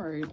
right.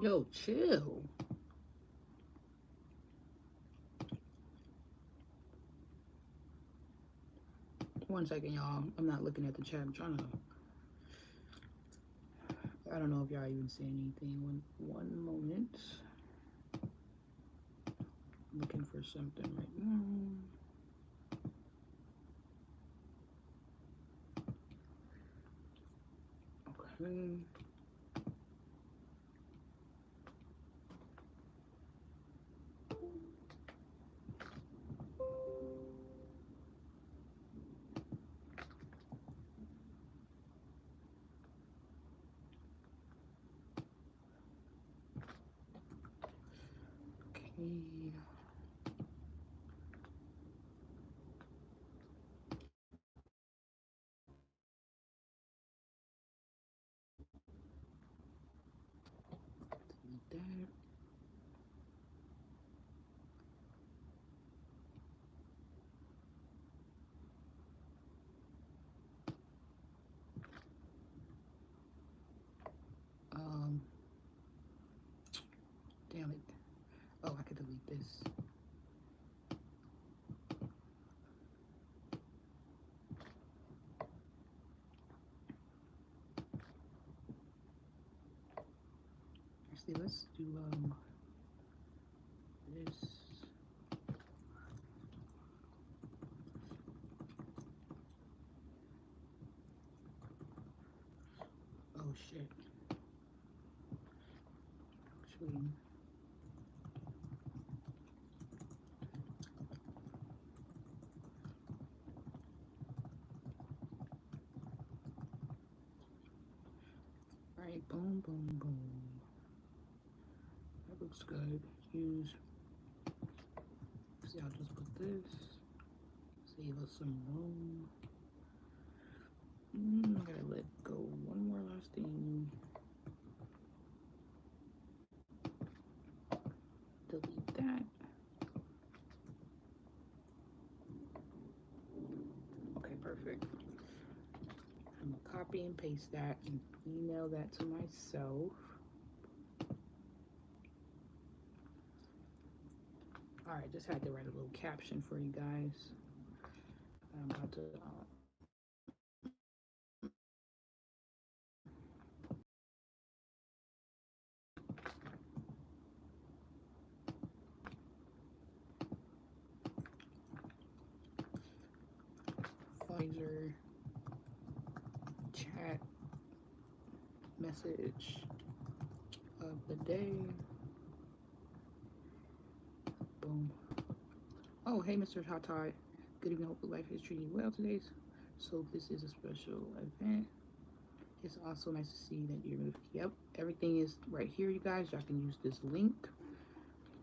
Yo, chill. One second, y'all. I'm not looking at the chat. I'm trying to. I don't know if y'all even see anything. One moment. Looking for something right now. Okay. Okay. Delete that. Damn it. Oh, I could delete this. Actually, let's do this. Oh shit. Actually, all right. Boom, boom, boom. That looks good. Use. See, I'll just put this. Save us some room. I gotta let go one more last thing. Delete that. copy and paste that and email that to myself. Alright, just had to write a little caption for you guys. I'm about to Fundraiser chat message of the day. Boom. Oh, hey, Mr. Tatai. Good evening. Hope life is treating you well today. So this is a special event. It's also nice to see that you're moving. Yep, everything is right here, you guys. Y'all can use this link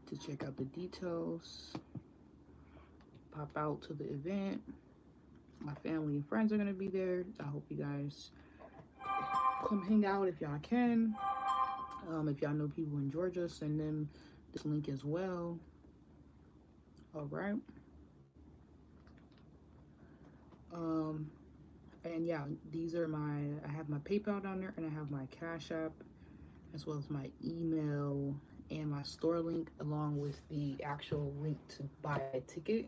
to check out the details. Pop out to the event. My family and friends are gonna be there. I hope you guys come hang out if y'all can. If y'all know people in Georgia, send them this link as well. All right. And yeah, these are I have my PayPal down there, and I have my Cash App, as well as my email and my store link, along with the actual link to buy a ticket.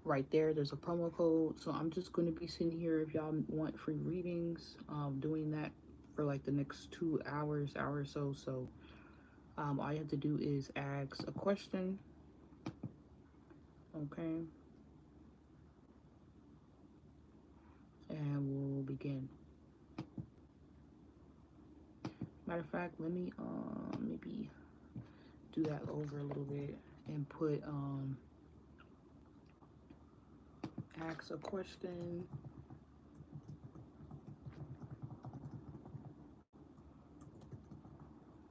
Right there, there's a promo code. So I'm just going to be sitting here if y'all want free readings, doing that for like the next 2 hour or so. So all you have to do is ask a question. Okay. And we'll begin. Matter of fact, let me maybe do that over a little bit and put ask a question.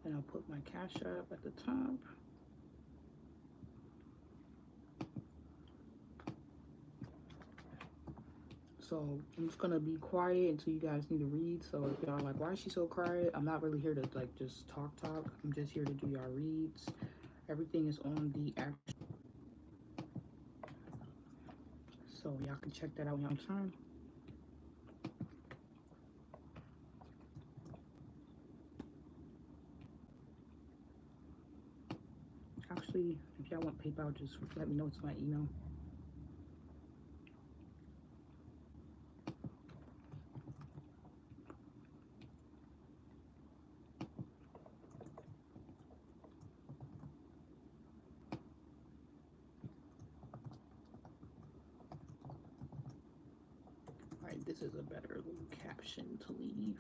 And I'll put my Cash App at the top. So I'm just gonna be quiet until you guys need to read. So if y'all like, why is she so quiet? I'm not really here to like just talk. I'm just here to do y'all reads. Everything is on the actual, so y'all can check that out when y'all time. Actually, if y'all want PayPal, just let me know. It's my email. Alright, this is a better little caption to leave.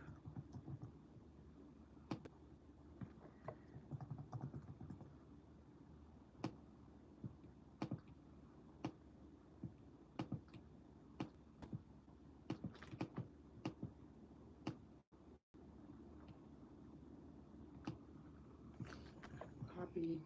Copy.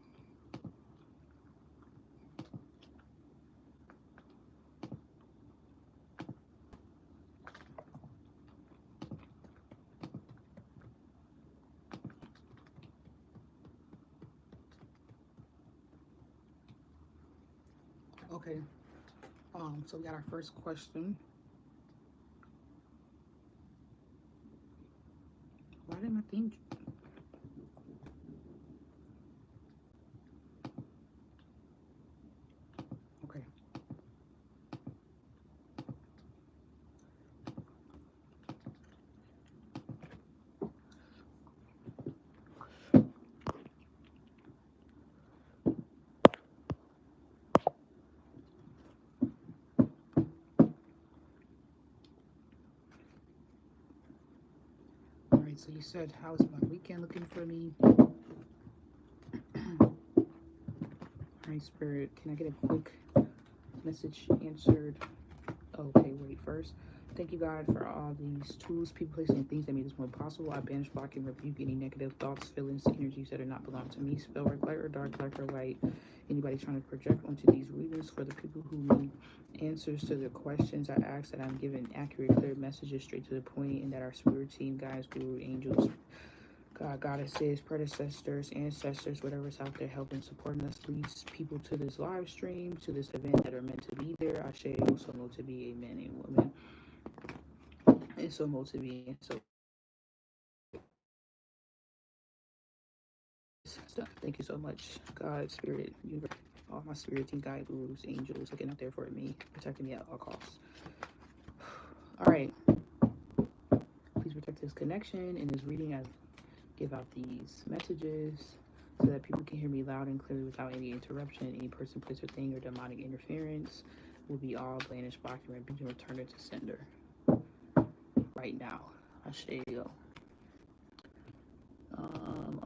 Okay. So we got our first question. Why didn't my thing? Okay. Alright, so you said, how's my weekend looking for me? Alright, Spirit, can I get a quick message answered? Okay, wait, first. Thank you, God, for all these tools, people, places, and things that made this more possible. I banish, block, and rebuke any negative thoughts, feelings, energies that do not belong to me. Spell work, light or dark, black or white. Anybody trying to project onto these readings, for the people who need answers to the questions I ask, that I'm given accurate, clear messages straight to the point, and that our spirit team, guides, guru, angels, God, goddesses, predecessors, ancestors, whatever's out there helping, supporting us, leads people to this live stream, to this event that are meant to be there. I say also know to be a man and woman. It's so motivating. So thank you so much, God, Spirit, Universe, all my spirit team, guide, gurus, angels, looking out there for me, protecting me at all costs. All right. Please protect this connection in this reading. I give out these messages so that people can hear me loud and clearly without any interruption. Any person, place, or thing, or demonic interference will be all banished, blocked, and returned to sender right now. There you go.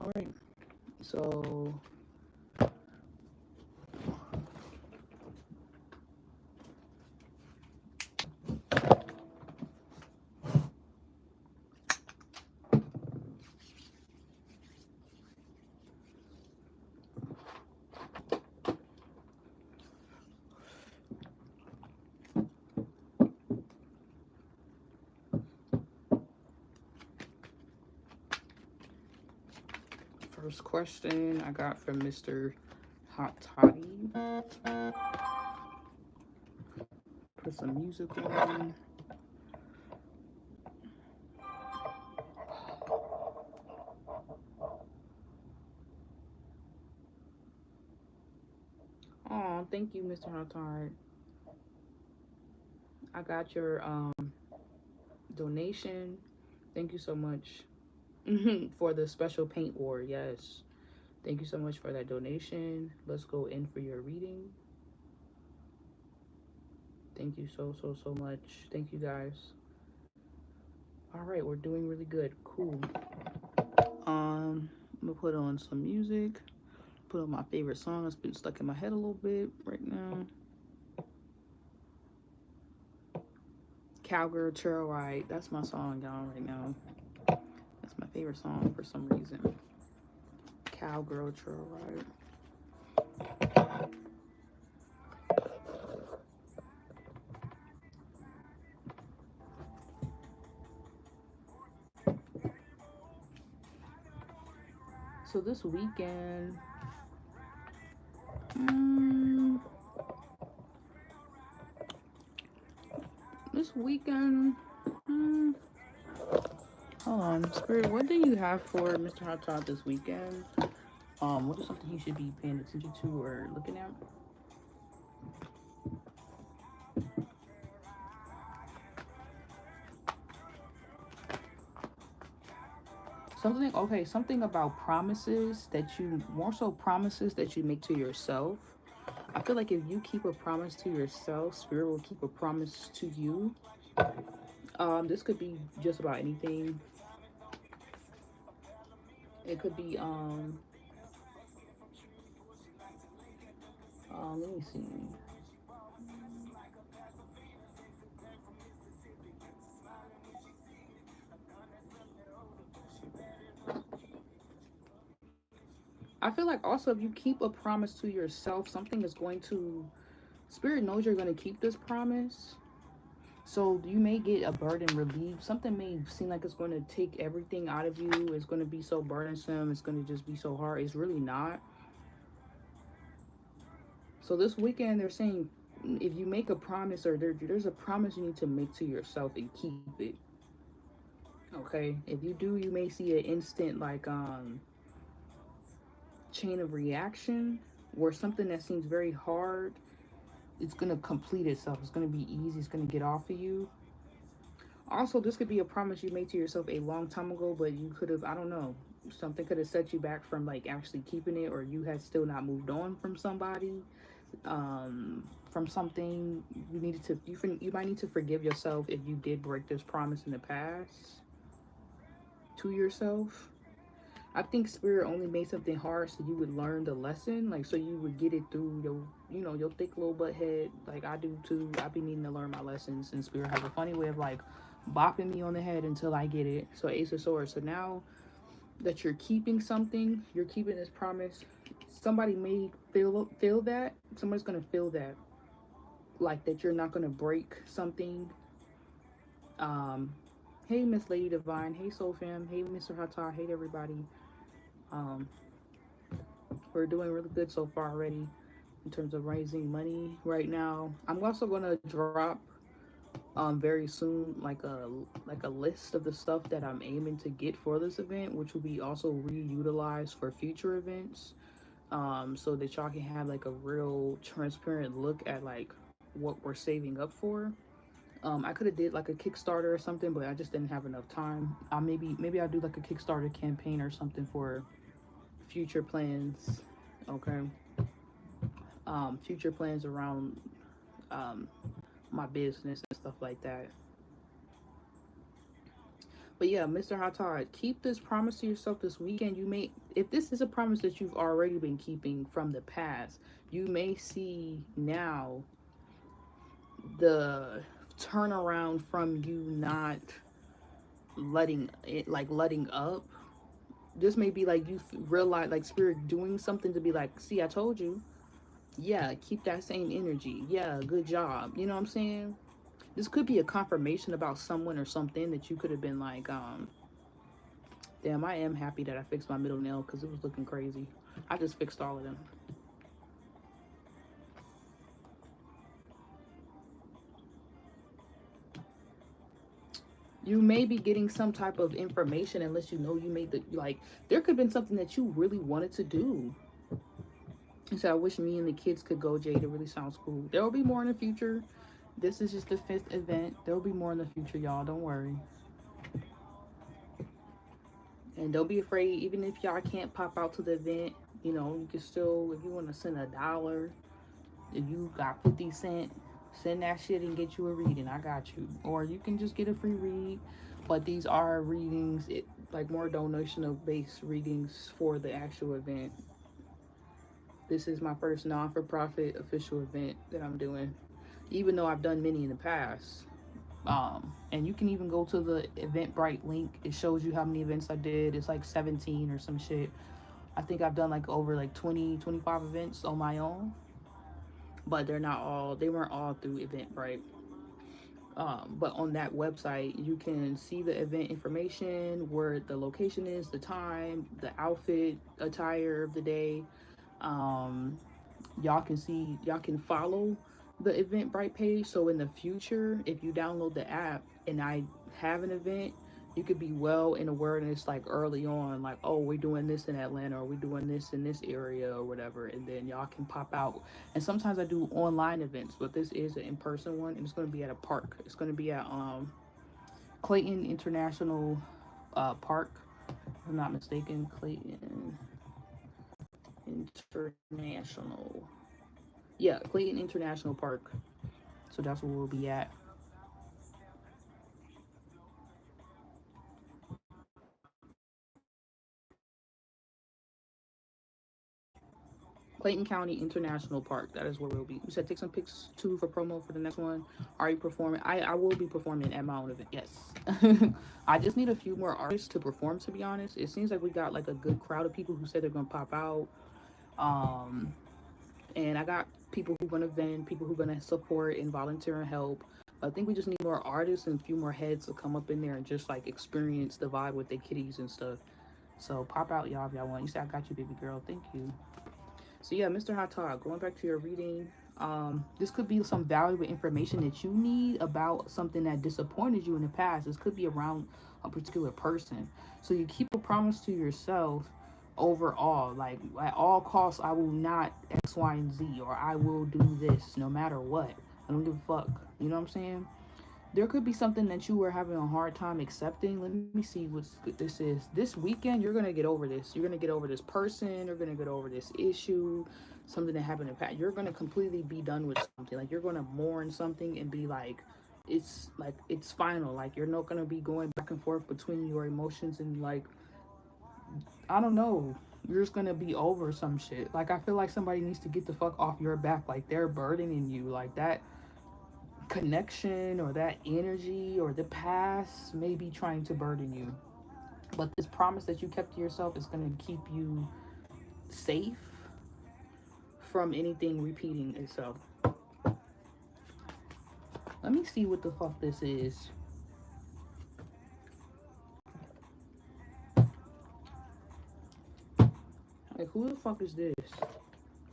All right. So first question I got from Mr. Hot Toddy. Put some music on. Oh, thank you, Mr. Hot Toddy. I got your donation. Thank you so much for the special paint war. Yes. Thank you so much for that donation. Let's go in for your reading. Thank you so much. Thank you guys. All right, we're doing really good. Cool. I'm gonna put on some music. Put on my favorite song that's been stuck in my head a little bit right now. Cowgirl Trail Ride. That's my song, y'all, right now. That's my favorite song for some reason. Cowgirl Trail Ride. So this weekend, hold on, Spirit, what do you have for Mr. Hot Top this weekend? What is something he should be paying attention to or looking at? Something about promises that you, more so promises that you make to yourself. I feel like if you keep a promise to yourself, Spirit will keep a promise to you. This could be just about anything. It could be, let me see. I feel like also if you keep a promise to yourself, something is going to, Spirit knows you're going to keep this promise. So you may get a burden relieved. Something may seem like it's going to take everything out of you. It's going to be so burdensome. It's going to just be so hard. It's really not. So this weekend they're saying if you make a promise or there's a promise you need to make to yourself and keep it. Okay? If you do, you may see an instant like chain of reaction where something that seems very hard, it's going to complete itself. It's going to be easy. It's going to get off of you. Also, this could be a promise you made to yourself a long time ago, but you could have, I don't know, something could have set you back from like actually keeping it, or you had still not moved on from somebody, from something. You might need to forgive yourself if you did break this promise in the past to yourself. I think Spirit only made something hard so you would learn the lesson, like so you would get it through your thick little butt head, like I do too. I be needing to learn my lessons, and Spirit has a funny way of like bopping me on the head until I get it. So Ace of Swords. So now that you're keeping something, you're keeping this promise. Somebody may feel that. Somebody's gonna feel that, like that you're not gonna break something. Um, hey Miss Lady Divine. Hey Soul Fam. Hey Mr. Hatar. Hey everybody. Um, we're doing really good so far already in terms of raising money right now. I'm also gonna drop very soon, like a list of the stuff that I'm aiming to get for this event, which will be also reutilized for future events, so that y'all can have like a real transparent look at like what we're saving up for. I could have did like a Kickstarter or something, but I just didn't have enough time. Maybe I'll do like a Kickstarter campaign or something for future plans. Okay. Future plans around um, my business and stuff like that. But yeah, Mr. Hatard, keep this promise to yourself this weekend. You may, if this is a promise that you've already been keeping from the past, you may see now the turnaround from you not letting it, like letting up. This may be like you realize, like spirit doing something to be like, see, I told you. Yeah, keep that same energy. Yeah, good job. You know what I'm saying? This could be a confirmation about someone or something that you could have been like, damn, I am happy that I fixed my middle nail because it was looking crazy. I just fixed all of them. You may be getting some type of information unless you know you made the, like, there could have been something that you really wanted to do. And so I wish me and the kids could go, Jade. It really sounds cool. There will be more in the future. This is just the 5th event. There will be more in the future, y'all. Don't worry. And don't be afraid, even if y'all can't pop out to the event, you know, you can still, if you want to send $1, if you got 50 cents, send that shit and get you a reading. I got you. Or you can just get a free read. But these are readings, like more donational based readings for the actual event. This is my first non-for-profit official event that I'm doing, even though I've done many in the past. And you can even go to the Eventbrite link. It shows you how many events I did. It's like 17 or some shit. I think I've done like over like 20, 25 events on my own, but they weren't all through Eventbrite. But on that website, you can see the event information, where the location is, the time, the outfit, attire of the day. Um, y'all can follow the Eventbrite page, so in the future if you download the app and I have an event, you could be well in awareness like early on, like, oh, we're doing this in Atlanta, or we're doing this in this area or whatever, and then y'all can pop out. And sometimes I do online events, but this is an in-person one, and it's going to be at a park. It's going to be at Clayton International Park, if I'm not mistaken. Clayton International, yeah, Clayton International Park. So that's where we'll be at. Clayton County International Park. That is where we'll be. You said take some pics too for promo for the next one. Are you performing? I will be performing at my own event. Yes. I just need a few more artists to perform, to be honest. It seems like we got like a good crowd of people who said they're gonna pop out. Um and I got people who are gonna vend, people who are gonna support and volunteer and help. I think we just need more artists and a few more heads to come up in there and just like experience the vibe with their kitties and stuff. So pop out, y'all, if y'all want. You say I got you, baby girl. Thank you. So yeah, Mr. Hot Talk, going back to your reading, this could be some valuable information that you need about something that disappointed you in the past. This could be around a particular person. So you keep a promise to yourself overall, like at all costs, I will not X, Y, and Z, or I will do this no matter what. I don't give a fuck. You know what I'm saying? There could be something that you were having a hard time accepting. Let me see what this is. This weekend, you're gonna get over this. You're gonna get over this person. You're gonna get over this issue, something that happened in the past. You're gonna completely be done with something. Like you're gonna mourn something and be like it's final. Like you're not gonna be going back and forth between your emotions and like, I don't know. You're just gonna be over some shit. Like I feel like somebody needs to get the fuck off your back. Like they're burdening you. Like that connection or that energy or the past may be trying to burden you. But this promise that you kept to yourself is going to keep you safe from anything repeating itself. Let me see what the fuck this is. Like, who the fuck is this?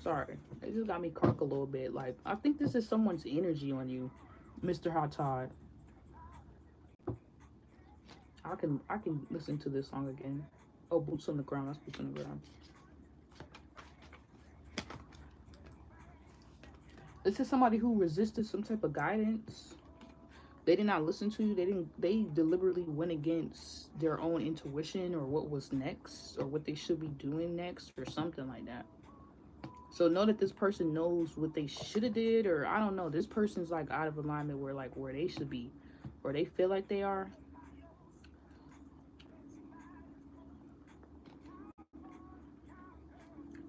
Sorry. It just got me crunk a little bit. Like, I think this is someone's energy on you, Mr. Hot Todd. I can listen to this song again. Oh, Boots on the Ground. That's Boots on the Ground. This is somebody who resisted some type of guidance. They did not listen to you. They deliberately went against their own intuition or what was next or what they should be doing next or something like that. So know that this person knows what they should have did, or I don't know. This person's like out of alignment where like where they should be, or they feel like they are.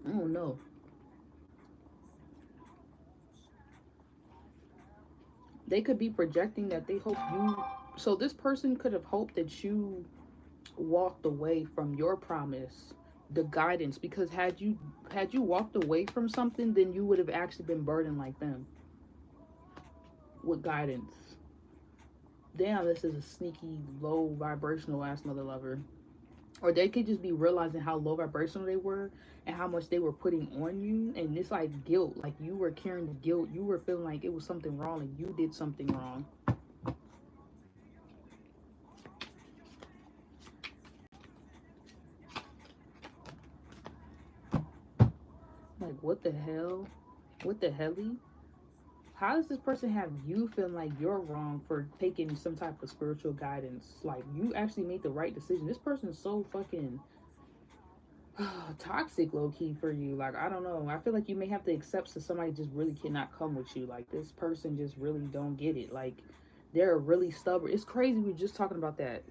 I don't know. They could be projecting that they hope you. So this person could have hoped that you walked away from your promise, the guidance, because had you walked away from something, then you would have actually been burdened like them with guidance. Damn, this is a sneaky low vibrational ass mother lover. Or they could just be realizing how low vibrational they were and how much they were putting on you, and it's like guilt, like you were carrying the guilt, you were feeling like it was something wrong and you did something wrong. Like what the hell, what the helly? How does this person have you feeling like you're wrong for taking some type of spiritual guidance? Like you actually made the right decision. This person is so fucking toxic low key for you. Like I don't know. I feel like you may have to accept that somebody just really cannot come with you. Like this person just really don't get it. Like they're really stubborn. It's crazy. We were just talking about that.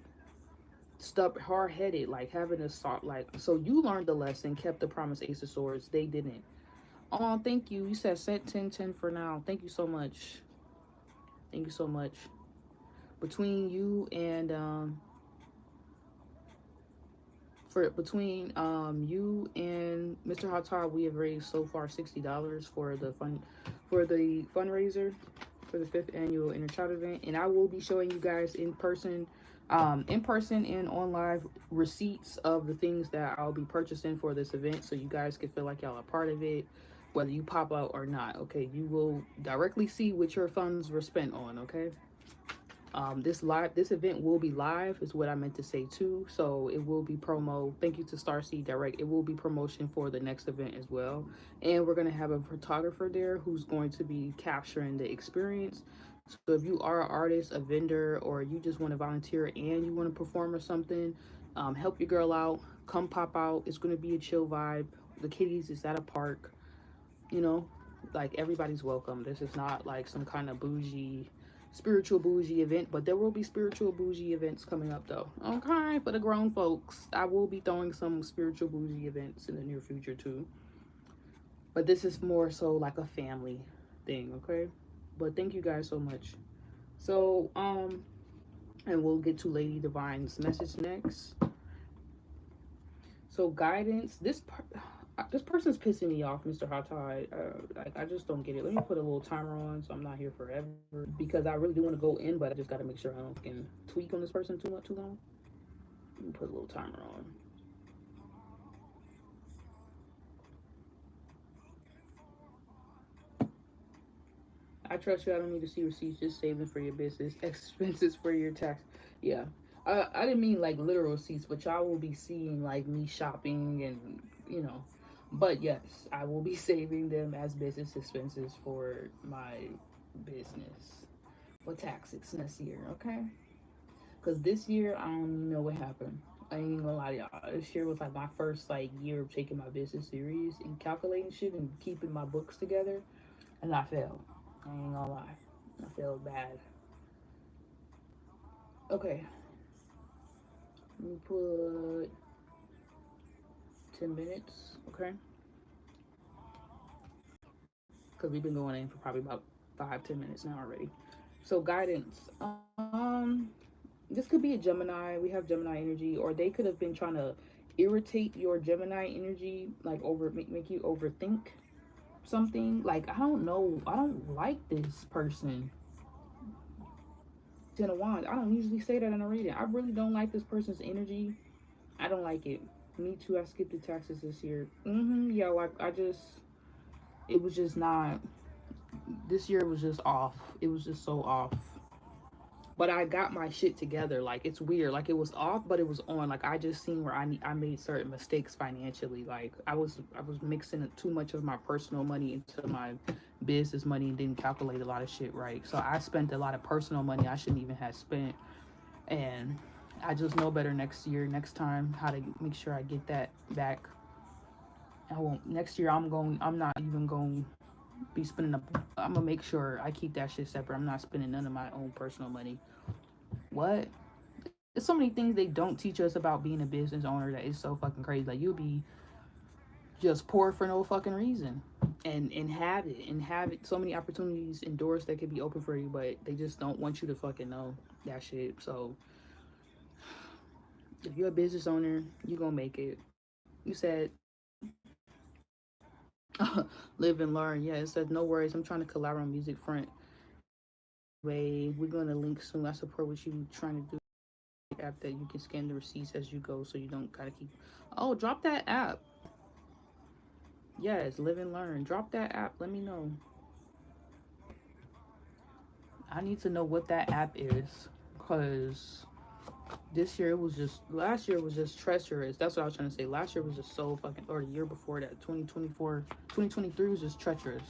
Stubborn, hard headed, like having a sort like. So you learned the lesson, kept the promise. Ace of Swords. They didn't. Oh, thank you. You said set 10-10 for now. Thank you so much. Thank you so much. Between you and you and Mr. Hatar, we have raised so far $60 for the fundraiser for the 5th annual Innerchild event, and I will be showing you guys in person and on live receipts of the things that I'll be purchasing for this event, so you guys can feel like y'all are part of it, whether you pop out or not. Okay, you will directly see what your funds were spent on. Okay. This event will be live is what I meant to say too. So it will be promo. Thank you to Starseed Direct. It will be promotion for the next event as well. And we're gonna have a photographer there who's going to be capturing the experience. So if you are an artist, a vendor, or you just want to volunteer and you want to perform or something, help your girl out. Come pop out. It's gonna be a chill vibe. The kiddies is at a park. You know, like everybody's welcome. This is not like some kind of bougie spiritual bougie event, but there will be spiritual bougie events coming up though. Okay, for the grown folks, I will be throwing some spiritual bougie events in the near future too, but this is more so like a family thing. Okay, but thank you guys so much. So and we'll get to Lady Divine's message next. So guidance, this person's pissing me off, Mr. Hatai. Like I just don't get it. Let me put a little timer on so I'm not here forever, because I really do want to go in, but I just got to make sure I don't can tweak on this person too long. Let me put a little timer on. I trust you. I don't need to see receipts. Just saving for your business expenses for your tax. Yeah. I didn't mean like literal receipts, but y'all will be seeing like me shopping and but yes, I will be saving them as business expenses for my business for taxes next year, okay? Because this year, I don't even know what happened. I ain't gonna lie to y'all. This year was like my first like year of taking my business serious and calculating shit and keeping my books together, and I failed. I ain't gonna lie. I failed bad. Okay, let me put 10 minutes, okay? Because we've been going in for probably about 5-10 minutes now already. So guidance. This could be a Gemini. We have Gemini energy, or they could have been trying to irritate your Gemini energy, like make you overthink something. Like I don't know. I don't like this person. Ten of Wands. I don't usually say that in a reading. I really don't like this person's energy. I don't like it. Me too. I skipped the taxes this year. Yeah, like I just, it was just not. This year was just off. It was just so off. but I got my shit together. Like, it's weird. Like, it was off, but it was on. Like, I just seen where I made certain mistakes financially. Like, I was mixing too much of my personal money into my business money and didn't calculate a lot of shit right. So I spent a lot of personal money I shouldn't even have spent. And I just know better next year, next time, how to make sure I get that back. I won't. Next year, I'm not even going to be spending I'm going to make sure I keep that shit separate. I'm not spending none of my own personal money. What? There's so many things they don't teach us about being a business owner that is so fucking crazy. Like, you'll be just poor for no fucking reason. And have it. So many opportunities and doors that could be open for you, but they just don't want you to fucking know that shit. So, if you're a business owner, you're going to make it. You said, live and learn. Yeah, it says, no worries. I'm trying to collaborate on music front. Way, we're going to link soon. I support what you trying to do. App that you can scan the receipts as you go so you don't gotta keep. Oh, drop that app. Yes, live and learn. Drop that app. Let me know. I need to know what that app is, because last year was just treacherous. That's what I was trying to say. Last year was just so fucking, or the year before that, 2023 was just treacherous.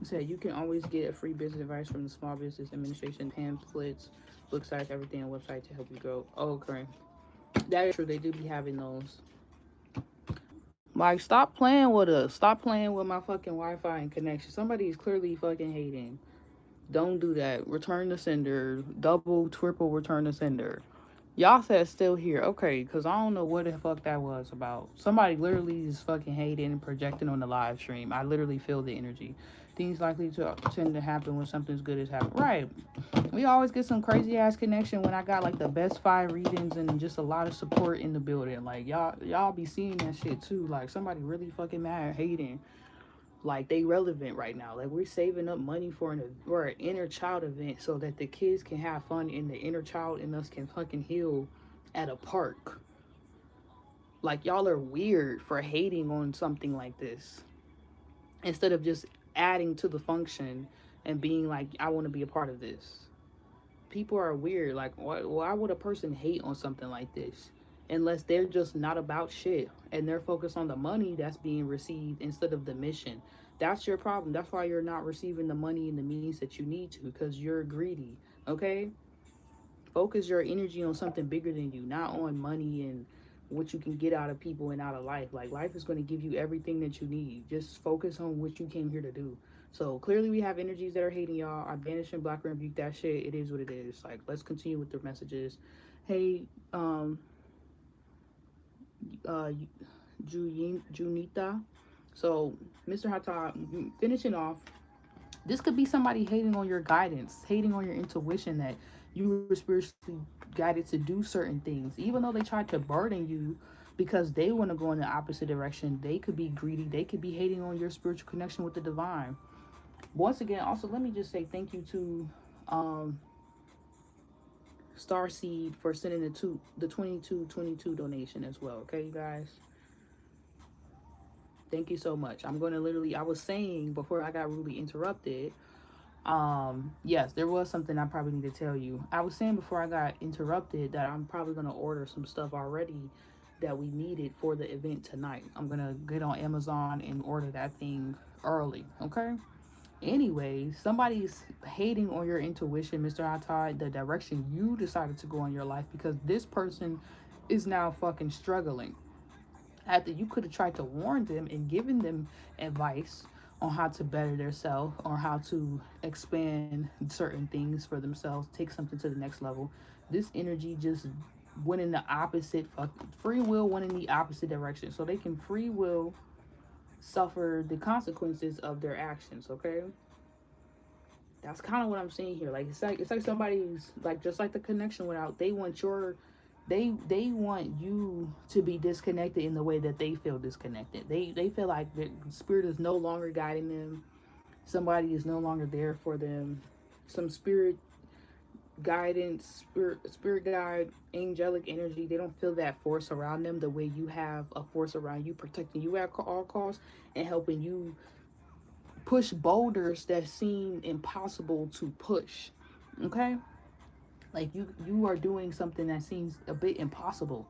It said you can always get a free business advice from the Small Business Administration, pamphlets, book sites, everything, and website to help you grow. Oh, okay. That is true. They do be having those. Like, stop playing with us. Stop playing with my fucking Wi-Fi and connection. Somebody is clearly fucking hating. Don't do that. Return the sender. Double, triple return the sender. Y'all said still here. Okay, because I don't know what the fuck that was about. Somebody literally is fucking hating and projecting on the live stream. I literally feel the energy. Things likely to tend to happen when something's good is happening. Right. We always get some crazy ass connection when I got like the best 5 readings and just a lot of support in the building. Like, y'all be seeing that shit too. Like, somebody really fucking mad, hating. Like, they relevant right now. Like, we're saving up money for an inner child event so that the kids can have fun and the inner child in us can fucking heal at a park. Like, y'all are weird for hating on something like this instead of just adding to the function and being like, I want to be a part of this. People are weird. Like, why would a person hate on something like this unless they're just not about shit and they're focused on the money that's being received instead of the mission? That's your problem. That's why you're not receiving the money and the means that you need to, because you're greedy. Okay, focus your energy on something bigger than you, not on money and what you can get out of people and out of life. Like, life is going to give you everything that you need. Just focus on what you came here to do. So clearly we have energies that are hating y'all. I banish and block and rebuke that shit. It is what it is. Like, let's continue with the messages. Hey, Junita. So, Mr. Hata, finishing off, this could be somebody hating on your guidance, hating on your intuition, that you were spiritually guided to do certain things. Even though they tried to burden you because they want to go in the opposite direction, they could be greedy. They could be hating on your spiritual connection with the divine. Once again, also, let me just say thank you to Starseed for sending the 2222 donation as well. Okay, you guys? Thank you so much. I'm going to literally, I was saying before I got rudely interrupted, yes, there was something I probably need to tell you. I was saying before I got interrupted that I'm probably going to order some stuff already that we needed for the event tonight. I'm going to get on Amazon and order that thing early, okay? Anyways, somebody's hating on your intuition, Mr. Atai, the direction you decided to go in your life, because this person is now fucking struggling. After you could have tried to warn them and given them advice on how to better themselves or how to expand certain things for themselves, take something to the next level, this energy just went in the opposite, free will went in the opposite direction. So they can free will suffer the consequences of their actions, okay? That's kind of what I'm seeing here. Like, it's like somebody's, like, just like the connection went out, they want you to be disconnected in the way that they feel disconnected. They feel like the spirit is no longer guiding them. Somebody is no longer there for them. Some spirit guidance, spirit guide, angelic energy. They don't feel that force around them the way you have a force around you, protecting you at all costs and helping you push boulders that seem impossible to push. Okay? Like you are doing something that seems a bit impossible,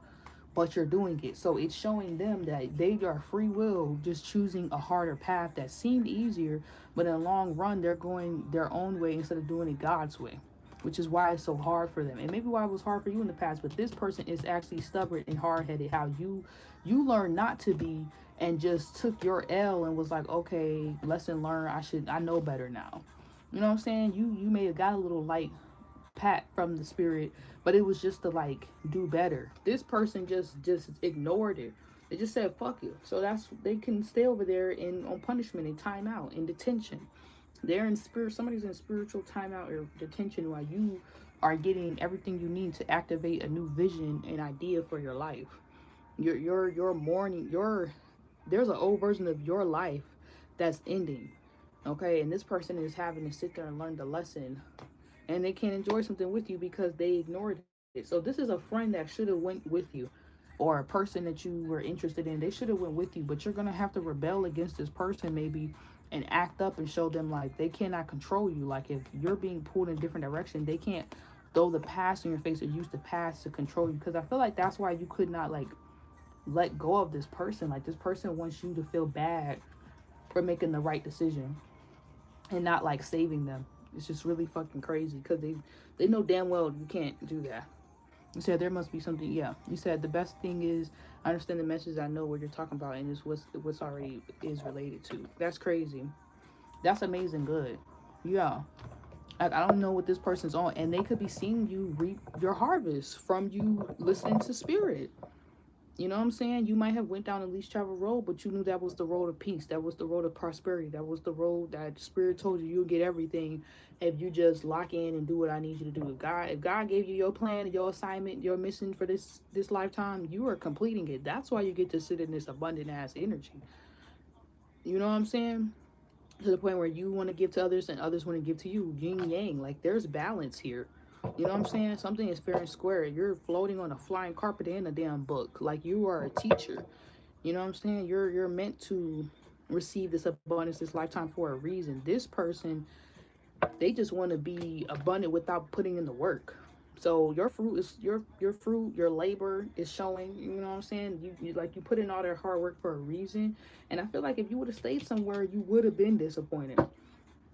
but you're doing it. So it's showing them that they are free will, just choosing a harder path that seemed easier, but in the long run, they're going their own way instead of doing it God's way, which is why it's so hard for them. And maybe why it was hard for you in the past, but this person is actually stubborn and hard-headed. How you learned not to be and just took your L and was like, okay, lesson learned. I know better now. You know what I'm saying? You may have got a little light pat from the spirit, but it was just to like do better. This person just ignored it. They just said fuck you. So that's, they can stay over there in on punishment and time out in detention. They're in spirit, somebody's in spiritual timeout or detention while you are getting everything you need to activate a new vision and idea for your life. Your mourning, there's an old version of your life that's ending. Okay, and this person is having to sit there and learn the lesson, and they can't enjoy something with you because they ignored it. So this is a friend that should have went with you, or a person that you were interested in. They should have went with you, but you're gonna have to rebel against this person maybe and act up and show them like they cannot control you. Like if you're being pulled in a different direction, they can't throw the past in your face or use the past to control you. Because I feel like that's why you could not like let go of this person. Like this person wants you to feel bad for making the right decision and not like saving them. It's just really fucking crazy because they know damn well you can't do that. You said there must be something. Yeah, you said the best thing is I understand the message. I know what you're talking about, and it's what's already is related to. That's crazy. That's amazing. Good. Yeah. Like I don't know what this person's on, and they could be seeing you reap your harvest from you listening to spirit. You know what I'm saying? You might have went down the least traveled road, but you knew that was the road of peace. That was the road of prosperity. That was the road that spirit told you you'll get everything if you just lock in and do what I need you to do. If God gave you your plan, your assignment, your mission for this lifetime, you are completing it. That's why you get to sit in this abundant ass energy. You know what I'm saying? To the point where you want to give to others and others want to give to you. Yin yang. Like there's balance here. You know what I'm saying? Something is fair and square. You're floating on a flying carpet in a damn book. Like you are a teacher. You know what I'm saying? You're meant to receive this abundance this lifetime for a reason. This person, they just want to be abundant without putting in the work. So your fruit is your fruit, your labor is showing. You know what I'm saying? You like you put in all that hard work for a reason. And I feel like if you would have stayed somewhere, you would have been disappointed.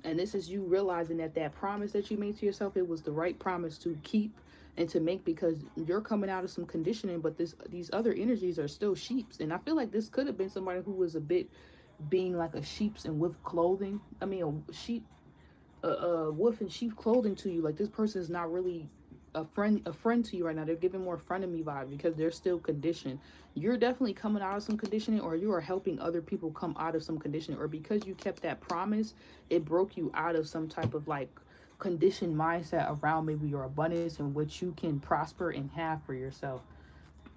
And this is you realizing that that promise that you made to yourself, it was the right promise to keep and to make, because you're coming out of some conditioning, but these other energies are still sheeps. And I feel like this could have been somebody who was a bit being like a sheep's and wolf clothing. I mean a sheep, a wolf in sheep clothing to you. Like this person is not really a friend to you right now. They're giving more friend of me vibe because they're still conditioned. You're definitely coming out of some conditioning, or you are helping other people come out of some conditioning, or because you kept that promise, it broke you out of some type of like conditioned mindset around maybe your abundance and what you can prosper and have for yourself.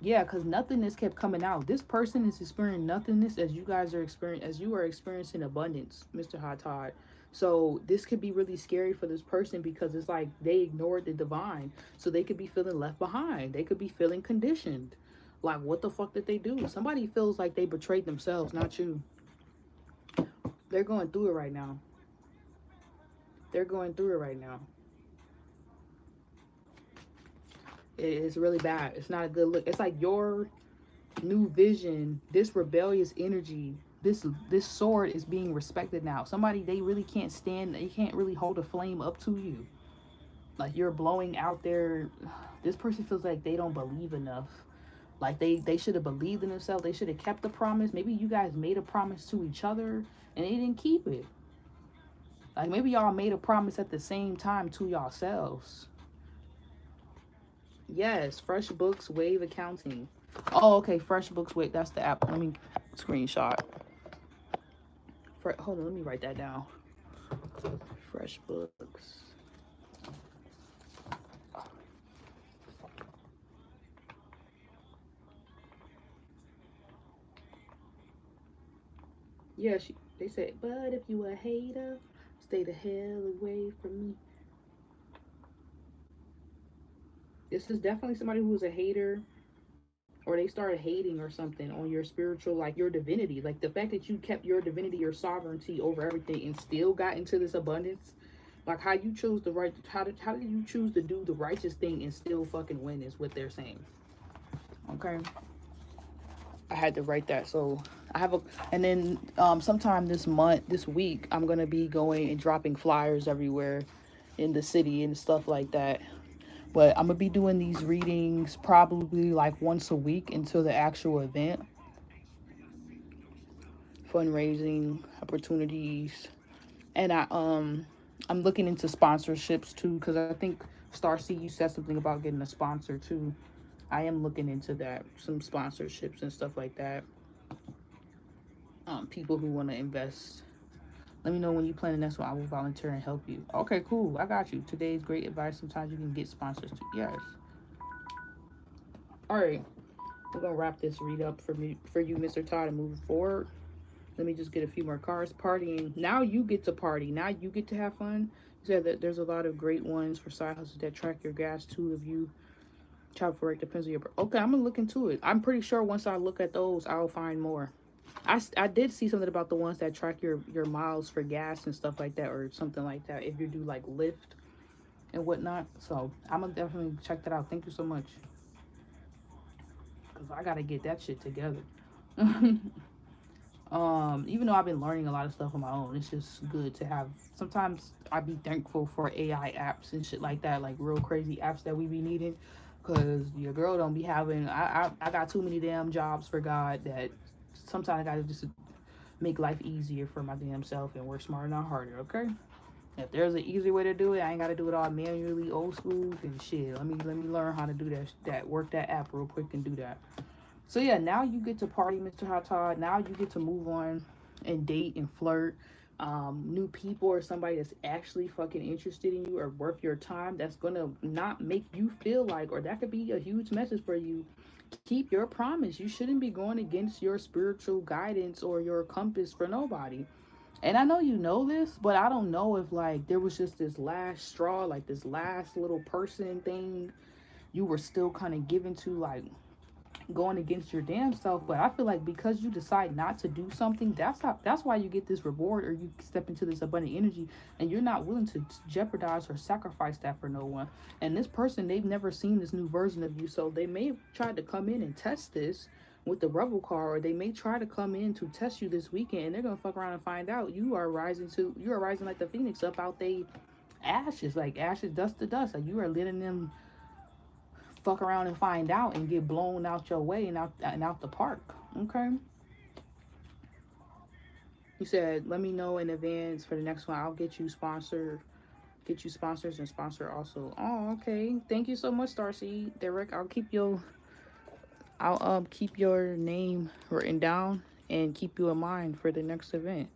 Yeah, because nothingness kept coming out. This person is experiencing nothingness as you guys are experiencing, as you are experiencing abundance, Mr. Hot Todd. So this could be really scary for this person because it's like they ignored the divine. So they could be feeling left behind. They could be feeling conditioned. Like, what the fuck did they do? Somebody feels like they betrayed themselves, not you. They're going through it right now. They're going through it right now. It's really bad. It's not a good look. It's like your new vision, this rebellious energy, this sword is being respected now. Somebody, they really can't stand, they can't really hold a flame up to you. Like you're blowing out their, this person feels like they don't believe enough. Like they should have believed in themselves. They should have kept the promise. Maybe you guys made a promise to each other and they didn't keep it. Like maybe y'all made a promise at the same time to yourselves. Yes, Fresh Books Wave Accounting. Oh, okay, Fresh Books Wave. That's the app. Let me screenshot. Hold on, let me write that down. Fresh Books. Yeah, they said, but if you a hater, stay the hell away from me. This is definitely somebody who is a hater, or they started hating or something on your spiritual, like your divinity. Like the fact that you kept your divinity, your sovereignty over everything, and still got into this abundance. Like how you chose the right, how did you choose to do the righteous thing and still fucking win is what they're saying. Okay. I had to write that. So I have a, and then sometime this week, I'm gonna be going and dropping flyers everywhere in the city and stuff like that. But I'm gonna be doing these readings probably like once a week until the actual event. Fundraising opportunities, and I'm looking into sponsorships too, because I think Star C, you said something about getting a sponsor too. I am looking into that, some sponsorships and stuff like that. People who want to invest. Let me know when you plan the next one. I will volunteer and help you. Okay, cool. I got you. Today's great advice. Sometimes you can get sponsors too. Yes. All right. We're gonna wrap this read up for you, Mr. Todd, and move forward. Let me just get a few more cards. Partying. Now you get to party. Now you get to have fun. You said that there's a lot of great ones for side hustles that track your gas. Two of you. Travel for it depends on your. Okay, I'm gonna look into it. I'm pretty sure once I look at those, I'll find more. I did see something about the ones that track your miles for gas and stuff like that, or something like that, if you do like Lyft and whatnot. So I'm gonna definitely check that out. Thank you so much, because I gotta get that shit together. Even though I've been learning a lot of stuff on my own, it's just good to have. Sometimes I be thankful for AI apps and shit like that, like real crazy apps that we be needing, because your girl don't be having. I got too many damn jobs for God that sometimes I gotta just make life easier for my damn self and work smarter, not harder. Okay. If there's an easy way to do it, I ain't gotta do it all manually, old school, and shit. Let me learn how to do that work that app real quick and do that. So yeah, now you get to party, Mr. Hot Todd. Now you get to move on and date and flirt. New people, or somebody that's actually fucking interested in you or worth your time, that's gonna not make you feel like, or that could be a huge message for you. Keep your promise. You shouldn't be going against your spiritual guidance or your compass for nobody. And I know you know this, but I don't know if like there was just this last straw, like this last little person thing you were still kind of given to, like going against your damn self. But I feel like because you decide not to do something, that's why you get this reward, or you step into this abundant energy, and you're not willing to jeopardize or sacrifice that for no one. And this person, they've never seen this new version of you, so they may try to come in and test this with the rebel card, or they may try to come in to test you this weekend, and they're gonna fuck around and find out you are rising like the phoenix up out they ashes, like ashes, dust to dust. Like you are letting them fuck around and find out and get blown out your way and out the park. Okay. You said, let me know in advance for the next one. I'll get you sponsored. Get you sponsors and sponsor also. Oh, okay. Thank you so much, Starseed. Derek, I'll keep your name written down and keep you in mind for the next event.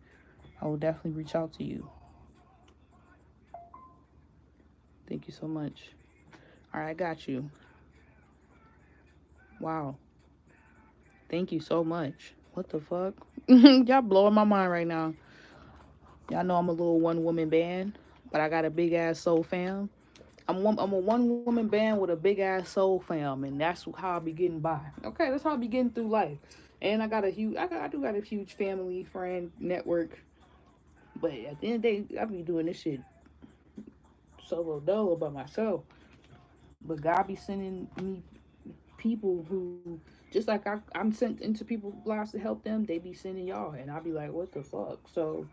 I will definitely reach out to you. Thank you so much. All right, I got you. Wow. Thank you so much. What the fuck? Y'all blowing my mind right now. Y'all know I'm a little one-woman band, but I got a big-ass soul fam. I'm a one-woman band with a big-ass soul fam, and that's how I be getting by. Okay, that's how I be getting through life. And I do got a huge family, friend, network. But at the end of the day, I be doing this shit solo dolo by myself. But God be sending me people who, just like I'm sent into people's lives to help them, they be sending y'all, and I be like, what the fuck? So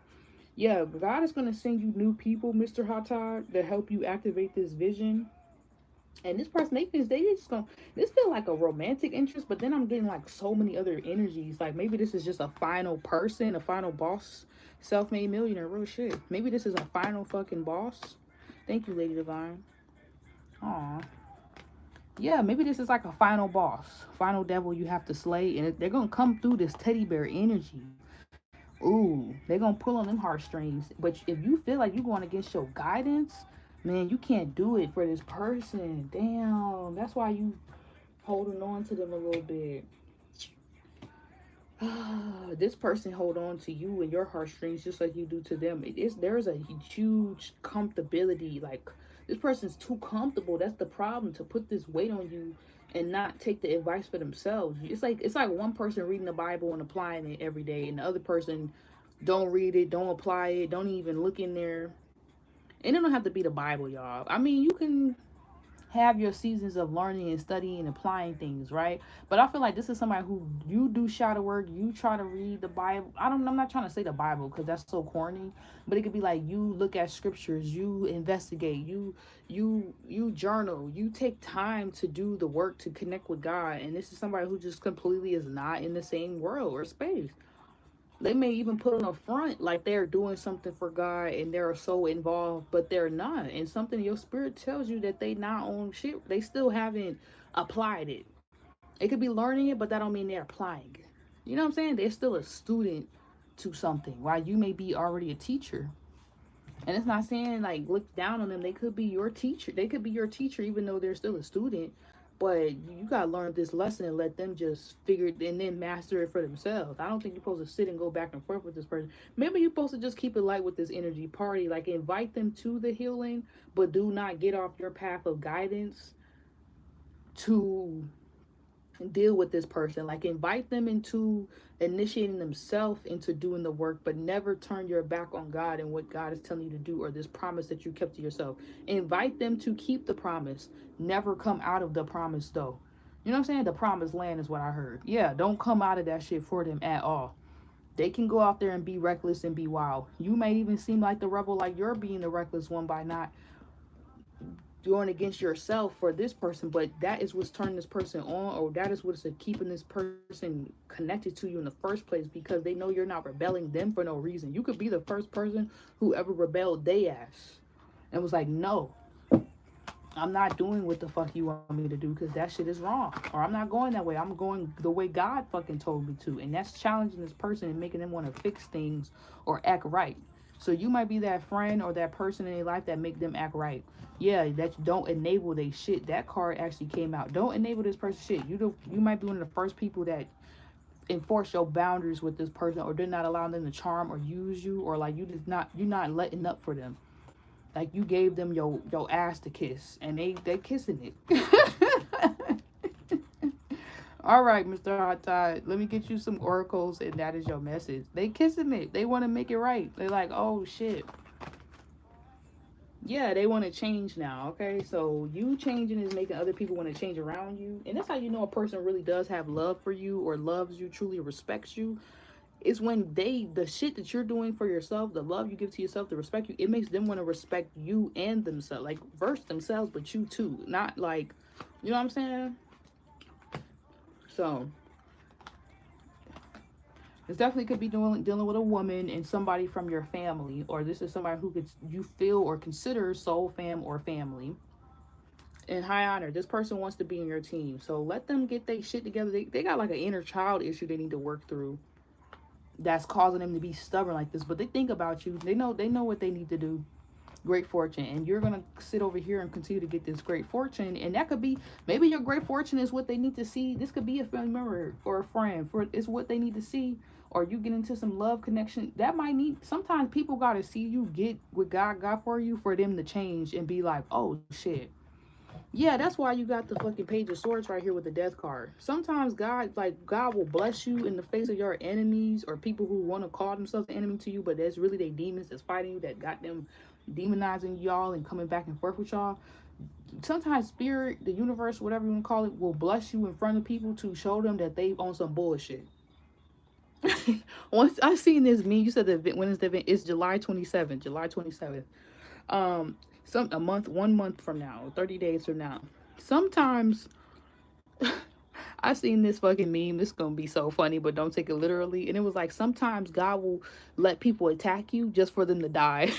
yeah, God is gonna send you new people, Mr. Hattad, to help you activate this vision. And this person, they just gonna, this feel like a romantic interest, but then I'm getting like so many other energies. Like maybe this is just a final person, a final boss, self-made millionaire, real shit. Maybe this is a final fucking boss. Thank you, Lady Divine. Aw. Yeah, maybe this is like a final boss, final devil you have to slay, and they're gonna come through this teddy bear energy. Ooh, they're gonna pull on them heartstrings. But if you feel like you're going against your guidance, man, you can't do it for this person. Damn, that's why you holding on to them a little bit. This person hold on to you and your heartstrings just like you do to them. There's a huge comfortability, like This person's too comfortable. That's the problem, to put this weight on you and not take the advice for themselves. It's like one person reading the Bible and applying it every day, and the other person don't read it, don't apply it, don't even look in there. And it don't have to be the Bible, y'all. I mean, you can have your seasons of learning and studying and applying things, right? But I feel like this is somebody who, you do shadow work, you try to read the Bible. I'm not trying to say the Bible because that's so corny, but it could be like you look at scriptures, you investigate, you journal, you take time to do the work to connect with God. And this is somebody who just completely is not in the same world or space. They may even put on a front like they're doing something for God and they're so involved, but they're not. And something in your spirit tells you that they not on shit. They still haven't applied it. It could be learning it, but that don't mean they're applying it. You know what I'm saying? They're still a student to something, while you may be already a teacher. And it's not saying like look down on them. They could be your teacher. They could be your teacher even though they're still a student. But you gotta learn this lesson and let them just figure it and then master it for themselves. I don't think you're supposed to sit and go back and forth with this person. Maybe you're supposed to just keep it light with this energy party. Like invite them to the healing, but do not get off your path of guidance to deal with this person. Like invite them into initiating themselves into doing the work, but never turn your back on God and what God is telling you to do, or this promise that you kept to yourself. Invite them to keep the promise, never come out of the promise though. You know what I'm saying? The promised land is what I heard. Yeah, don't come out of that shit for them at all. They can go out there and be reckless and be wild. You may even seem like the rebel, like you're being the reckless one by not going against yourself for this person, but that is what's turning this person on, or that is what's keeping this person connected to you in the first place, because they know you're not rebelling them for no reason. You could be the first person who ever rebelled they ass and was like, no, I'm not doing what the fuck you want me to do because that shit is wrong. Or I'm not going that way. I'm going the way God fucking told me to. And that's challenging this person and making them want to fix things or act right. So you might be that friend or that person in their life that make them act right. Yeah, that you don't enable they shit. That card actually came out. Don't enable this person shit. You might be one of the first people that enforce your boundaries with this person, or they're not allowing them to charm or use you, or like you're not letting up for them. Like you gave them your ass to kiss, and they kissing it. All right, Mr. Hot Tide, let me get you some oracles, and that is your message. They kissing it. They want to make it right. They're like, oh shit. Yeah, they want to change now. Okay, so you changing is making other people want to change around you, and that's how you know a person really does have love for you or loves you, truly respects you. Is when the shit that you're doing for yourself, the love you give to yourself, the respect you, it makes them want to respect you and themselves, like first themselves, but you too. Not like, you know what I'm saying? So this definitely could be dealing with a woman and somebody from your family, or this is somebody who could you feel or consider soul fam or family. In high honor, this person wants to be in your team, so let them get their shit together. They got like an inner child issue they need to work through that's causing them to be stubborn like this, but they think about you. They know what they need to do. Great fortune, and you're gonna sit over here and continue to get this great fortune, and that could be, maybe your great fortune is what they need to see. This could be a family member or a friend, for it's what they need to see, or you get into some love connection that might need. Sometimes people gotta see you get what God got for you for them to change and be like, oh shit. Yeah, that's why you got the fucking Page of Swords right here with the Death card. Sometimes God will bless you in the face of your enemies, or people who want to call themselves an enemy to you, but that's really they demons that's fighting you, that got them demonizing y'all and coming back and forth with y'all. Sometimes spirit, the universe, whatever you want to call it, will bless you in front of people to show them that they on some bullshit. Once I seen this meme, you said the event, when is the event? It's July 27th. July 27th. One month from now, 30 days from now. Sometimes I seen this fucking meme. This is gonna be so funny, but don't take it literally. And it was like, sometimes God will let people attack you just for them to die.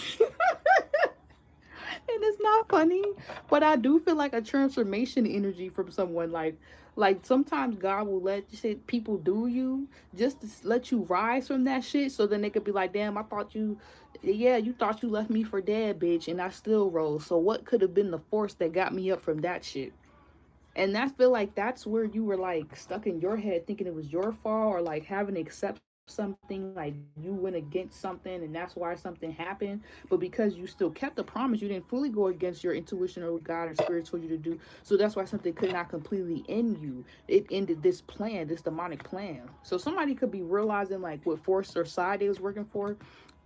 And it's not funny, but I do feel like a transformation energy from someone. Like sometimes God will let shit people do you just to let you rise from that shit, so then they could be like, damn, I thought you, yeah, you thought you left me for dead, bitch, and I still rose. So what could have been the force that got me up from that shit? And I feel like that's where you were like stuck in your head thinking it was your fault, or like having to accept something, like you went against something and that's why something happened. But because you still kept the promise, you didn't fully go against your intuition or what God or spirit told you to do. So that's why something could not completely end you. It ended this plan, this demonic plan. So somebody could be realizing like what force or side they was working for,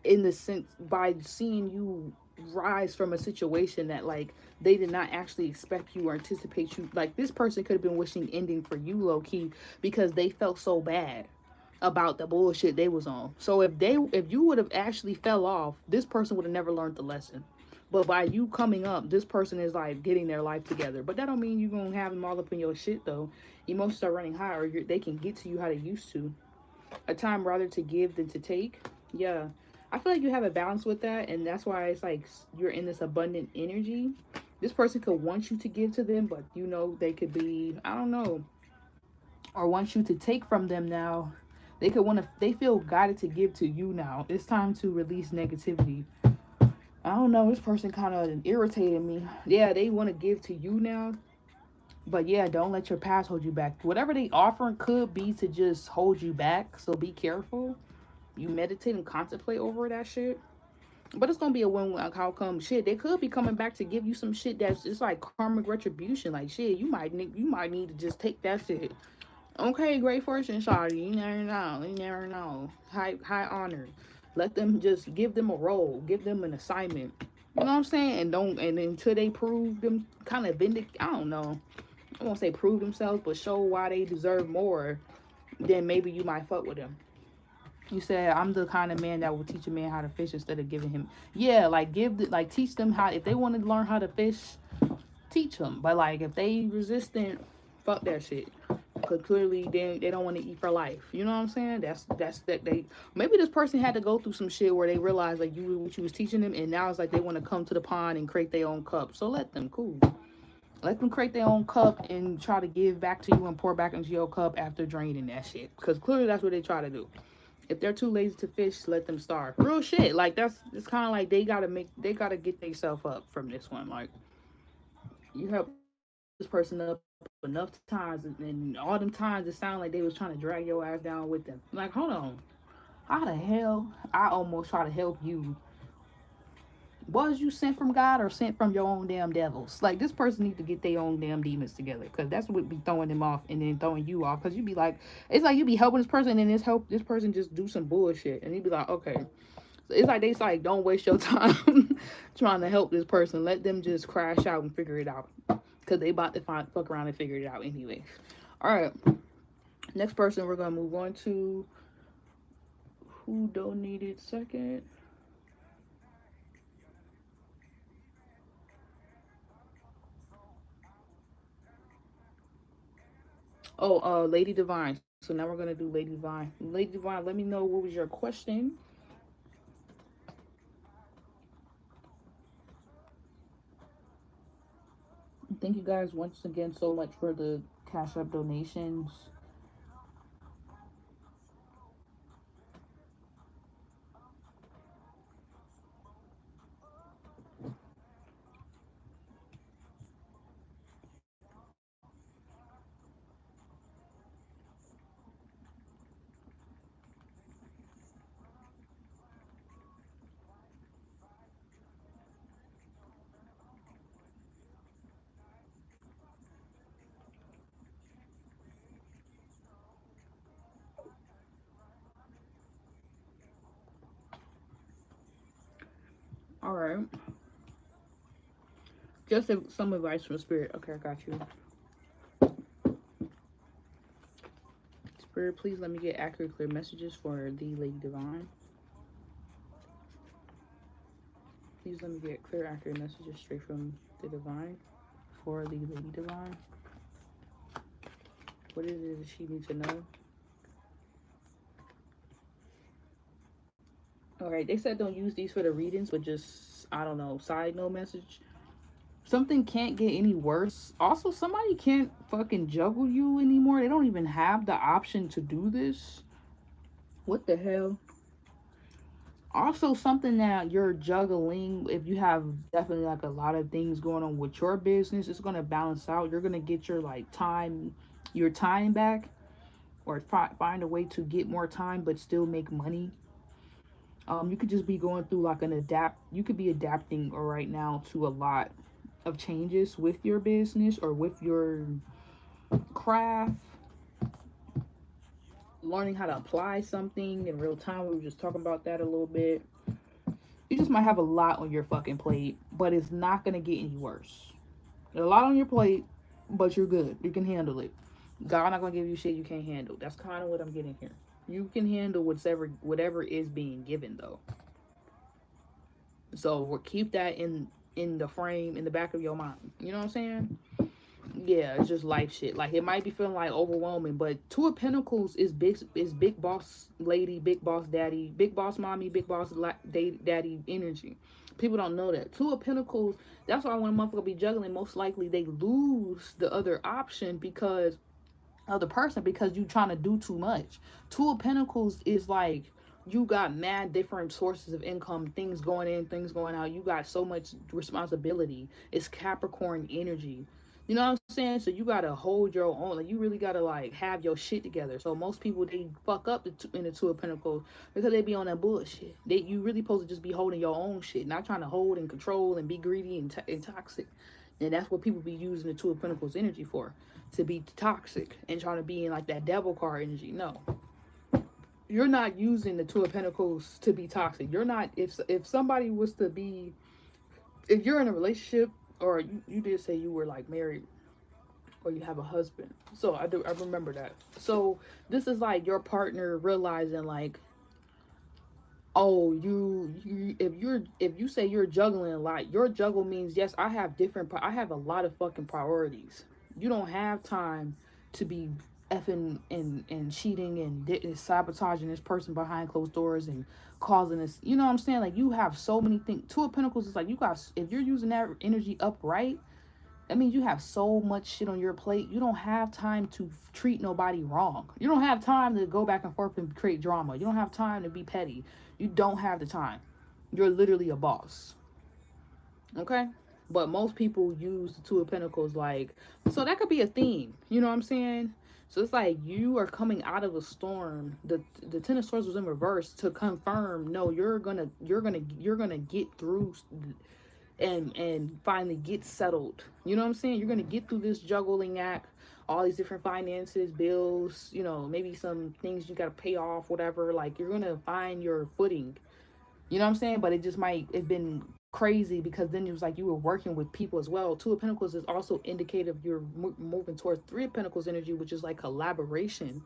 in the sense by seeing you rise from a situation that like they did not actually expect you or anticipate you. Like this person could have been wishing ending for you low key because they felt so bad about the bullshit they was on. So if you would have actually fell off, this person would have never learned the lesson. But by you coming up, this person is like getting their life together. But that don't mean you're gonna have them all up in your shit though. Emotions are running high, or they can get to you how they used to. A time rather to give than to take. Yeah, I feel like you have a balance with that, and that's why it's like you're in this abundant energy. This person could want you to give to them, but you know they could be, I don't know, or want you to take from them now. They could want to, they feel guided to give to you now. It's time to release negativity. I don't know, this person kind of irritated me. Yeah, they want to give to you now. But yeah, don't let your past hold you back. Whatever they offering could be to just hold you back. So be careful. You meditate and contemplate over that shit. But it's gonna be a win-win outcome. Shit, they could be coming back to give you some shit that's just like karmic retribution. Like shit, you might need to just take that shit. Okay, great fortune, shawty. You never know. You never know. High honor. Let them just give them a role. Give them an assignment. You know what I'm saying? And until they prove them kind of I don't know. I won't say prove themselves, but show why they deserve more. Then maybe you might fuck with them. You said I'm the kind of man that will teach a man how to fish instead of giving him. Yeah, like teach them how. If they want to learn how to fish, teach them. But like if they resistant, fuck that shit. Cause clearly they don't want to eat for life. You know what I'm saying? That's that they maybe this person had to go through some shit where they realized like what you was teaching them, and now it's like they want to come to the pond and create their own cup. So let them, cool. Let them create their own cup and try to give back to you and pour back into your cup after draining that shit. Cause clearly that's what they try to do. If they're too lazy to fish, let them starve. Real shit. Like it's kind of like they gotta get themselves up from this one. Like you help this person up enough times, and all them times it sounded like they was trying to drag your ass down with them. Like, hold on, how the hell I almost try to help you? Was you sent from God or sent from your own damn devils? Like this person needs to get their own damn demons together, because that's what be throwing them off and then throwing you off. Because you be like, it's like you be helping this person and then this person just do some bullshit, and you be like, okay. So it's like don't waste your time trying to help this person. Let them just crash out and figure it out, because they about to fuck around and figure it out anyway. All right, next person we're gonna move on to. Who donated second? Oh, Lady Divine. So now we're gonna do Lady Divine. Lady Divine, let me know what was your question. Thank you guys once again so much for the Cash App donations. All right. Just some advice from Spirit. Okay, I got you. Spirit, please let me get accurate, clear messages for the Lady Divine. Please let me get clear, accurate messages straight from the Divine for the Lady Divine. What is it that she needs to know? Alright, they said don't use these for the readings, but just, I don't know, side note message. Something can't get any worse. Also, somebody can't fucking juggle you anymore. They don't even have the option to do this. What the hell? Also, something that you're juggling, if you have definitely like a lot of things going on with your business, it's gonna balance out. You're gonna get your like time, your time back. or find a way to get more time but still make money. You could just be going through like you could be adapting or right now to a lot of changes with your business or with your craft, learning how to apply something in real time. We were just talking about that a little bit. You just might have a lot on your fucking plate, but it's not gonna get any worse. There's a lot on your plate, but you're good. You can handle it. God not gonna give you shit you can't handle. That's kind of what I'm getting here. You can handle whatever is being given though. So we'll keep that in the frame in the back of your mind. You know what I'm saying? Yeah, it's just life shit. Like it might be feeling like overwhelming, but Two of Pentacles is big boss lady, big boss daddy, big boss mommy, big boss daddy energy. People don't know that. Two of Pentacles, that's why when a motherfucker be juggling, most likely they lose the other option because of the person, because you trying to do too much. Two of Pentacles is like you got mad different sources of income, things going in, things going out. You got so much responsibility. It's Capricorn energy. You know what I'm saying? So you gotta hold your own. Like you really gotta like have your shit together. So most people they fuck up in the Two of Pentacles because they be on that bullshit. You really supposed to just be holding your own shit, not trying to hold and control and be greedy and toxic. And that's what people be using the Two of Pentacles energy for, to be toxic and trying to be in like that devil card energy. No, you're not using the Two of Pentacles to be toxic. You're not. If somebody was to be, if you're in a relationship, or you did say you were like married or you have a husband. So I remember that. So this is like your partner realizing like, oh, if you say you're juggling a lot, your juggle means yes, I have a lot of fucking priorities. You don't have time to be effing and cheating and sabotaging this person behind closed doors and causing this. You know what I'm saying? Like you have so many things. Two of Pentacles is like you got, if you're using that energy upright, that means you have so much shit on your plate. You don't have time to treat nobody wrong. You don't have time to go back and forth and create drama. You don't have time to be petty. You don't have the time. You're literally a boss. Okay? But most people use the Two of Pentacles like, so that could be a theme. You know what I'm saying? So it's like you are coming out of a storm. The Ten of Swords was in reverse to confirm, no, you're gonna get through and finally get settled. You know what I'm saying? You're gonna get through this juggling act, all these different finances, bills, you know, maybe some things you gotta pay off, whatever. Like you're gonna find your footing. You know what I'm saying? But it's been crazy because then it was like you were working with people as well. Two of Pentacles is also indicative you're moving towards Three of Pentacles energy, which is like collaboration.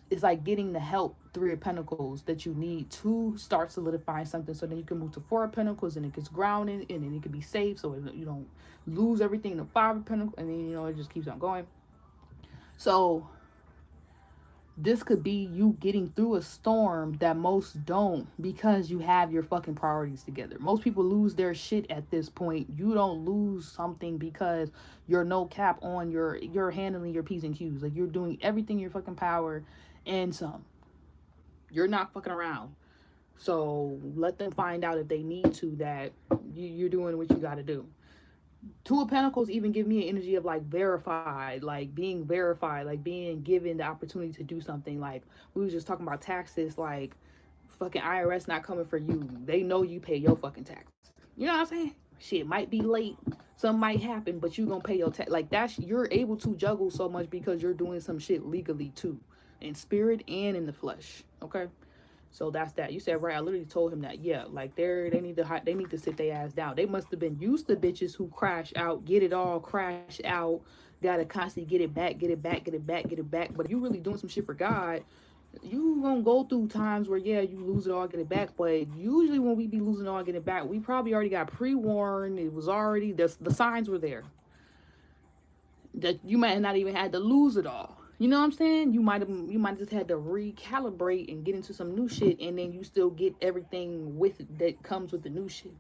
It's like getting the help, Three of Pentacles, that you need to start solidifying something, so then you can move to Four of Pentacles and it gets grounded and then it can be safe so you don't lose everything in the Five of Pentacles, and then you know it just keeps on going. So this could be you getting through a storm that most don't, because you have your fucking priorities together. Most people lose their shit at this point. You don't lose something because you're no cap on you're handling your P's and Q's. Like you're doing everything in your fucking power and some. You're not fucking around. So let them find out if they need to that you're doing what you got to do. Two of Pentacles even give me an energy of like verified, like being verified, like being given the opportunity to do something. Like we was just talking about taxes, like fucking IRS not coming for you. They know you pay your fucking taxes. You know what I'm saying? Shit might be late, something might happen, but you gonna pay your tax. Like that's, you're able to juggle so much because you're doing some shit legally too, in spirit and in the flesh. Okay. So that's that. You said right. I literally told him that. Yeah, like they need to sit their ass down. They must have been used to bitches who crash out, get it all, crash out, gotta constantly get it back, get it back, get it back, get it back. But if you really doing some shit for God, you gonna go through times where yeah, you lose it all, get it back. But usually when we be losing it all, get it back, we probably already got pre-warned. It was already the signs were there that you might not even had to lose it all. You know what I'm saying? You might just had to recalibrate and get into some new shit, and then you still get everything with it that comes with the new shit.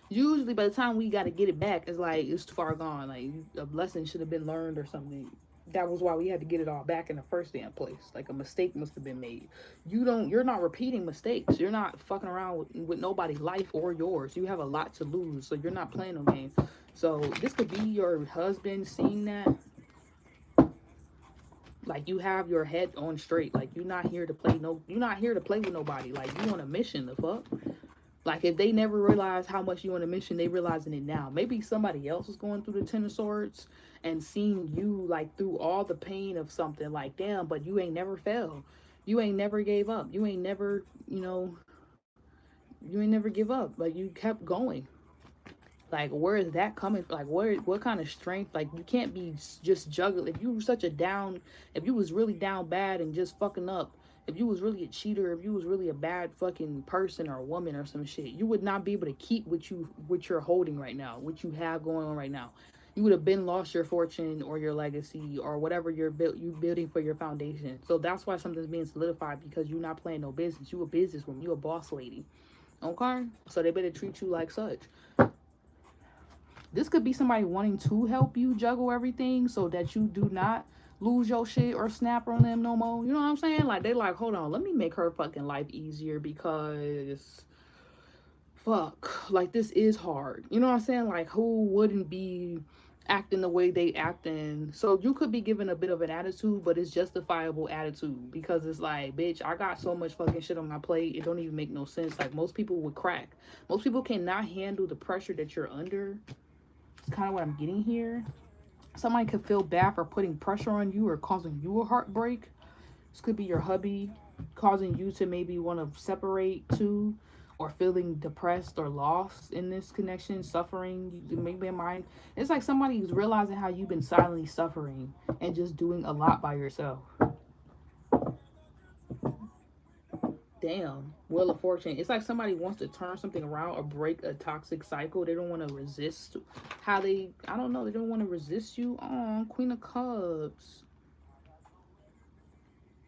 Usually by the time we got to get it back, it's like it's too far gone. Like a lesson should have been learned or something. That was why we had to get it all back in the first damn place. Like a mistake must have been made. You're not repeating mistakes. You're not fucking around with nobody's life or yours. You have a lot to lose, so you're not playing no game. So this could be your husband seeing that. Like, you have your head on straight. Like, you're not here to play you're not here to play with nobody. Like, you on a mission, the fuck? Like, if they never realized how much you on a mission, they realizing it now. Maybe somebody else is going through the Ten of Swords and seeing you, like, through all the pain of something. Like, damn, but you ain't never failed. You ain't never gave up. You ain't never, you know, you ain't never give up. Like, you kept going. Like, where is that coming from? Like, what kind of strength? Like, you can't be just juggling. If you were such a down, if you was really down bad and just fucking up, if you was really a cheater, if you was really a bad fucking person or a woman or some shit, you would not be able to keep what you're holding right now, what you have going on right now. You would have been lost your fortune or your legacy or whatever you building for your foundation. So that's why something's being solidified, because you're not playing no business. You a businesswoman. You a boss lady. Okay? So they better treat you like such. This could be somebody wanting to help you juggle everything so that you do not lose your shit or snap on them no more. You know what I'm saying? Like, they like, hold on, let me make her fucking life easier because fuck, like, this is hard. You know what I'm saying? Like, who wouldn't be acting the way they acting? So you could be given a bit of an attitude, but it's justifiable attitude, because it's like, bitch, I got so much fucking shit on my plate, it don't even make no sense. Like, most people would crack. Most people cannot handle the pressure that you're under. Kind of what I'm getting here. Somebody could feel bad for putting pressure on you or causing you a heartbreak. This could be your hubby causing you to maybe want to separate too, or feeling depressed or lost in this connection, suffering. You maybe in mind. It's like somebody who's realizing how you've been silently suffering and just doing a lot by yourself. Damn. Wheel of Fortune. It's like somebody wants to turn something around or break a toxic cycle. They don't want to resist how they, I don't know, they don't want to resist you. Oh, Queen of Cups.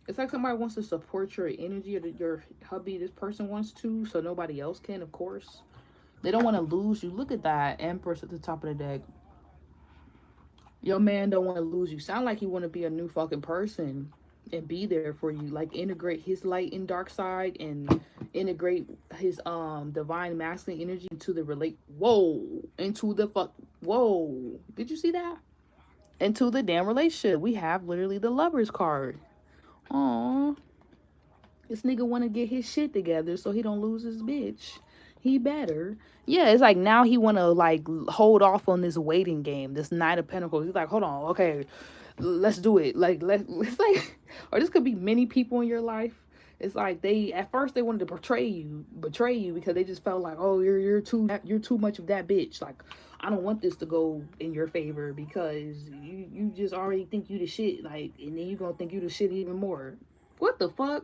It's like somebody wants to support your energy, or your hubby, this person wants to, so nobody else can, of course. They don't want to lose you. Look at that Empress at the top of the deck. Your man don't want to lose you. Sound like he want to be a new fucking person and be there for you. Like, integrate his light and dark side, and integrate his divine masculine energy into the whoa. Did you see that? Into the damn relationship. We have literally the Lovers card. Aww. This nigga want to get his shit together so he don't lose his bitch. He better. Yeah, it's like now he want to, like, hold off on this waiting game, this Knight of Pentacles. He's like, hold on, okay, let's do it. Like, it's like, or this could be many people in your life. It's like they, at first they wanted to betray you because they just felt like, oh, you're too much of that bitch. Like, I don't want this to go in your favor because you just already think you the shit. Like, and then you gonna think you the shit even more. What the fuck?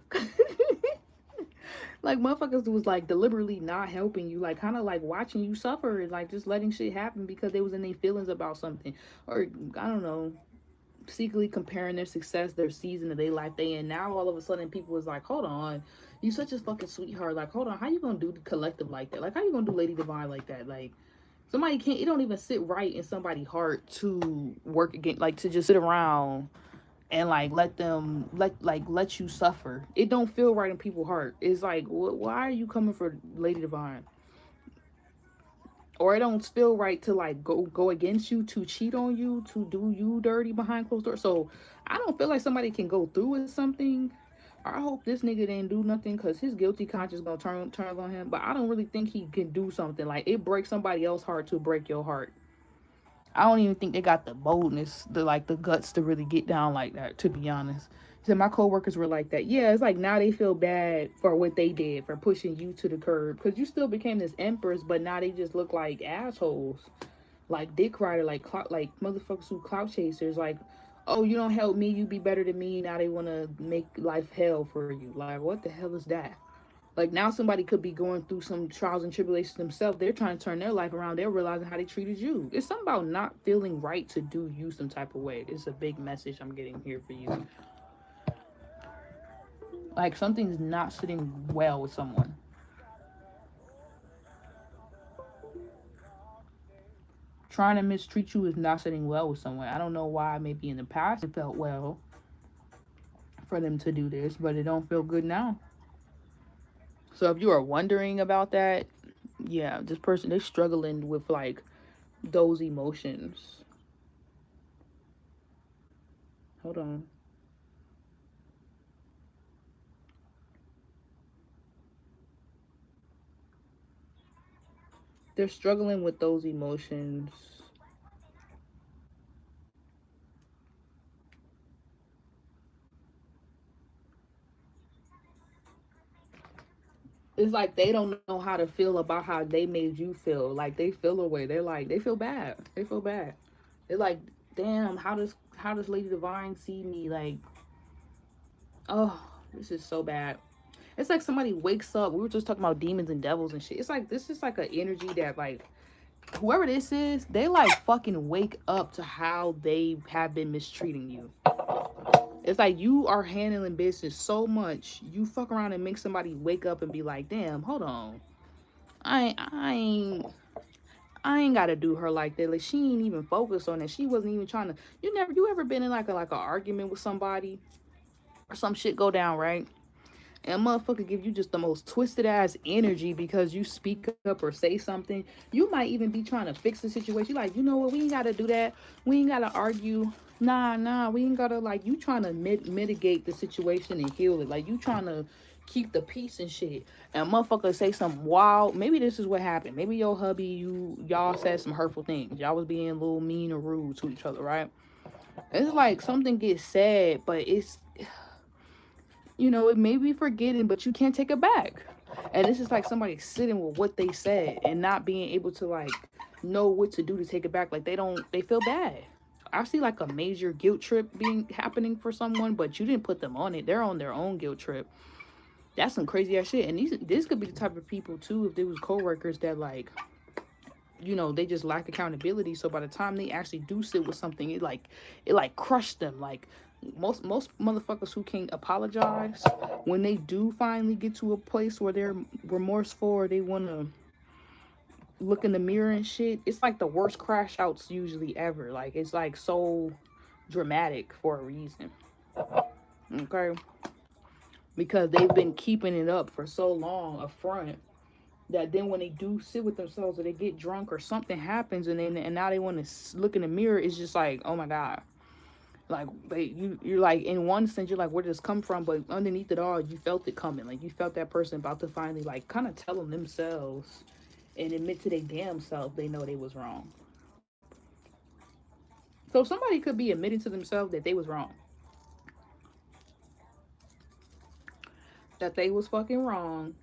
Like, motherfuckers was like deliberately not helping you, like kind of like watching you suffer and like just letting shit happen because they was in their feelings about something, or I don't know, secretly comparing their success, their season of their life they in. Now all of a sudden people was like, hold on, you such a fucking sweetheart. Like, hold on, how you gonna do the collective like that? Like, how you gonna do Lady Divine like that? Like, somebody can't, it don't even sit right in somebody's heart to work again, like to just sit around and like let you suffer. It don't feel right in people's heart. It's like, why are you coming for Lady Divine? Or it don't feel right to like go against you, to cheat on you, to do you dirty behind closed doors. So I don't feel like somebody can go through with something. I hope this nigga didn't do nothing, because his guilty conscience gonna turn on him. But I don't really think he can do something. Like, it breaks somebody else's heart to break your heart. I don't even think they got the boldness, the guts to really get down like that, to be honest. So my coworkers were like that. Yeah, it's like now they feel bad for what they did, for pushing you to the curb. Because you still became this empress, but now they just look like assholes. Like dick rider, like motherfuckers who clout chasers. Like, oh, you don't help me, you be better than me. Now they want to make life hell for you. Like, what the hell is that? Like, now somebody could be going through some trials and tribulations themselves. They're trying to turn their life around. They're realizing how they treated you. It's something about not feeling right to do you some type of way. It's a big message I'm getting here for you. Like, something's not sitting well with someone. Trying to mistreat you is not sitting well with someone. I don't know why. Maybe in the past it felt well for them to do this, but it don't feel good now. So if you are wondering about that, yeah, this person, they're struggling with like those emotions. Hold on. They're struggling with those emotions. It's like they don't know how to feel about how they made you feel. Like they feel away. They're like they feel bad. They feel bad. They're like, damn, how does Lady Divine see me? Like, oh, this is so bad. It's like somebody wakes up. We were just talking about demons and devils and shit. It's like this is like an energy that like whoever this is, they like fucking wake up to how they have been mistreating you. It's like you are handling business so much, you fuck around and make somebody wake up and be like, damn, hold on. I ain't gotta do her like that. Like she ain't even focused on it. She wasn't even trying to. You ever been in like a argument with somebody or some shit go down, right? And a motherfucker give you just the most twisted ass energy because you speak up or say something. You might even be trying to fix the situation. Like, you know what? We ain't gotta do that. We ain't gotta argue. Nah. We ain't gotta like you trying to mitigate the situation and heal it. Like you trying to keep the peace and shit. And motherfucker say something wild. Maybe this is what happened. Maybe your hubby, y'all said some hurtful things. Y'all was being a little mean or rude to each other, right? It's like something gets said, but it's it may be forgetting, but you can't take it back. And this is like somebody sitting with what they said and not being able to like know what to do to take it back. Like they feel bad. I see like a major guilt trip being happening for someone, but you didn't put them on it. They're on their own guilt trip. That's some crazy ass shit. And this could be the type of people too, if there was coworkers that like, they just lack accountability. So by the time they actually do sit with something, it crushed them. Like most motherfuckers who can't apologize, when they do finally get to a place where they're remorseful or they want to look in the mirror and shit, it's like the worst crash outs usually ever. Like it's like so dramatic for a reason. Okay, because they've been keeping it up for so long up front that then when they do sit with themselves or they get drunk or something happens and now they want to look in the mirror, it's just like, oh my god. Like you're like, in one sense you're like, where did this come from? But underneath it all, you felt it coming. Like you felt that person about to finally like kind of tell them themselves and admit to their damn self they know they was wrong. So somebody could be admitting to themselves that they was wrong, that they was fucking wrong,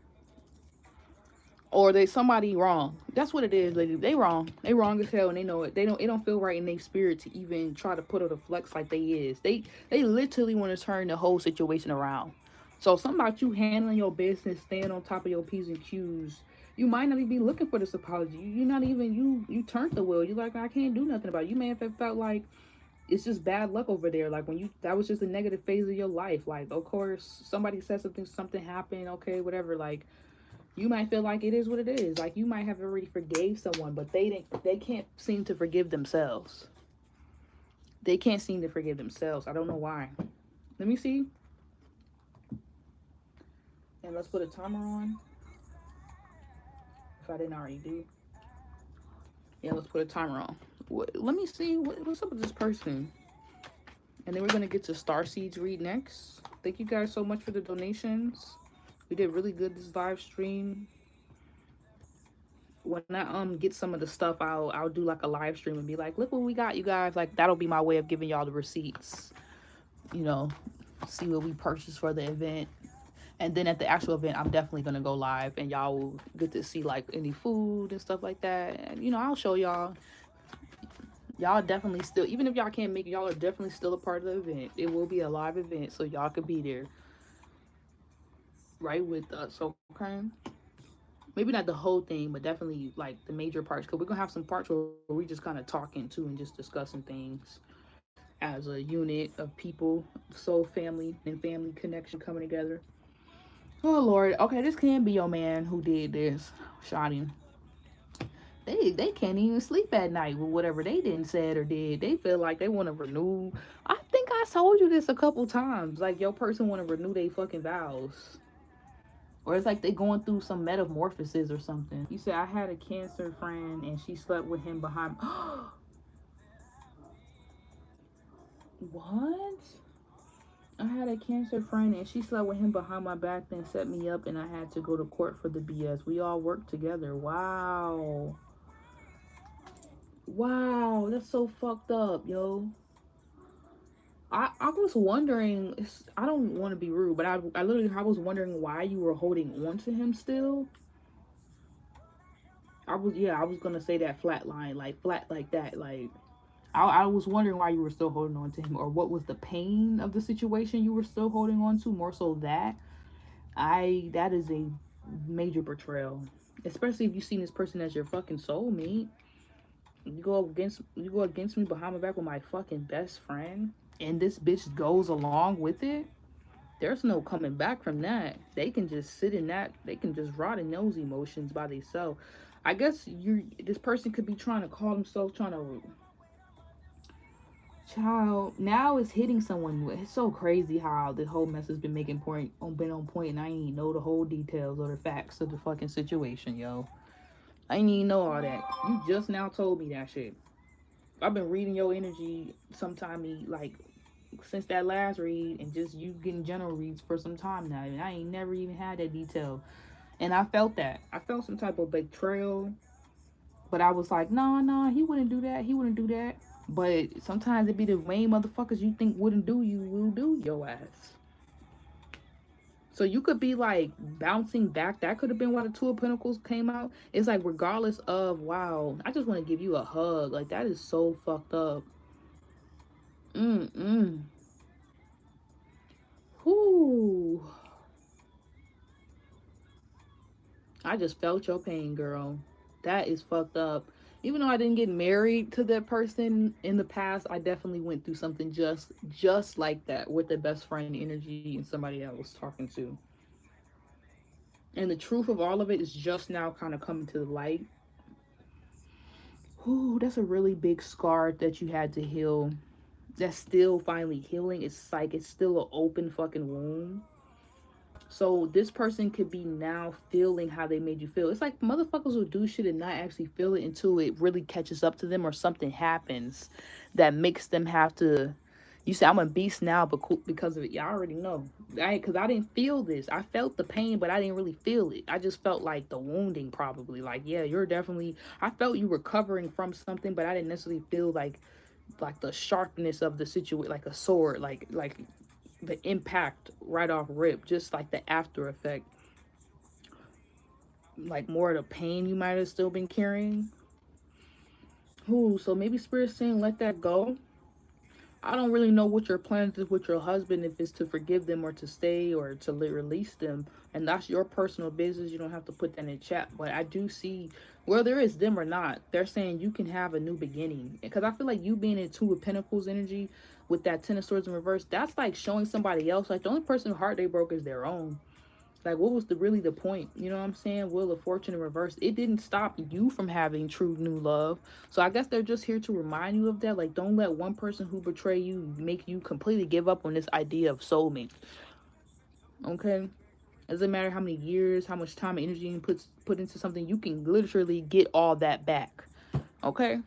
or they somebody wrong. That's what it is, lady. They wrong. They wrong as hell, and they know it. It don't feel right in their spirit to even try to put it a flex like they is. They literally want to turn the whole situation around. So something about you handling your business, staying on top of your P's and Q's. You might not even be looking for this apology. You're not even you turned the wheel. You're like, I can't do nothing about it. You may have felt like it's just bad luck over there. Like when that was just a negative phase of your life. Like of course somebody said something happened. Okay, whatever. Like you might feel like it is what it is. Like you might have already forgave someone, but they can't seem to forgive themselves. They can't seem to forgive themselves. I don't know why. Let me see. And let's put a timer on. If I didn't already do. Yeah, let's put a timer on. Let me see what's up with this person. And then we're gonna get to Starseeds read next. Thank you guys so much for the donations. We did really good this live stream. When I get some of the stuff, I'll do like a live stream and be like, look what we got, you guys. Like that'll be my way of giving y'all the receipts. See what we purchased for the event. And then at the actual event, I'm definitely gonna go live and y'all will get to see like any food and stuff like that. And I'll show y'all. Y'all definitely still, even if y'all can't make it, y'all are definitely still a part of the event. It will be a live event, so y'all could be there right with us, okay? Maybe not the whole thing, but definitely like the major parts, because we're gonna have some parts where we just kind of talking too and just discussing things as a unit of people, soul family and family connection coming together. Oh Lord, okay, this can be your man who did this, Shotty. They can't even sleep at night with whatever they didn't said or did. They feel like they want to renew. I think I told you this a couple times. Like your person want to renew their fucking vows. Or it's like they going through some metamorphosis or something. You said, I had a Cancer friend and she slept with him behind. What? I had a Cancer friend and she slept with him behind my back, then set me up, and I had to go to court for the BS. We all worked together. Wow. Wow, that's so fucked up, yo. I was wondering, I don't want to be rude, but I literally I was wondering why you were holding on to him still. I was gonna say that flat line, like flat like that. Like I was wondering why you were still holding on to him, or what was the pain of the situation you were still holding on to, more so that. That is a major betrayal. Especially if you see this person as your fucking soulmate. You go against me behind my back with my fucking best friend, and this bitch goes along with it. There's no coming back from that. They can just sit in that. They can just rot in those emotions by themselves. I guess this person could be trying to call themselves trying to child now it's hitting someone. It's so crazy how the whole mess has been been on point, and I ain't know the whole details or the facts of the fucking situation, yo. I ain't even know all that. You just now told me that shit. I've been reading your energy sometime like since that last read, and just you getting general reads for some time now, and I ain't never even had that detail. And I felt that. I felt some type of betrayal, but I was like, nah, he wouldn't do that. He wouldn't do that. But sometimes it be the main motherfuckers you think wouldn't do you will do your ass. So you could be like bouncing back. That could have been why the Two of Pentacles came out. It's like regardless of, wow, I just want to give you a hug. Like that is so fucked up. Mm-mm. Whoo. I just felt your pain, girl. That is fucked up. Even though I didn't get married to that person in the past, I definitely went through something just like that with the best friend energy and somebody I was talking to. And the truth of all of it is just now kind of coming to the light. Ooh, that's a really big scar that you had to heal. That's still finally healing. It's like it's still an open fucking wound. So this person could be now feeling how they made you feel. It's like motherfuckers will do shit and not actually feel it until it really catches up to them, or something happens that makes them have to. You say I'm a beast now, but because of it, y'all already know. Because I didn't feel this. I felt the pain, but I didn't really feel it. I just felt like the wounding, probably. Like, yeah, you're definitely. I felt you recovering from something, but I didn't necessarily feel like the sharpness of the situation, like a sword, like the impact right off rip, just like the after effect, like more of the pain you might have still been carrying. Ooh, so maybe Spirit's saying let that go. I don't really know what your plans is with your husband, if it's to forgive them or to stay or to release them. And that's your personal business. You don't have to put that in chat. But I do see, whether it's them or not, they're saying you can have a new beginning. Because I feel like you being in Two of Pentacles energy with that Ten of Swords in reverse, that's like showing somebody else. Like the only person whose heart they broke is their own. Like, what was really the point? You know what I'm saying? Wheel of Fortune in reverse. It didn't stop you from having true new love. So I guess they're just here to remind you of that. Like, don't let one person who betray you make you completely give up on this idea of soulmate. Okay? It doesn't matter how many years, how much time and energy you put into something. You can literally get all that back. Okay?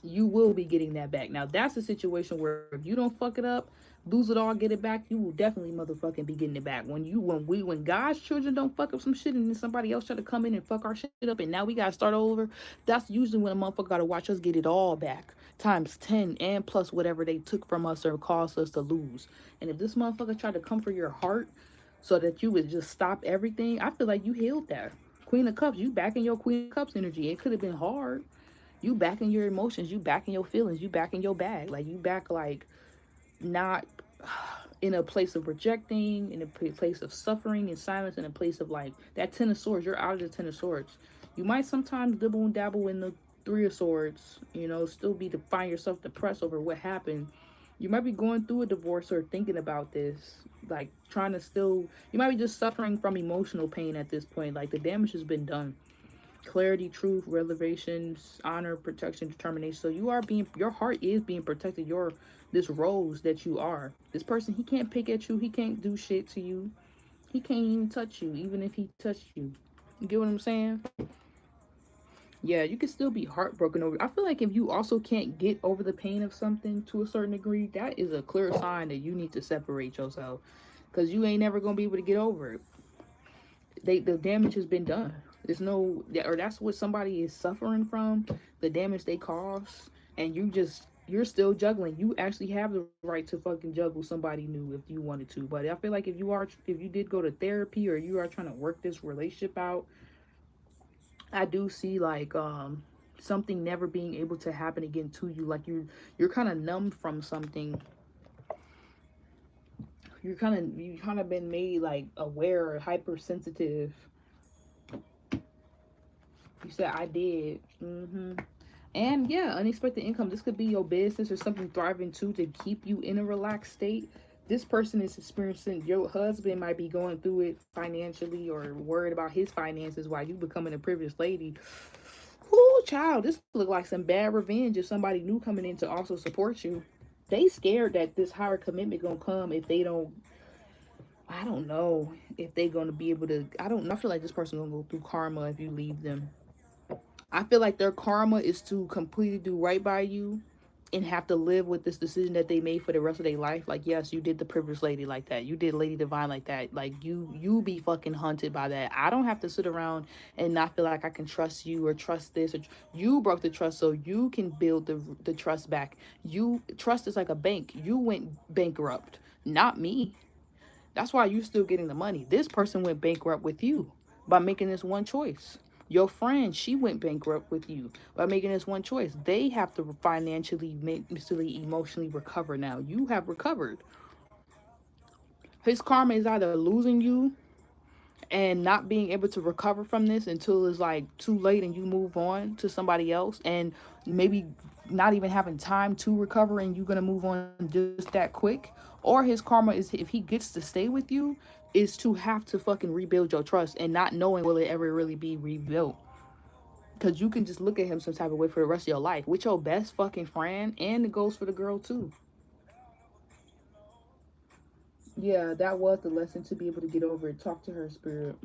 You will be getting that back. Now, that's a situation where if you don't fuck it up, lose it all, get it back, you will definitely motherfucking be getting it back. When God's children don't fuck up some shit and then somebody else try to come in and fuck our shit up and now we gotta start over, that's usually when a motherfucker gotta watch us get it all back. Times 10 and plus whatever they took from us or caused us to lose. And if this motherfucker tried to come for your heart so that you would just stop everything, I feel like you healed that. Queen of Cups, you back in your Queen of Cups energy. It could have been hard. You back in your emotions, you back in your feelings, you back in your bag. Like you back like not in a place of rejecting, in a place of suffering and silence, in a place of like that Ten of Swords. You're out of the Ten of Swords. You might sometimes dibble and dabble in the Three of Swords, you know, still be to find yourself depressed over what happened. You might be going through a divorce or thinking about this, like trying to still, you might be just suffering from emotional pain at this point. Like the damage has been done. Clarity, truth, revelations, honor, protection, determination. So your heart is being protected. This rose that you are. This person, he can't pick at you. He can't do shit to you. He can't even touch you, even if he touched you. You get what I'm saying? Yeah, you can still be heartbroken over. I feel like if you also can't get over the pain of something to a certain degree, that is a clear sign that you need to separate yourself, because you ain't never gonna be able to get over it. The damage has been done. There's no, or that's what somebody is suffering from, the damage they caused, and you're still juggling. You actually have the right to fucking juggle somebody new if you wanted to. But I feel like if you did go to therapy or you are trying to work this relationship out, I do see like something never being able to happen again to you. Like you're kind of numb from something. You kind of been made like aware or hypersensitive. You said I did. And yeah, unexpected income. This could be your business or something thriving too to keep you in a relaxed state. This person is experiencing, your husband might be going through it financially or worried about his finances while you becoming a privileged lady. Ooh, child, this look like some bad revenge if somebody new coming in to also support you. They scared that this higher commitment gonna come if they don't. I don't know if they gonna be able to. I don't. I feel like this person gonna go through karma if you leave them. I feel like their karma is to completely do right by you and have to live with this decision that they made for the rest of their life. Like, yes, you did the privileged lady like that. You did Lady Divine like that. Like, you be fucking hunted by that. I don't have to sit around and not feel like I can trust you or trust this. Or you broke the trust so you can build the trust back. You trust is like a bank. You went bankrupt, not me. That's why you're still getting the money. This person went bankrupt with you by making this one choice. Your friend, she went bankrupt with you by making this one choice. They have to financially, mentally, emotionally recover now. You have recovered. His karma is either losing you and not being able to recover from this until it's like too late and you move on to somebody else, and maybe not even having time to recover and you're gonna move on just that quick. Or his karma is, if he gets to stay with you, is to have to fucking rebuild your trust and not knowing will it ever really be rebuilt, because you can just look at him some type of way for the rest of your life with your best fucking friend, and it goes for the girl too. Yeah, that was the lesson, to be able to get over it. Talk to her, spirit.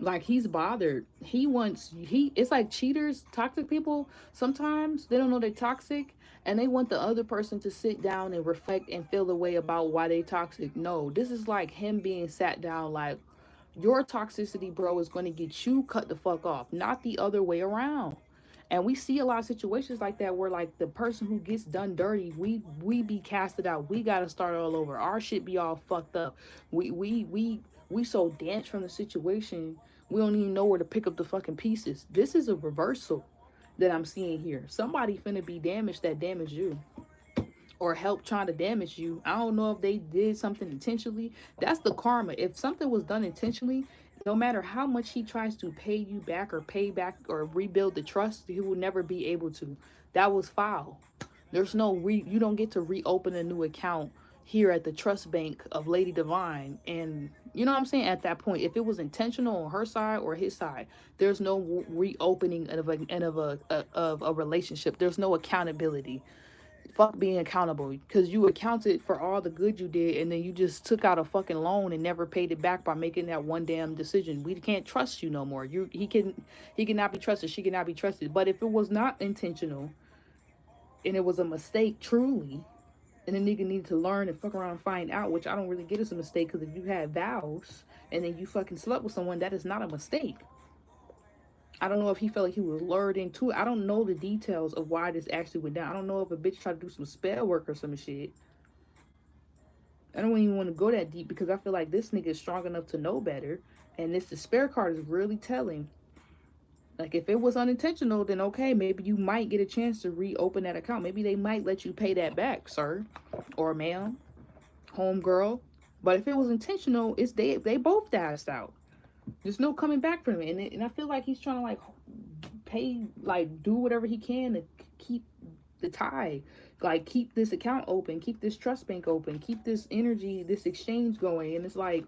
Like, he's bothered. He wants, he it's like cheaters, toxic people, sometimes they don't know they're toxic and they want the other person to sit down and reflect and feel the way about why they toxic. No, this is like him being sat down like, your toxicity, bro, is going to get you cut the fuck off, not the other way around. And we see a lot of situations like that where like the person who gets done dirty, we be casted out. We gotta start all over. Our shit be all fucked up. We so danced from the situation, we don't even know where to pick up the fucking pieces. This is a reversal that I'm seeing here. Somebody finna be damaged that damaged you, or help trying to damage you. I don't know if they did something intentionally. That's the karma. If something was done intentionally, no matter how much he tries to pay you back or pay back or rebuild the trust, he will never be able to. That was foul. There's no you don't get to reopen a new account here at the trust bank of Lady Divine. And you know what I'm saying? At that point, if it was intentional on her side or his side, there's no reopening of a relationship. There's no accountability. Fuck being accountable, because you accounted for all the good you did and then you just took out a fucking loan and never paid it back by making that one damn decision. We can't trust you no more. He cannot be trusted, she cannot be trusted. But if it was not intentional and it was a mistake truly, and the nigga needed to learn and fuck around and find out, which I don't really get as a mistake, because if you had vows and then you fucking slept with someone, that is not a mistake. I don't know if he felt like he was lured into it. I don't know the details of why this actually went down. I don't know if a bitch tried to do some spell work or some shit. I don't even want to go that deep because I feel like this nigga is strong enough to know better. And this despair card is really telling. Like, if it was unintentional, then okay, maybe you might get a chance to reopen that account. Maybe they might let you pay that back, sir. Or ma'am. Homegirl. But if it was intentional, it's they both dashed out. There's no coming back from it. And I feel like he's trying to like pay, like do whatever he can to keep the tie, like keep this account open, keep this trust bank open, keep this energy, this exchange going. And it's like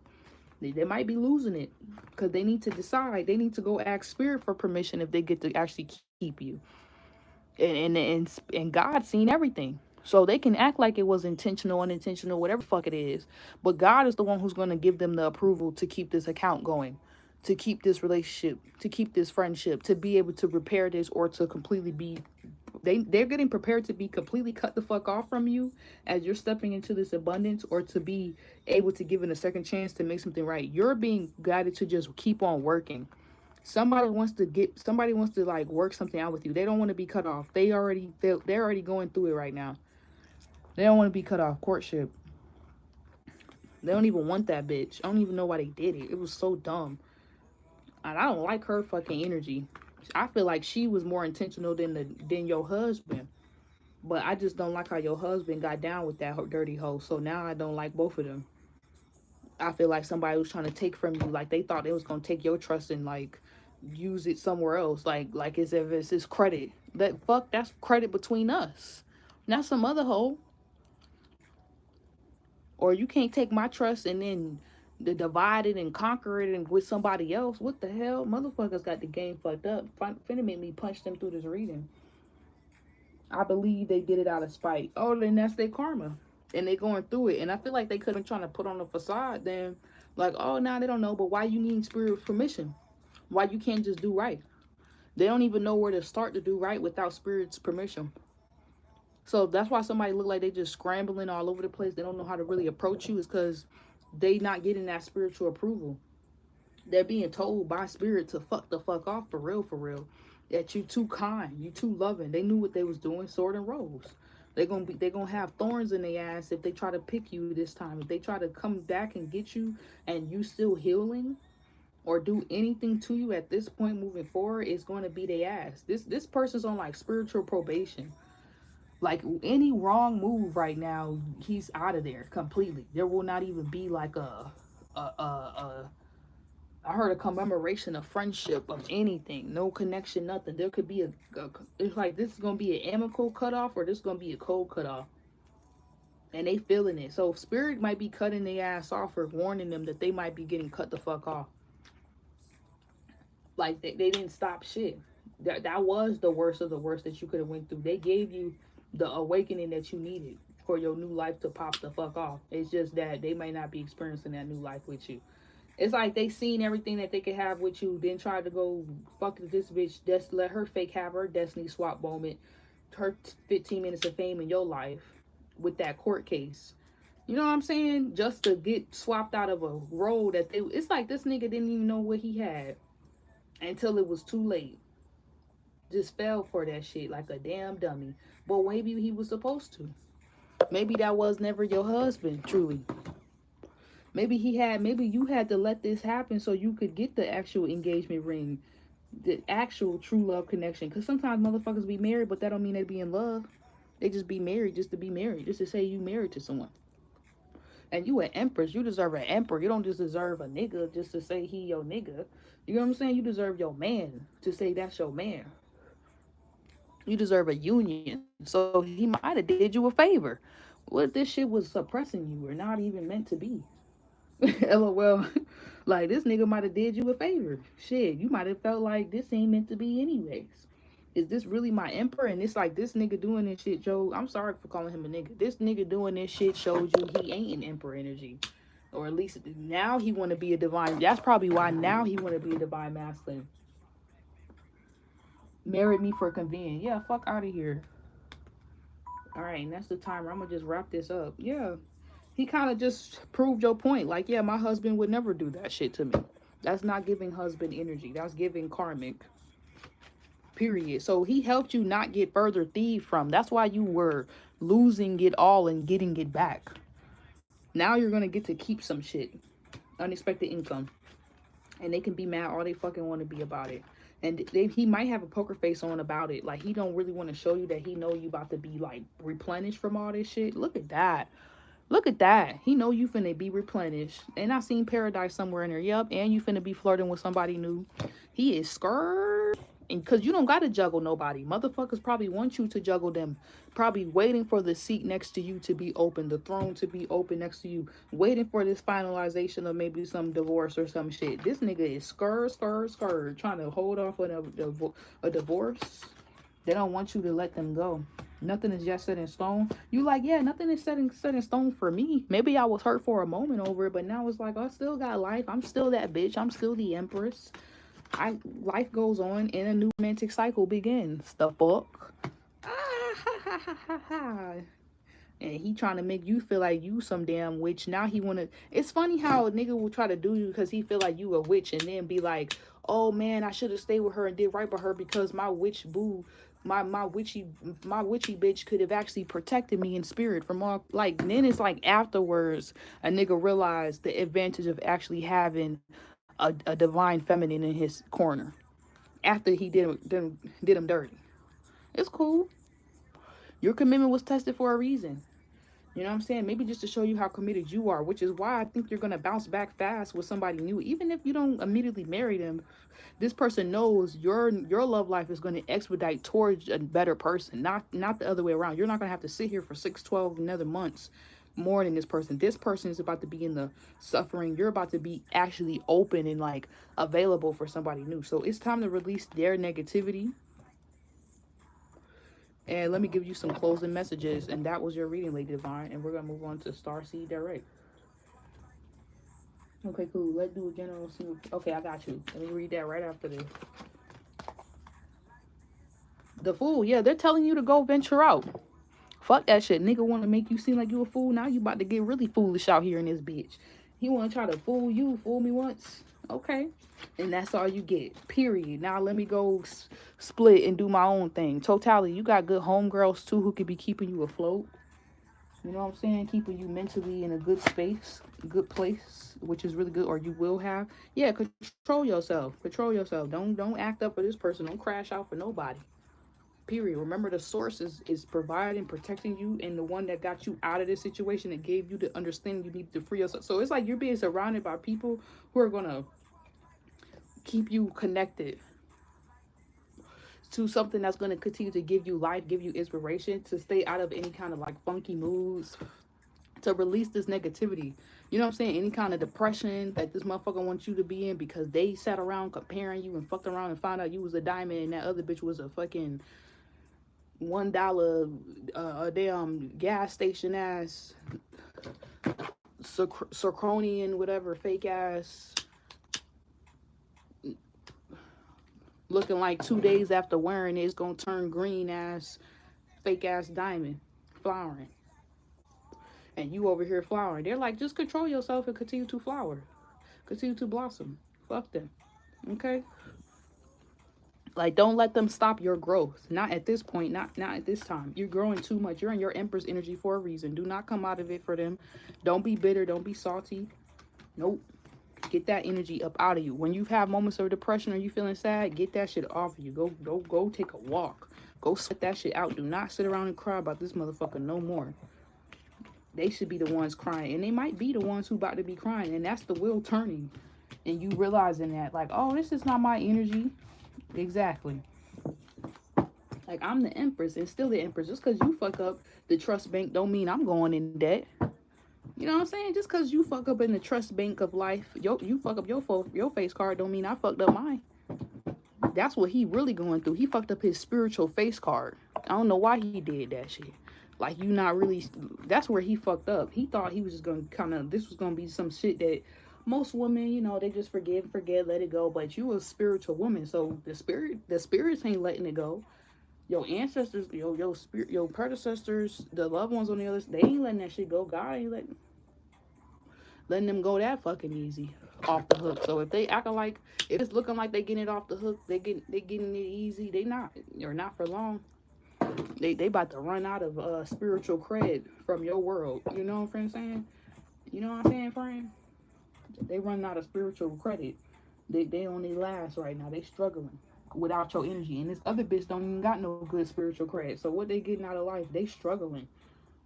they might be losing it because they need to decide. They need to go ask spirit for permission if they get to actually keep you. And God's seen everything. So they can act like it was intentional, unintentional, whatever the fuck it is. But God is the one who's going to give them the approval to keep this account going. to keep this relationship, to keep this friendship, to be able to repair this, or to completely be, they're getting prepared to be completely cut the fuck off from you as you're stepping into this abundance, or to be able to give it a second chance to make something right. You're being guided to just keep on working. Somebody wants to like work something out with you. They don't want to be cut off. They're already going through it right now. They don't want to be cut off. Courtship. They don't even want that bitch. I don't even know why they did it. It was so dumb. And I don't like her fucking energy. I feel like she was more intentional than your husband. But I just don't like how your husband got down with that dirty hoe. So now I don't like both of them. I feel like somebody was trying to take from you. Like they thought they was gonna take your trust and like use it somewhere else. Like as if it's his credit. That's credit between us. Not some other hoe. Or you can't take my trust and then divide it and conquer it and with somebody else. What the hell? Motherfuckers got the game fucked up. Finna make me punch them through this reading. I believe they did it out of spite. Oh, then that's their karma. And they going through it. And I feel like they could have been trying to put on a facade then. Like, oh, now they don't know. But why you need spirit permission? Why you can't just do right? They don't even know where to start to do right without spirit's permission. So that's why somebody look like they just scrambling all over the place. They don't know how to really approach you. Is because they not getting that spiritual approval. They're being told by spirit to fuck the fuck off for real, for real. That you too kind, you too loving. They knew what they was doing, sword and rose. They're gonna have thorns in their ass if they try to pick you this time. If they try to come back and get you and you still healing or do anything to you at this point moving forward, it's going to be their ass. This person's on like spiritual probation. Like any wrong move right now, he's out of there completely. There will not even be like I heard a commemoration of friendship, of anything, no connection, nothing. There could be it's like this is gonna be an amicable cutoff or this is gonna be a cold cutoff, and they feeling it. So spirit might be cutting their ass off or warning them that they might be getting cut the fuck off. Like they didn't stop shit. That was the worst of the worst that you could have went through. They gave you the awakening that you needed for your new life to pop the fuck off. It's just that they might not be experiencing that new life with you. It's like they seen everything that they could have with you, then tried to go fuck this bitch, just let her fake have her destiny swap moment, her 15 minutes of fame in your life with that court case. You know what I'm saying? Just to get swapped out of a role that it's like this nigga didn't even know what he had until it was too late. Just fell for that shit like a damn dummy. But maybe he was supposed to. Maybe that was never your husband, truly. Maybe you had to let this happen so you could get the actual engagement ring, the actual true love connection. Because sometimes motherfuckers be married, but that don't mean they be in love. They just be married just to be married, just to say you married to someone. And you an empress, you deserve an emperor. You don't just deserve a nigga just to say he your nigga. You know what I'm saying? You deserve your man to say that's your man. You deserve a union. So he might have did you a favor. What if this shit was suppressing you or not even meant to be? LOL. Like this nigga might have did you a favor. Shit, you might have felt like this ain't meant to be anyways. Is this really my emperor? And it's like this nigga doing this shit, Joe. I'm sorry for calling him a nigga. This nigga doing this shit shows you he ain't an emperor energy. Or at least now he want to be a divine. That's probably why now he want to be a divine masculine. Married me for convenience. Yeah, fuck out of here. Alright, and that's the timer. I'm gonna just wrap this up. Yeah. He kind of just proved your point. Like, yeah, my husband would never do that shit to me. That's not giving husband energy. That's giving karmic. Period. So he helped you not get further thieved from. That's why you were losing it all and getting it back. Now you're going to get to keep some shit. Unexpected income. And they can be mad all they fucking want to be about it. And he might have a poker face on about it. Like, he don't really want to show you that he know you about to be, like, replenished from all this shit. Look at that. Look at that. He know you finna be replenished. And I seen paradise somewhere in there. Yup. And you finna be flirting with somebody new. He is scared. And because you don't got to juggle nobody. Motherfuckers probably want you to juggle them. Probably waiting for the seat next to you to be open. The throne to be open next to you. Waiting for this finalization of maybe some divorce or some shit. This nigga is scared. Trying to hold off on a divorce. They don't want you to let them go. Nothing is just set in stone. You like, yeah, nothing is set in stone for me. Maybe I was hurt for a moment over it, but now it's like, oh, I still got life. I'm still that bitch. I'm still the empress. Life goes on and a new romantic cycle begins. The fuck? Ah, ha, ha, ha, ha, ha. And he trying to make you feel like you some damn witch. Now he wanna. It's funny how a nigga will try to do you because he feel like you a witch, and then be like, "Oh man, I should have stayed with her and did right by her because my witch boo, my witchy bitch could have actually protected me in spirit from all." Like then it's like afterwards, a nigga realized the advantage of actually having a divine feminine in his corner after he did him dirty. It's cool. Your commitment was tested for a reason. You know what I'm saying? Maybe just to show you how committed you are, which is why I think you're gonna bounce back fast with somebody new. Even if you don't immediately marry them, this person knows your love life is gonna expedite towards a better person, not the other way around. You're not gonna have to sit here for 6, 12, another months more than this person. This person is about to be in the suffering. You're about to be actually open and like available for somebody new. So it's time to release their negativity. And let me give you some closing messages. And that was your reading, Lady Divine. And we're going to move on to Starseed Direct. Okay, cool. Let's do a general snoop. Okay, I got you. Let me read that right after this. The Fool. Yeah, they're telling you to go venture out. Fuck that shit. Nigga want to make you seem like you a fool. Now you about to get really foolish out here in this bitch. He want to try to fool you. Fool me once. Okay. And that's all you get. Period. Now let me go split and do my own thing. Totality. You got good homegirls too who could be keeping you afloat. You know what I'm saying? Keeping you mentally in a good space, good place, which is really good, or you will have. Yeah, control yourself. Control yourself. Don't act up for this person. Don't crash out for nobody. Period. Remember the source is providing, protecting you, and the one that got you out of this situation and gave you the understanding you need to free yourself. So it's like you're being surrounded by people who are gonna keep you connected to something that's going to continue to give you life, give you inspiration, to stay out of any kind of like funky moods, to release this negativity. You know what I'm saying? Any kind of depression that this motherfucker wants you to be in because they sat around comparing you and fucked around and found out you was a diamond and that other bitch was a fucking $1 a damn gas station ass Sarcronian whatever fake ass looking like 2 days after wearing it, it's gonna turn green ass fake ass diamond flowering. And you over here flowering. They're like, just control yourself and continue to flower. Continue to blossom. Fuck them. Okay? Like, don't let them stop your growth. Not at this point. Not at this time. You're growing too much. You're in your Empress energy for a reason. Do not come out of it for them. Don't be bitter. Don't be salty. Nope. Get that energy up out of you. When you have moments of depression or you feeling sad, get that shit off of you. Go take a walk. Go sweat that shit out. Do not sit around and cry about this motherfucker no more. They should be the ones crying, and they might be the ones who about to be crying, and that's the wheel turning, and you realizing that, like, oh, this is not my energy. Exactly. Like, I'm the Empress and still the Empress. Just because you fuck up the trust bank don't mean I'm going in debt. You know what I'm saying? Just because you fuck up in the trust bank of life, you fuck up your face card don't mean I fucked up mine. That's what he really going through. He fucked up his spiritual face card. I don't know why he did that shit. Like, you not really, that's where he fucked up. He thought he was just gonna this was gonna be some shit that most women, you know, they just forget, let it go. But you a spiritual woman, so the spirits ain't letting it go. Your ancestors, your spirit, your predecessors, the loved ones on the other, they ain't letting that shit go. God ain't letting them go that fucking easy off the hook. So if they acting like, if it's looking like they getting it off the hook, they getting it easy, they not, or not for long. They about to run out of spiritual cred from your world. You know what I'm saying? You know what I'm saying, friend? They run out of spiritual credit. They only last right now. They struggling without your energy. And this other bitch don't even got no good spiritual credit. So what they getting out of life? They struggling.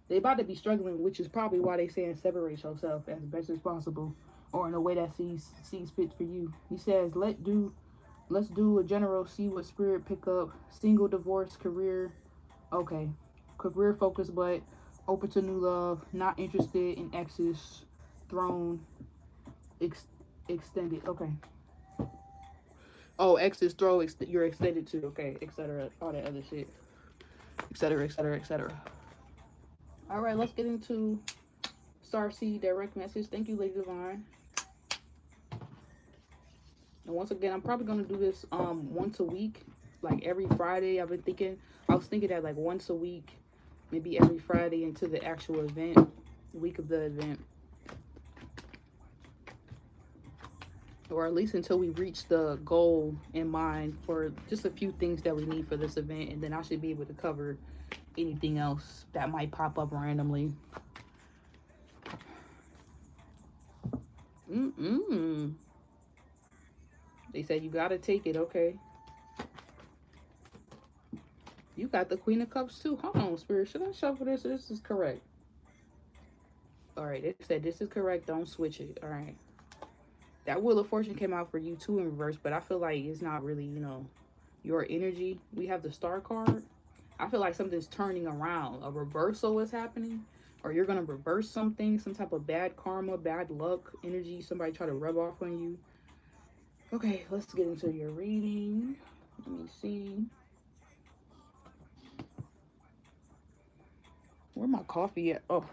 They about to be struggling, which is probably why they saying separate yourself as best as possible, or in a way that sees fit for you. He says, let's do a general, see what spirit pick up. Single, divorce, career. Okay, career focus, but open to new love. Not interested in exes. Throne. Extended. Okay. Oh, exes, throw. You're extended to. Okay, etc. All that other shit. etc., etc., etc. All right, let's get into Starseed direct message. Thank you, Lady Divine. And once again, I'm probably gonna do this once a week, like every Friday. I was thinking that like once a week, maybe every Friday into the actual event, week of the event, or at least until we reach the goal in mind for just a few things that we need for this event, and then I should be able to cover anything else that might pop up randomly. They said you gotta take it. Okay. You got the Queen of Cups too. Hold on, Spirit. Should I shuffle this? This is correct. All right. They said this is correct. Don't switch it. All right. That Wheel of Fortune came out for you too in reverse, but I feel like it's not really, your energy. We have the Star card. I feel like something's turning around. A reversal is happening, or you're gonna reverse something, some type of bad karma, bad luck energy. Somebody try to rub off on you. Okay, let's get into your reading. Let me see. Where my coffee at? Oh.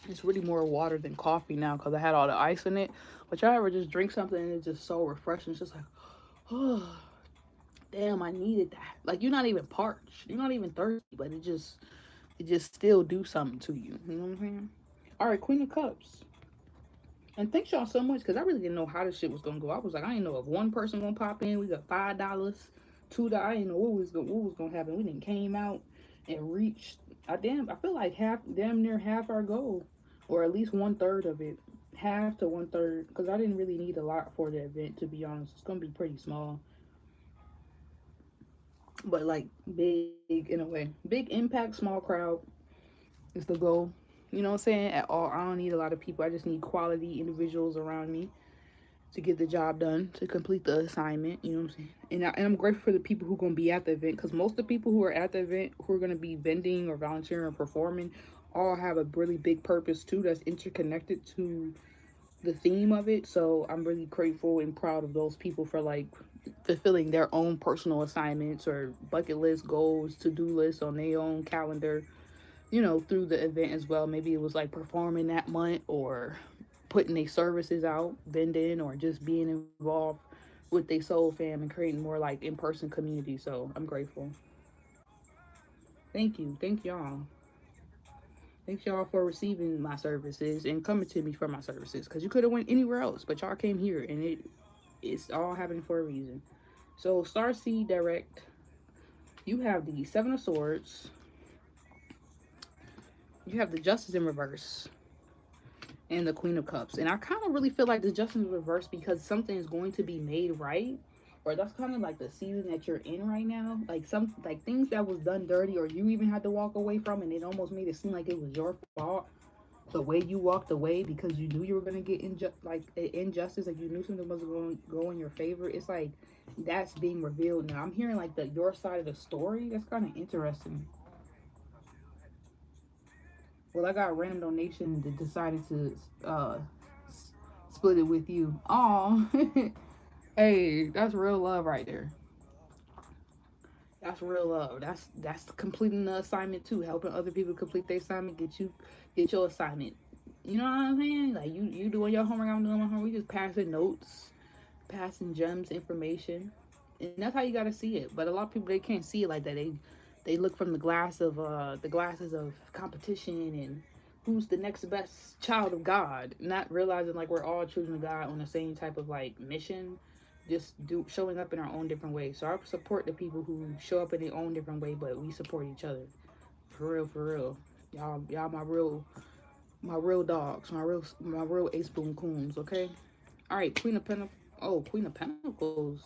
It's really more water than coffee now because I had all the ice in it. But y'all ever just drink something and it's just so refreshing? It's just like, oh, damn, I needed that. Like you're not even parched, you're not even thirsty, but it just still do something to you. You know what I'm saying? All right, Queen of Cups. And thanks y'all so much because I really didn't know how this shit was gonna go. I was like, I didn't know if one person gonna pop in. We got $5, $2. I didn't know what was gonna happen. We didn't came out and reached. I feel like damn near half our goal, or at least 1/3 of it, half to 1/3. Because I didn't really need a lot for the event, to be honest. It's gonna be pretty small, but like big in a way. Big impact, small crowd is the goal. You know what I'm saying? At all, I don't need a lot of people. I just need quality individuals around me to get the job done, to complete the assignment. You know what I'm saying? And I'm grateful for the people who are going to be at the event, because most of the people who are at the event who are going to be vending or volunteering or performing all have a really big purpose too that's interconnected to the theme of it. So I'm really grateful and proud of those people for like fulfilling their own personal assignments or bucket list goals, to-do lists on their own calendar, through the event as well. Maybe it was like performing that month, or putting their services out, vending, or just being involved with their soul fam and creating more like in-person community. So I'm grateful. Thank you. Thank y'all. Thank y'all for receiving my services and coming to me for my services. Because you could have went anywhere else, but y'all came here, and it's all happening for a reason. So Starseed Direct, you have the Seven of Swords. You have the Justice in reverse and the Queen of Cups. And I kind of really feel like the Justice in reverse because something is going to be made right. Or that's kind of like the season that you're in right now. Like things that was done dirty, or you even had to walk away from, and it almost made it seem like it was your fault. The way you walked away because you knew you were gonna get injustice, like you knew something wasn't going to go in your favor. It's like that's being revealed now. I'm hearing like your side of the story. That's kind of interesting. Well, I got a random donation that decided to split it with you. Oh, hey, that's real love right there. That's real love. That's completing the assignment too. Helping other people complete their assignment, get your assignment. You know what I'm saying? Like you doing your homework, I'm doing my homework. We just passing notes, passing gems, information, and that's how you gotta see it. But a lot of people, they can't see it like that. They look from the glasses of competition and who's the next best child of God, not realizing like we're all children of God on the same type of like mission, just showing up in our own different ways. So I support the people who show up in their own different way, but we support each other. For real, for real. Y'all my real dogs, my real ace boom coons, okay? All right, Queen of Pentacles. Oh, Queen of Pentacles.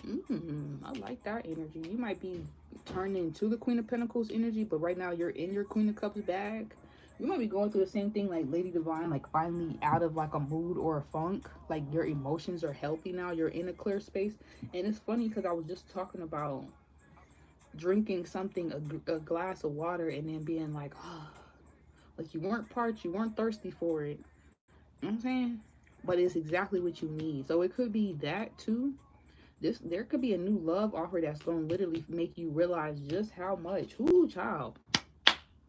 I like that energy. You might be turned into the Queen of Pentacles energy, but right now you're in your Queen of Cups bag. You might be going through the same thing like Lady Divine, like finally out of like a mood or a funk. Like your emotions are healthy now. You're in a clear space. And it's funny because I was just talking about drinking something, a glass of water, and then being like, oh, like you weren't parched, you weren't thirsty for it. You know what I'm saying? But it's exactly what you need. So it could be that too. There could be a new love offer that's gonna literally make you realize just how much. Ooh, child.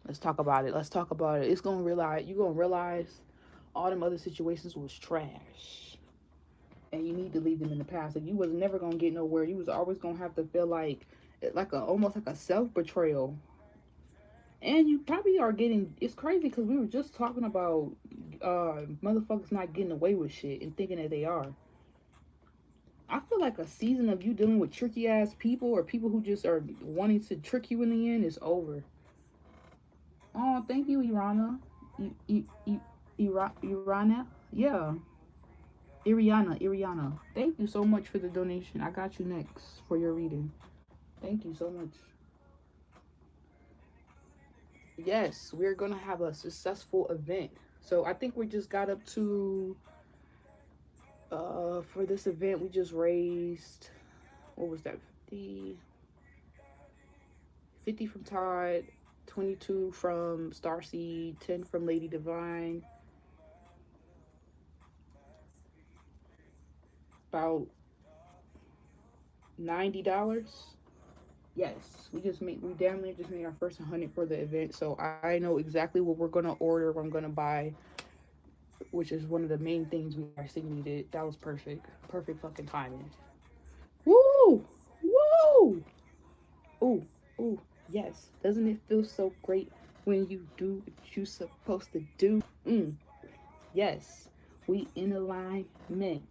Let's talk about it. Let's talk about it. It's gonna realize you're gonna realize all them other situations was trash. And you need to leave them in the past. Like you was never gonna get nowhere. You was always gonna have to feel like a almost like a self betrayal. And you probably are getting, it's crazy because we were just talking about motherfuckers not getting away with shit and thinking that they are. I feel like a season of you dealing with tricky ass people or people who just are wanting to trick you in the end is over. Oh, thank you, Irana. Irana? Yeah. Iriana. Thank you so much for the donation. I got you next for your reading. Thank you so much. Yes, we're gonna have a successful event. So I think we just got up to for this event we just raised, what was that, 50 from Todd, 22 from Starseed, 10 from Lady Divine, about $90. Yes, we damn near just made our first 100 for the event. So I know exactly what we're gonna order, what I'm gonna buy, which is one of the main things we actually needed. That was perfect. Perfect fucking timing. Woo! Woo! Ooh, ooh, yes. Doesn't it feel so great when you do what you're supposed to do? Yes. We in alignment.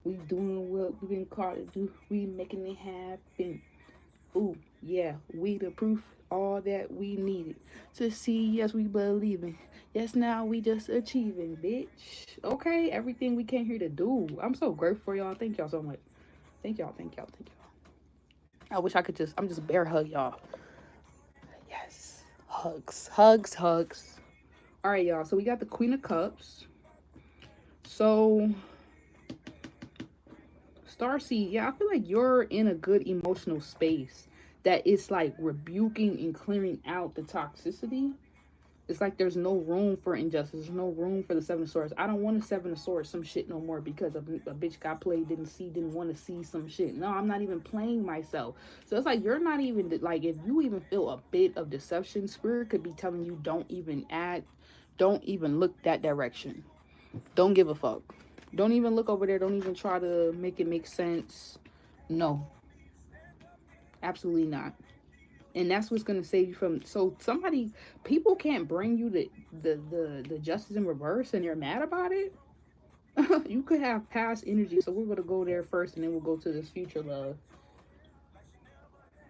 We doing what we've been called to do. We making it happen. Ooh, yeah. We the proof. All that we needed to see. Yes, we believing. Yes, now we just achieving, bitch. Okay, everything we came here to do. I'm so grateful for y'all. Thank y'all so much. Thank y'all. Thank y'all. Thank y'all. I wish I could I'm just bear hug y'all. Yes. Hugs. Hugs. Hugs. All right, y'all. So we got the Queen of Cups. So, Starseed, yeah, I feel like you're in a good emotional space that is like rebuking and clearing out the toxicity. It's like there's no room for injustice. There's no room for the Seven of Swords. I don't want a Seven of Swords some shit no more because a bitch got played, didn't want to see some shit. No, I'm not even playing myself. So it's like you're not even, like, if you even feel a bit of deception, Spirit could be telling you don't even act, don't even look that direction. Don't give a fuck. Don't even look over there. Don't even try to make it make sense. No, absolutely not. And that's what's gonna save you from. So somebody, people can't bring you the justice in reverse, and you're mad about it. You could have past energy. So we're gonna go there first, and then we'll go to this future love.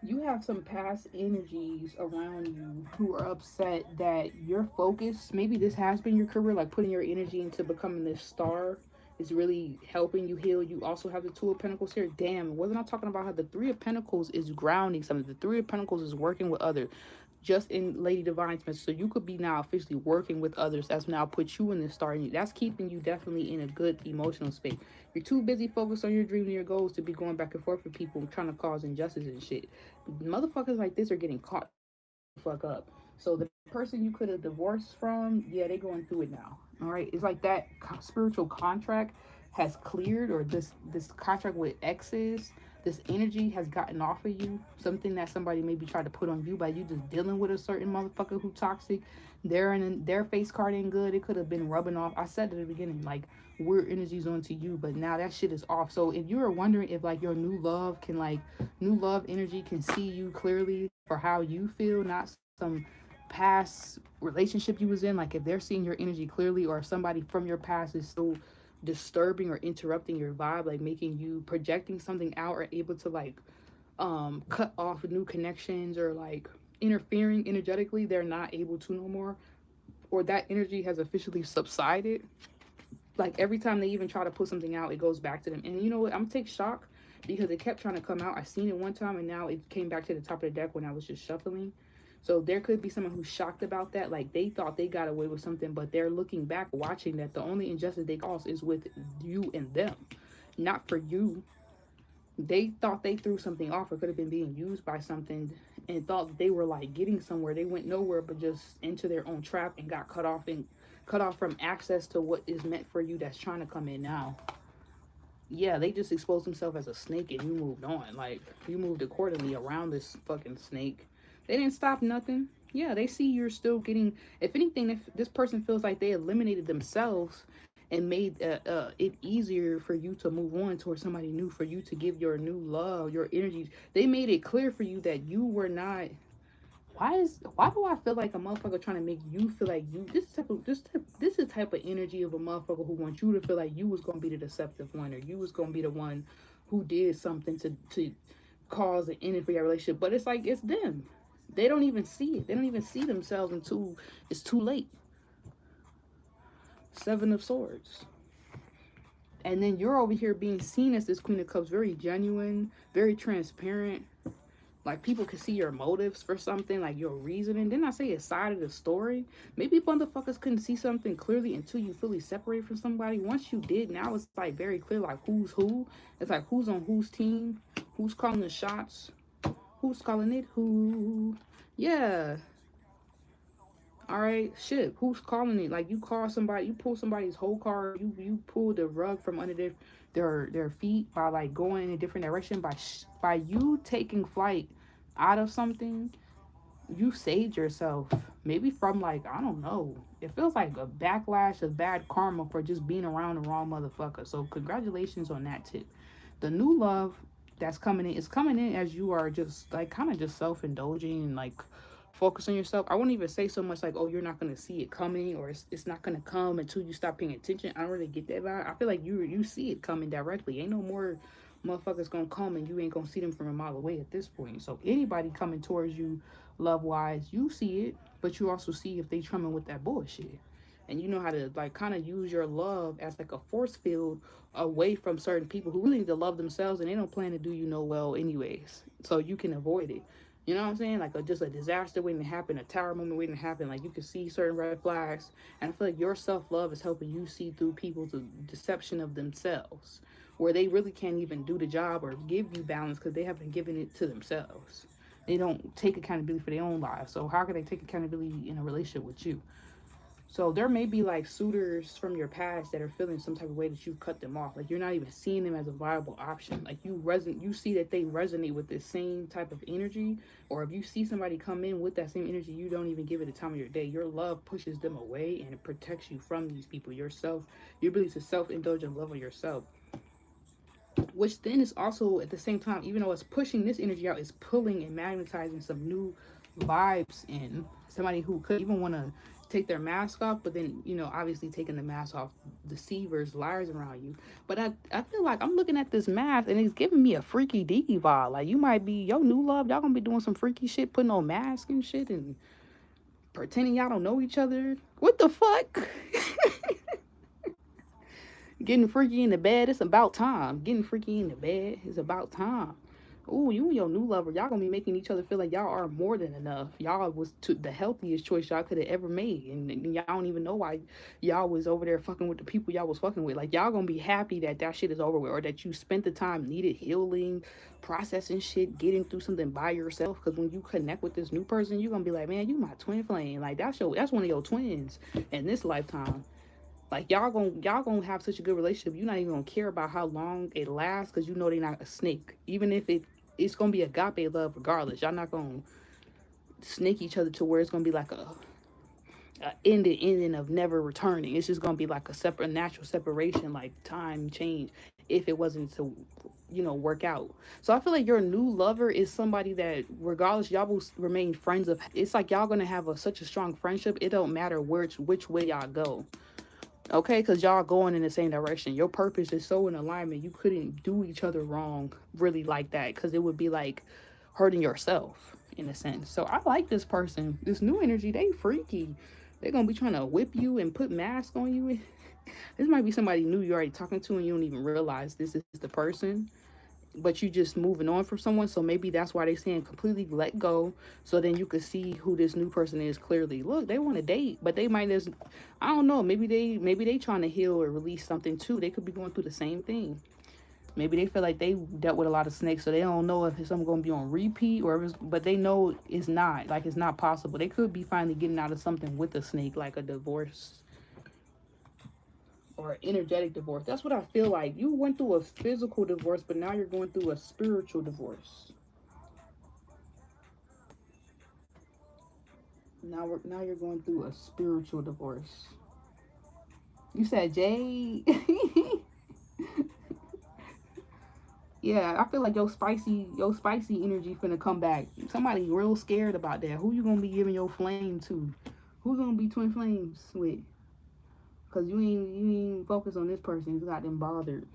You have some past energies around you who are upset that your focus, maybe this has been your career, like putting your energy into becoming this star, is really helping you heal. You also have the Two of Pentacles here. Damn, wasn't I talking about how the Three of Pentacles is grounding something? The Three of Pentacles is working with others, just in Lady Divine's message. So you could be now officially working with others. That's now put you in this star. And that's keeping you definitely in a good emotional space. You're too busy focused on your dreams and your goals to be going back and forth with people trying to cause injustice and shit. Motherfuckers like this are getting caught the fuck up. So the person you could have divorced from, yeah, they going through it now. All right, it's like that spiritual contract has cleared, or this contract with exes, this energy has gotten off of you. Something that somebody maybe tried to put on you by you just dealing with a certain motherfucker who toxic. Their face card ain't good. It could have been rubbing off. I said at the beginning, like, weird energies onto you, but now that shit is off. So if you are wondering if like your new love energy can see you clearly for how you feel, not some past relationship you was in, like if they're seeing your energy clearly, or if somebody from your past is so disturbing or interrupting your vibe, like making you projecting something out, or able to like cut off new connections, or like interfering energetically, they're not able to no more, or that energy has officially subsided. Like every time they even try to put something out, it goes back to them. And you know what, I'm gonna take shock because it kept trying to come out. I seen it one time and now it came back to the top of the deck when I was just shuffling. So there could be someone who's shocked about that. Like they thought they got away with something, but they're looking back, watching that the only injustice they caused is with you and them, not for you. They thought they threw something off, or could have been being used by something, and thought they were like getting somewhere. They went nowhere, but just into their own trap and got cut off and cut off from access to what is meant for you that's trying to come in now. Yeah, they just exposed themselves as a snake and you moved on. Like, you moved accordingly around this fucking snake. They didn't stop nothing. Yeah, they see you're still getting, if anything, if this person feels like they eliminated themselves and made it easier for you to move on towards somebody new, for you to give your new love, your energy. They made it clear for you that you were not. Why do I feel like a motherfucker trying to make you feel like you this is the type of energy of a motherfucker who wants you to feel like you was gonna be the deceptive one, or you was gonna be the one who did something to cause an ending for your relationship. But it's like, it's them. They don't even see it. They don't even see themselves until it's too late. Seven of Swords. And then you're over here being seen as this Queen of Cups, very genuine, very transparent. Like, people can see your motives for something, like your reasoning. Didn't I say a side of the story? Maybe motherfuckers couldn't see something clearly until you fully separate from somebody. Once you did, now it's like very clear, like who's who. It's like who's on whose team, who's calling the shots, who's calling it who. Yeah. All right, shit. Who's calling it? Like, you call somebody, you pull somebody's whole car, you pull the rug from under their feet by like going in a different direction, by you taking flight out of something. You saved yourself, maybe from, like, I don't know, it feels like a backlash of bad karma for just being around the wrong motherfucker. So congratulations on that tip. The new love that's coming in is coming in as you are just like kind of just self-indulging and like focus on yourself. I wouldn't even say so much like, oh, you're not going to see it coming, or it's not going to come until you stop paying attention. I don't really get that vibe. I feel like you see it coming directly. Ain't no more motherfuckers gonna come and you ain't gonna see them from a mile away at this point. So anybody coming towards you love wise, you see it, but you also see if they coming with that bullshit. And you know how to like kind of use your love as like a force field away from certain people who really need to love themselves and they don't plan to do you no well anyways. So you can avoid it. You know what I'm saying? Like just a disaster waiting to happen, a tower moment waiting to happen. Like, you can see certain red flags. And I feel like your self-love is helping you see through people's deception of themselves, where they really can't even do the job or give you balance because they haven't given it to themselves. They don't take accountability for their own lives. So how can they take accountability in a relationship with you? So there may be like suitors from your past that are feeling some type of way that you cut them off. Like, you're not even seeing them as a viable option. Like, you see that they resonate with the same type of energy. Or if you see somebody come in with that same energy, you don't even give it the time of your day. Your love pushes them away and it protects you from these people. Your ability to self-indulge and love of yourself. Which then is also at the same time, even though it's pushing this energy out, it's pulling and magnetizing some new vibes in. Somebody who could even want to take their mask off, but then, you know, obviously taking the mask off, deceivers, liars around you. But I feel like I'm looking at this mask and it's giving me a freaky deaky vibe. Like, you might be your new love, y'all gonna be doing some freaky shit, putting on masks and shit and pretending y'all don't know each other. What the fuck? Getting freaky in the bed, it's about time. Getting freaky in the bed is about time. Ooh, you and your new lover, y'all gonna be making each other feel like y'all are more than enough. Y'all was the healthiest choice y'all could have ever made. And y'all don't even know why y'all was over there fucking with the people y'all was fucking with. Like, y'all gonna be happy that that shit is over with, or that you spent the time, needed healing, processing shit, getting through something by yourself. Because when you connect with this new person, you're gonna be like, man, you my twin flame. Like, that's one of your twins in this lifetime. Like, y'all gonna have such a good relationship. You're not even gonna care about how long it lasts, because you know they're not a snake. Even if it's gonna be agape love regardless. Y'all not gonna snake each other to where it's gonna be like a ending of never returning. It's just gonna be like a natural separation, like time change, if it wasn't to, you know, work out. So I feel like your new lover is somebody that regardless, y'all will remain friends of. It's like y'all gonna have such a strong friendship. It don't matter which way y'all go. Okay, because y'all going in the same direction. Your purpose is so in alignment. You couldn't do each other wrong really like that, because it would be like hurting yourself in a sense. So I like this person. This new energy, they freaky. They're going to be trying to whip you and put masks on you. This might be somebody new you're already talking to and you don't even realize this is the person. But you just moving on from someone. So maybe that's why they saying completely let go, so then you could see who this new person is clearly. Look, they want to date, but they might just, I don't know, maybe they trying to heal or release something too. They could be going through the same thing. Maybe they feel like they dealt with a lot of snakes, so they don't know if something gonna be on repeat, or but they know it's not possible. They could be finally getting out of something with a snake, like a divorce or energetic divorce. That's what I feel like. You went through a physical divorce, but now you're going through a spiritual divorce. Now you're going through a spiritual divorce. You said Jade. Yeah, I feel like your spicy energy finna come back. Somebody real scared about that. Who you gonna be giving your flame to? Who gonna be twin flames with? Cause you ain't focused on this person. You got them bothered.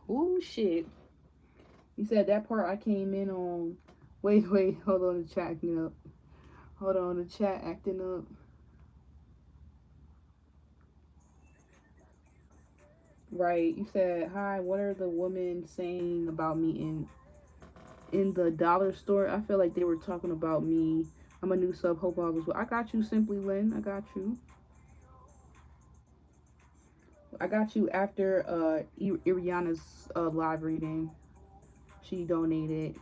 Oh shit. You said that part I came in on. Wait, hold on, the chat acting up. Hold on, the chat acting up. Right. You said, hi, what are the women saying about me in the dollar store? I feel like they were talking about me. I'm a new sub, hope all is well. I got you, Simply Lynn. I got you. I got you after Iriana's live reading. She donated.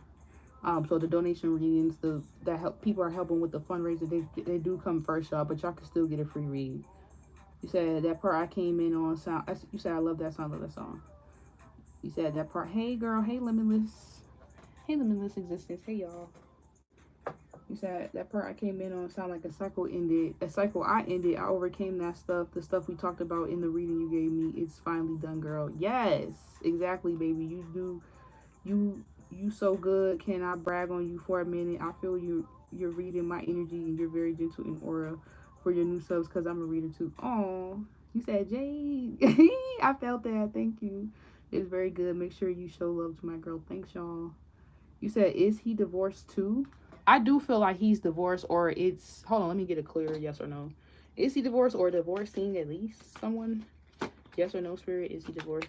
So the donation readings, that help people are helping with the fundraiser. They do come first, y'all, but y'all can still get a free read. You said that part I came in on sound. You said I love that song. Love that song. You said that part. Hey girl. Hey limitless. Hey limitless existence. Hey y'all. You said that part I came in on sound like a cycle ended. A cycle I ended. I overcame that stuff. The stuff we talked about in the reading you gave me. It's finally done, girl. Yes, exactly, baby. You do. You so good. Can I brag on you for a minute? I feel you're reading my energy and you're very gentle in aura for your new subs because I'm a reader too. Oh, you said Jade. I felt that. Thank you. It's very good. Make sure you show love to my girl. Thanks, y'all. You said, is he divorced too? I do feel like he's divorced, or it's, hold on, let me get a clear yes or no. Is he divorced or divorcing at least someone? Yes or no, spirit? Is he divorced?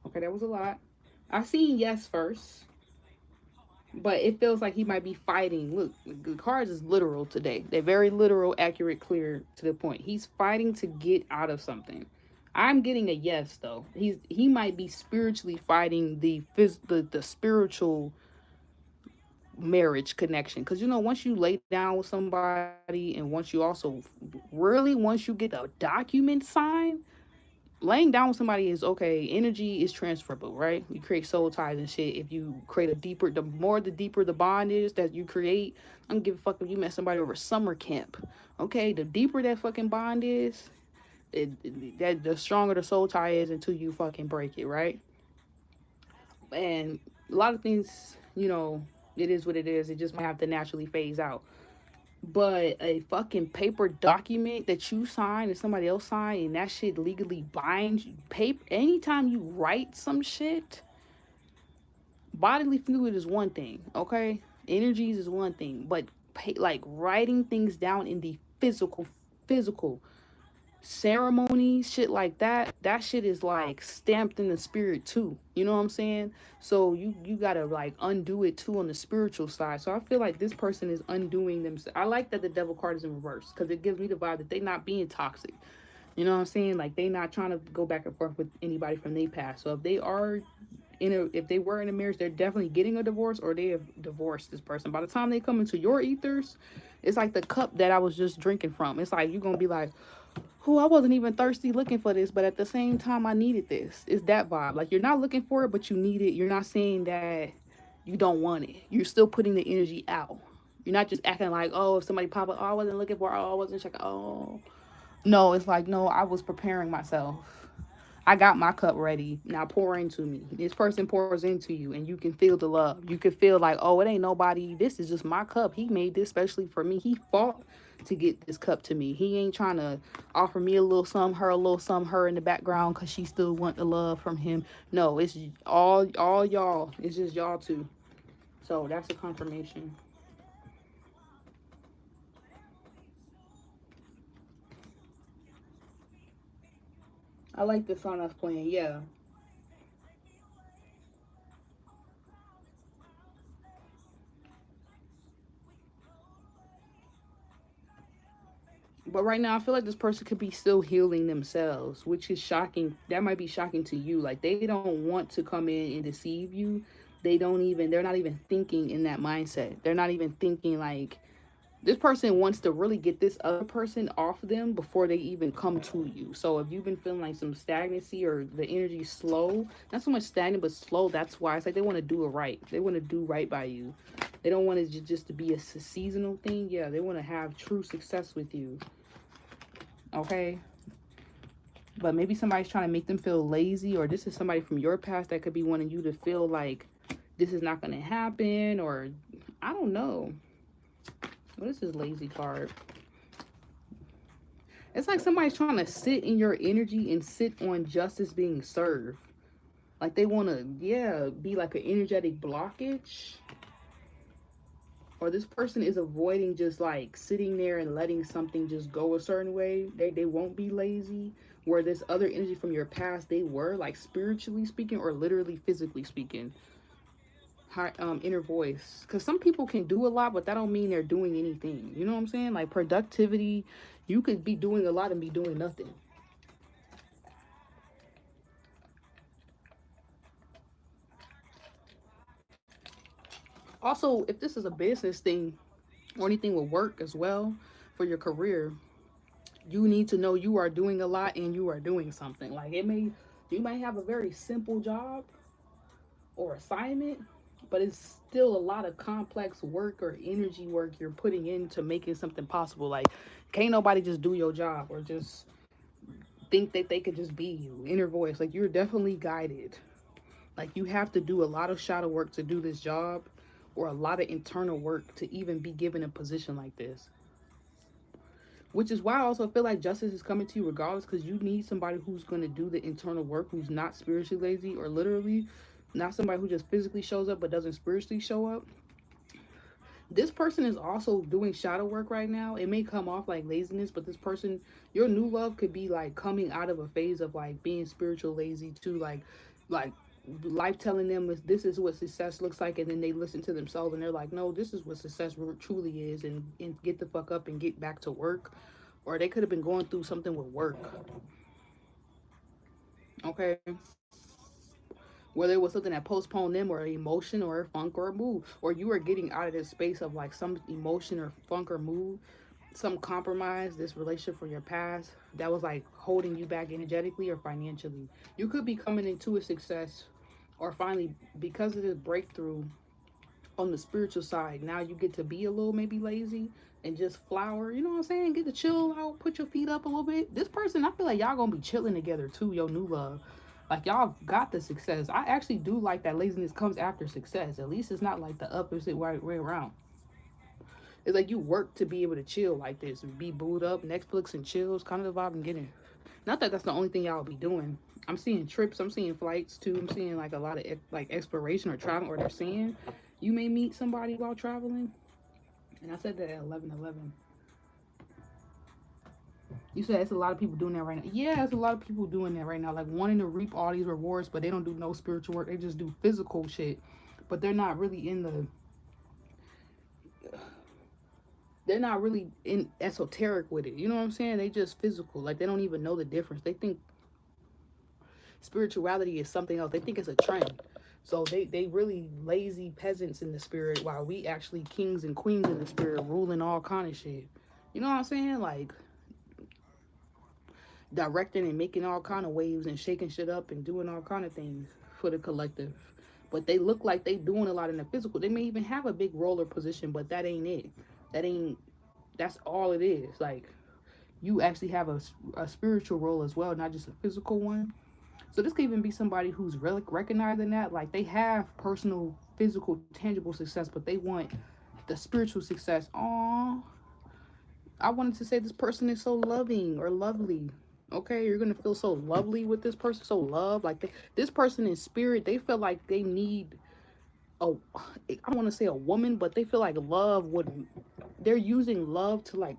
Okay, that was a lot. I seen yes first, but it feels like he might be fighting. Look, the cards is literal today. They're very literal, accurate, clear, to the point. He's fighting to get out of something. I'm getting a yes though. He might be spiritually fighting the spiritual marriage connection, because you know, once you lay down with somebody and once you also really, once you get the document signed, laying down with somebody is okay. Energy is transferable, right? You create soul ties and shit. If you create a deeper, the deeper the bond is that you create, I don't give a fuck if you met somebody over summer camp. Okay, the deeper that fucking bond is, that the stronger the soul tie is until you fucking break it, right? And a lot of things, you know, it is what it is. It just might have to naturally phase out. But a fucking paper document that you sign and somebody else sign and that shit legally binds you. Paper, anytime you write some shit, bodily fluid is one thing, okay? Energies is one thing, but like writing things down in the physical ceremonies, shit like that shit is like stamped in the spirit too, you know what I'm saying? So you gotta like undo it too on the spiritual side. So I feel like this person is undoing themselves. I like that the devil card is in reverse because it gives me the vibe that they not being toxic, you know what I'm saying? Like they not trying to go back and forth with anybody from their past. So if they are if they were in a marriage, they're definitely getting a divorce, or they have divorced this person. By the time they come into your ethers, it's like the cup that I was just drinking from. It's like you're gonna be like, oh, I wasn't even thirsty looking for this, but at the same time, I needed this. It's that vibe. Like you're not looking for it, but you need it. You're not saying that you don't want it. You're still putting the energy out. You're not just acting like, oh, if somebody pop up, oh, I wasn't looking for it, oh, I wasn't checking, oh. No, it's like, no, I was preparing myself. I got my cup ready. Now pour into me. This person pours into you and you can feel the love. You can feel like, oh, it ain't nobody. This is just my cup. He made this especially for me. He fought to get this cup to me. He ain't trying to offer me a little something, her a little something, her in the background because she still want the love from him. No, it's all y'all. It's just y'all two. So that's a confirmation. I like the song that's playing. Yeah. But right now, I feel like this person could be still healing themselves, which is shocking. That might be shocking to you. Like, they don't want to come in and deceive you, they're not even thinking in that mindset. They're not even thinking like, this person wants to really get this other person off them before they even come to you. So if you've been feeling like some stagnancy or the energy slow, not so much stagnant but slow, that's why it's like they want to do it right. They want to do right by you. They don't want it just to be a seasonal thing. Yeah, they want to have true success with you. Okay? But maybe somebody's trying to make them feel lazy, or this is somebody from your past that could be wanting you to feel like this is not going to happen, or I don't know. What is this lazy card? It's like somebody's trying to sit in your energy and sit on justice being served. Like they want to, yeah, be like an energetic blockage. Or this person is avoiding just like sitting there and letting something just go a certain way. They won't be lazy. Where this other energy from your past, they were like spiritually speaking or literally physically speaking. Inner voice, because some people can do a lot but that don't mean they're doing anything. You know what I'm saying? Like productivity, you could be doing a lot and be doing nothing. Also, if this is a business thing or anything with work as well for your career, you need to know you are doing a lot and you are doing something. Like you might have a very simple job or assignment, but it's still a lot of complex work or energy work you're putting into making something possible. Like, can't nobody just do your job or just think that they could just be you. Inner voice, like you're definitely guided. Like you have to do a lot of shadow work to do this job, or a lot of internal work to even be given a position like this. Which is why I also feel like justice is coming to you regardless, because you need somebody who's going to do the internal work, who's not spiritually lazy, or literally not somebody who just physically shows up but doesn't spiritually show up. This person is also doing shadow work right now. It may come off like laziness, but this person, your new love, could be like coming out of a phase of like being spiritual lazy to like life telling them this is what success looks like, and then they listen to themselves and they're like, no, this is what success truly is, and get the fuck up and get back to work. Or they could have been going through something with work. Okay, whether it was something that postponed them, or an emotion or a funk or a mood, or you are getting out of this space of like some emotion or funk or mood, some compromise, this relationship from your past that was like holding you back energetically or financially. You could be coming into a success, or finally, because of this breakthrough on the spiritual side, now you get to be a little maybe lazy and just flower, you know what I'm saying? Get to chill out, put your feet up a little bit. This person, I feel like y'all gonna be chilling together too, your new love. Like y'all got the success. I actually do like that laziness comes after success. At least it's not like the opposite way around. It's like you work to be able to chill like this and be booed up, Netflix and chills, kind of the vibe I'm getting. Not that that's the only thing y'all be doing. I'm seeing trips, I'm seeing flights too. I'm seeing like a lot of like exploration or travel, or they're saying you may meet somebody while traveling. And I said that at 11:11. You said it's a lot of people doing that right now. Yeah, it's a lot of people doing that right now, like wanting to reap all these rewards, but they don't do no spiritual work. They just do physical shit, but they're not really in esoteric with it. You know what I'm saying? They just physical. Like they don't even know the difference. They think spirituality is something else. They think it's a trend. So they really lazy peasants in the spirit, while we actually kings and queens in the spirit, ruling all kind of shit. You know what I'm saying? Like directing and making all kind of waves and shaking shit up and doing all kind of things for the collective. But they look like they doing a lot in the physical. They may even have a big roller position, but that ain't it. That ain't That's all it is. Like you actually have a spiritual role as well, not just a physical one. So this could even be somebody who's really recognizing that, like they have personal, physical, tangible success, but they want the spiritual success. Aww, I wanted to say this person is so loving or lovely. Okay, you're gonna feel so lovely with this person, so love. Like this person in spirit, they feel like they need a, I don't want to say a woman, but they feel like love would. They're using love to like.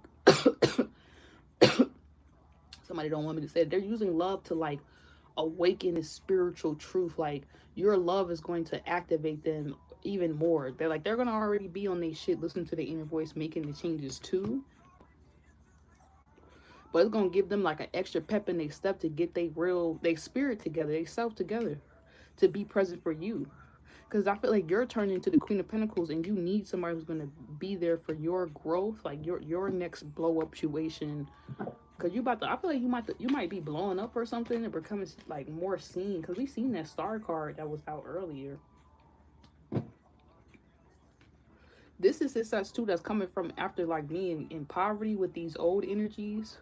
Somebody don't want me to say it. They're using love to like awaken this spiritual truth. Like your love is going to activate them even more. They're gonna already be on their shit, listen to the inner voice, making the changes too. But it's gonna give them like an extra pep in their step to get they spirit together, they self together, to be present for you. Because I feel like you're turning into the Queen of Pentacles, and you need somebody who's going to be there for your growth, like your next blow up situation. Because I feel like you might be blowing up or something and becoming like more seen. Because we seen that star card that was out earlier. This is success too that's coming from after like being in poverty with these old energies.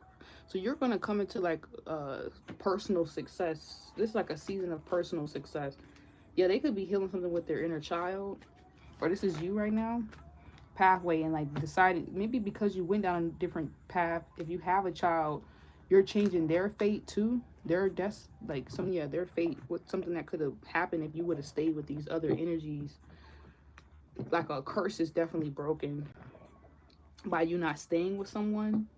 So you're going to come into like personal success. This is like a season of personal success. Yeah, they could be healing something with their inner child, or this is you right now. Pathway, and like decided maybe because you went down a different path. If you have a child, you're changing their fate too. Their death, like their fate with something that could have happened if you would have stayed with these other energies. Like a curse is definitely broken by you not staying with someone.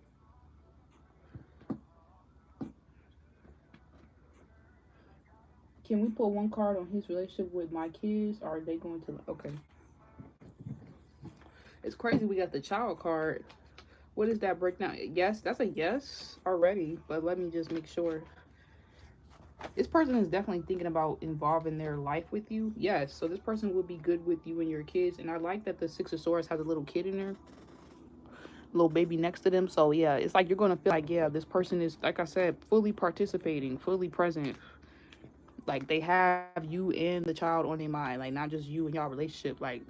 Can we pull one card on his relationship with my kids? Or are they going to... Okay. It's crazy we got the child card. What is that breakdown? Yes, that's a yes already. But let me just make sure. This person is definitely thinking about involving their life with you. Yes, so this person would be good with you and your kids. And I like that the Six of Swords has a little kid in there. Little baby next to them. So yeah, it's like you're going to feel like, yeah, this person is, like I said, fully participating, fully present. Like they have you and the child on their mind. Like not just you and y'all relationship. Like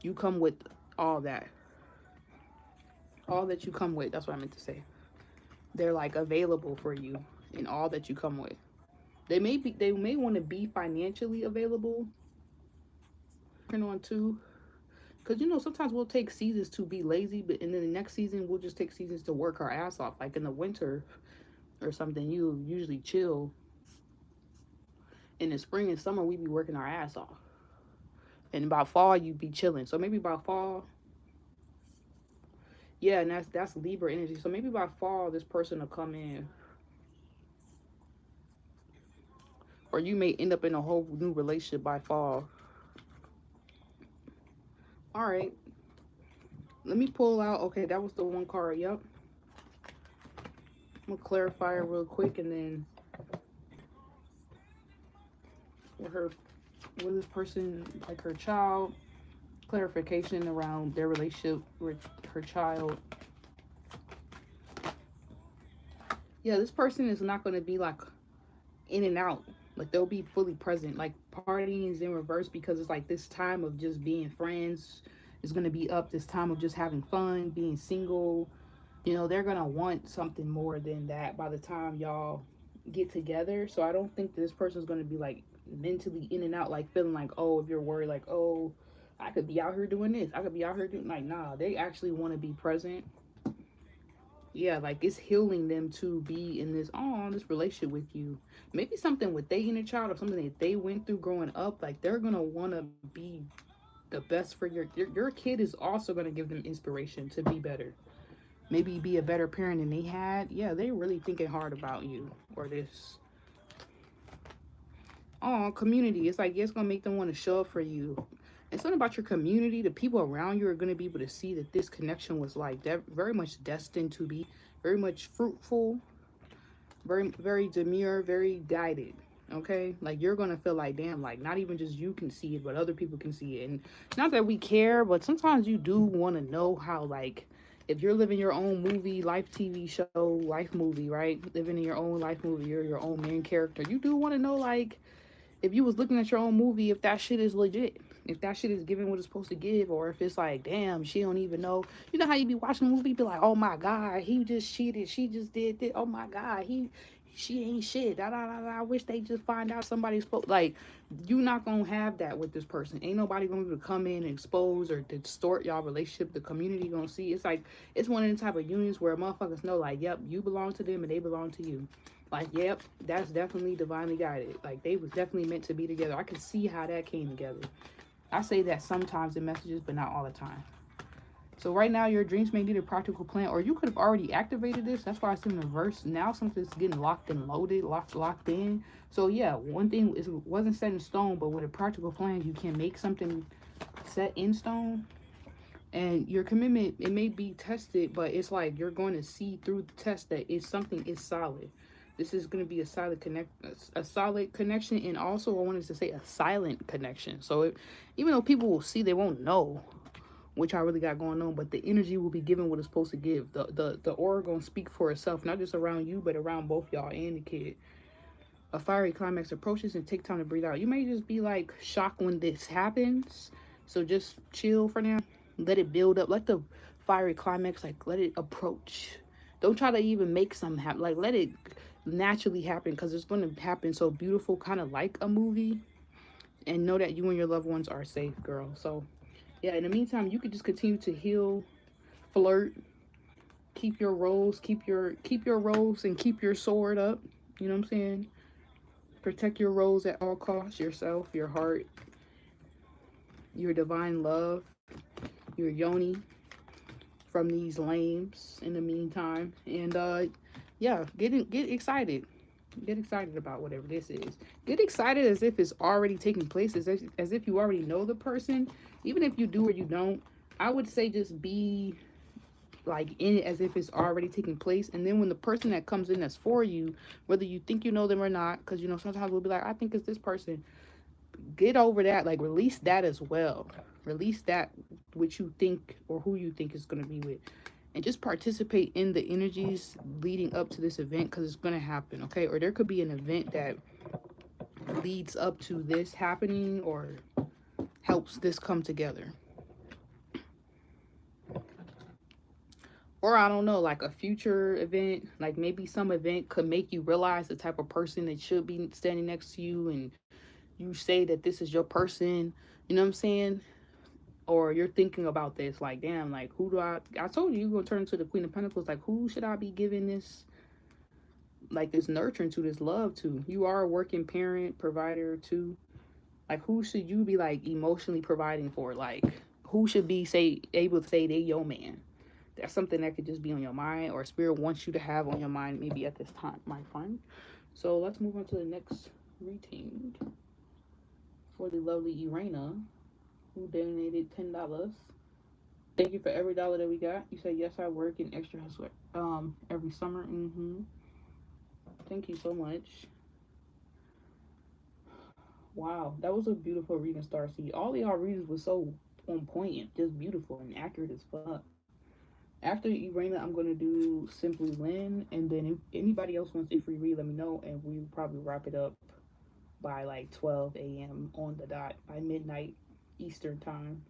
you come with all that. All that you come with. That's what I meant to say. They're like available for you in all that you come with. They may want to be financially available. Turn on too. Because sometimes we'll take seasons to be lazy, but and then the next season we'll just take seasons to work our ass off. Like in the winter or something, you usually chill. In the spring and summer, we be working our ass off. And by fall, you be chilling. So maybe by fall, yeah, and that's Libra energy. So maybe by fall, this person will come in. Or you may end up in a whole new relationship by fall. All right. Let me pull out. Okay, that was the one card. Yep. I'm going to clarify it real quick, and then with this person, like her child, clarification around their relationship with her child. Yeah, this person is not going to be like in and out. Like they'll be fully present. Like partying is in reverse because it's like this time of just being friends is going to be up. This time of just having fun, being single. They're going to want something more than that by the time y'all get together. So I don't think this person's going to be like mentally in and out, like feeling like, oh, if you're worried, like, oh, I could be out here doing this, I could be out here doing, like, nah, they actually want to be present. Yeah, like it's healing them to be in this relationship with you. Maybe something with their inner child or something that they went through growing up. Like they're gonna want to be the best for your kid. Is also gonna give them inspiration to be better. Maybe be a better parent than they had. Yeah, they're really thinking hard about you or this. Oh, community. It's like, yeah, it's going to make them want to show up for you. And something about your community, the people around you are going to be able to see that this connection was like very much destined to be very much fruitful, very, very demure, very guided. Okay, like you're gonna feel like, damn, like not even just you can see it, but other people can see it. And not that we care, but sometimes you do want to know how, like, if you're living your own movie, life TV show, life movie, right? Living in your own life movie, you're your own main character. You do want to know, like, if you was looking at your own movie, if that shit is legit, if that shit is giving what it's supposed to give, or if it's like, damn, she don't even know. You know how you be watching a movie, be like, oh my God, he just cheated, she just did this, oh my God, she ain't shit, da, da, da, da. I wish they just find out somebody's supposed, like, you not gonna have that with this person. Ain't nobody gonna be able to come in and expose or distort y'all relationship. The community gonna see. It's like, it's one of the type of unions where motherfuckers know, like, yep, you belong to them and they belong to you. Like, yep, that's definitely divinely guided. Like, they was definitely meant to be together. I can see how that came together. I say that sometimes in messages, but not all the time. So right now, your dreams may need a practical plan, or you could have already activated this. That's why it's in reverse. Now something's getting locked and loaded, locked in. So yeah, one thing is, wasn't set in stone, but with a practical plan, you can make something set in stone. And your commitment, it may be tested, but it's like you're going to see through the test that something is solid. This is going to be a solid connection, and also I wanted to say a silent connection. So even though people will see, they won't know which I really got going on, but the energy will be given what it's supposed to give. The aura gonna speak for itself, not just around you, but around both y'all and the kid. A fiery climax approaches, and take time to breathe out. You may just be like shocked when this happens, so just chill for now. Let it build up. Let the fiery climax, like, let it approach. Don't try to even make something happen. Like, let it naturally happen, because it's going to happen so beautiful, kind of like a movie. And know that you and your loved ones are safe, girl. So yeah, in the meantime, you could just continue to heal, flirt, keep your roles, keep your roles, and keep your sword up. You know what I'm saying? Protect your roles at all costs. Yourself, your heart, your divine love, your yoni from these lames in the meantime. And yeah, get excited. Get excited about whatever this is. Get excited as if it's already taking place, as if you already know the person. Even if you do or you don't, I would say just be like in it as if it's already taking place. And then when the person that comes in that's for you, whether you think you know them or not, because you know sometimes we'll be like, I think it's this person. Get over that. Like, release that as well. Release that which you think or who you think is going to be with, and just participate in the energies leading up to this event, because it's going to happen. Okay, or there could be an event that leads up to this happening or helps this come together. Or I don't know, like a future event, like maybe some event could make you realize the type of person that should be standing next to you, and you say that this is your person. You know what I'm saying? Or you're thinking about this like, damn, like, who do I told you, you're gonna turn into the Queen of Pentacles. Like, who should I be giving this, like, this nurturing to, this love to? You are a working parent, provider too. Like, who should you be like emotionally providing for? Like, who should be able to say they your man? That's something that could just be on your mind, or spirit wants you to have on your mind maybe at this time, my friend. So let's move on to the next reading for the lovely Irena, who donated $10. Thank you for every dollar that we got. You said, yes, I work in extra hustle every summer. Thank you so much. Wow, that was a beautiful reading, Starseed. All of y'all readings was so on point, just beautiful and accurate as fuck. After Irena, I'm going to do Simply Lynn, and then if anybody else wants a free read, let me know, and we'll probably wrap it up by like 12 a.m. on the dot, by midnight Eastern time.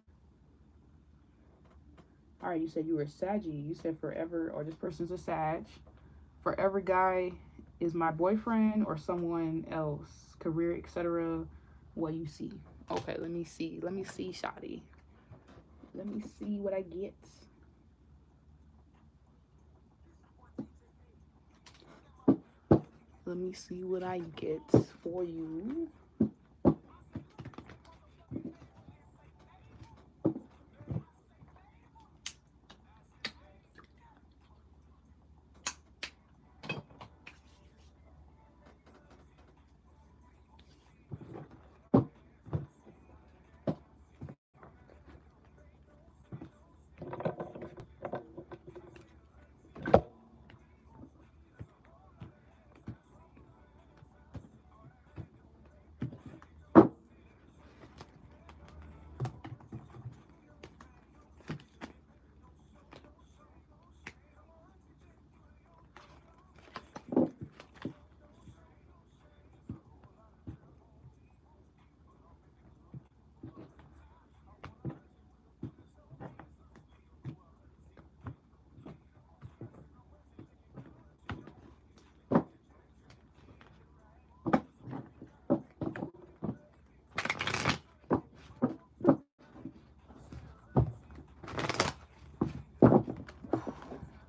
All right, you said you were Saggy. You said forever, or this person's a Sag. Forever guy is my boyfriend or someone else, career, etc. What you see? Okay, let me see, Shotty. Let me see what I get. Let me see what I get for you.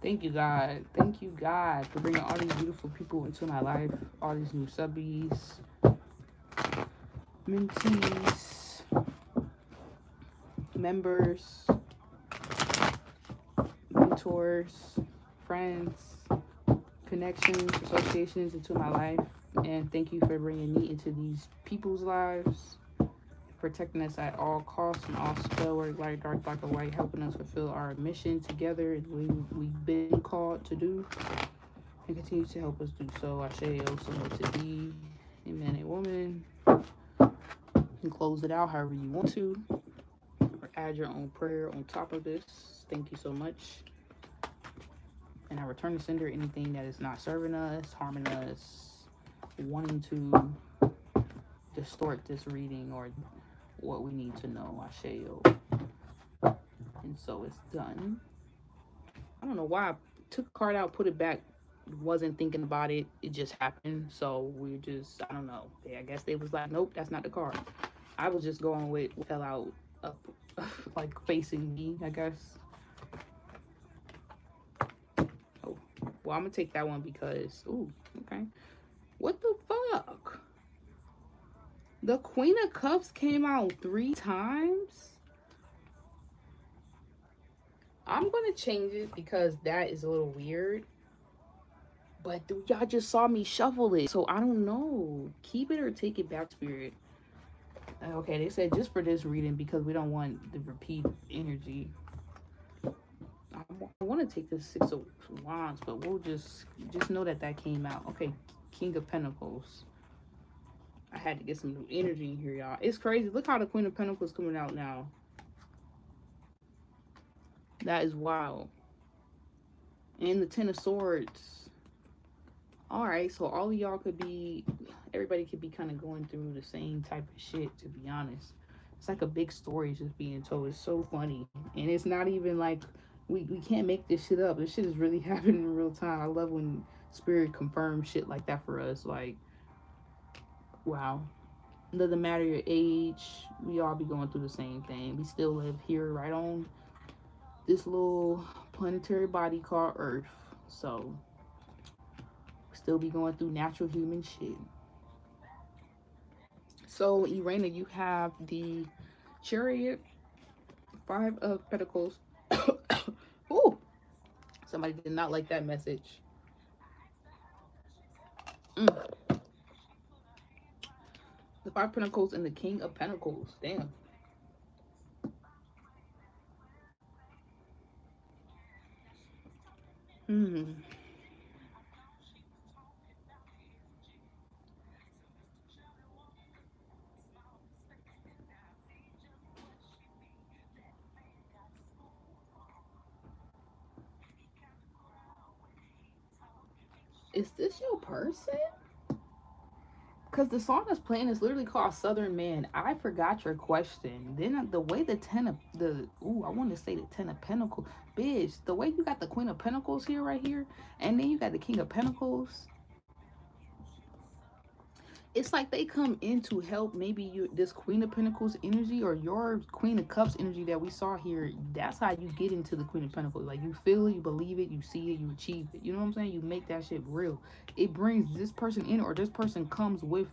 Thank you, God. Thank you, God, for bringing all these beautiful people into my life. All these new subbies, mentees, members, mentors, friends, connections, associations into my life. And thank you for bringing me into these people's lives, protecting us at all costs and all spell work, light, dark, black, or white, helping us fulfill our mission together and we've been called to do. and continue to help us do so. I say also to be a man, a woman. You can close it out however you want to, or add your own prayer on top of this. Thank you so much. And I return to sender anything that is not serving us, harming us, wanting to distort this reading or what we need to know. Asheo. And so it's done. I don't know why I took a card out, put it back, wasn't thinking about it. It just happened. So we just, I don't know. I guess they was like, nope, that's not the card. I was just going with what fell out up, like facing me, I guess. Oh, well, I'm gonna take that one because, ooh, okay. What the fuck? The Queen of Cups came out 3 times? I'm gonna change it because that is a little weird. But y'all just saw me shuffle it, so I don't know. Keep it or take it back, Spirit. Okay, they said just for this reading because we don't want the repeat energy. I want to take this 6 of Wands, but we'll just know that came out. Okay, King of Pentacles. I had to get some new energy in here, y'all. It's crazy. Look how the Queen of Pentacles coming out now. That is wild. And the 10 of Swords. Alright, so all of y'all could be, everybody could be kind of going through the same type of shit, to be honest. It's like a big story just being told. It's so funny. And it's not even like, we can't make this shit up. This shit is really happening in real time. I love when Spirit confirms shit like that for us. Like, wow. It doesn't matter your age. We all be going through the same thing. We still live here right on this little planetary body called Earth. So, still be going through natural human shit. So, Irena, you have the Chariot, 5 of Pentacles. Ooh, somebody did not like that message. The 5 of Pentacles and the King of Pentacles. Damn. Is this your person? Because the song that's playing is literally called Southern Man. I forgot your question. Then the way the 10 of I want to say the 10 of Pentacles. Bitch, the way you got the Queen of Pentacles here right here, and then you got the King of Pentacles. It's like they come in to help maybe this Queen of Pentacles energy or your Queen of Cups energy that we saw here. That's how you get into the Queen of Pentacles. Like, you feel it, you believe it, you see it, you achieve it. You know what I'm saying? You make that shit real. It brings this person in, or this person comes with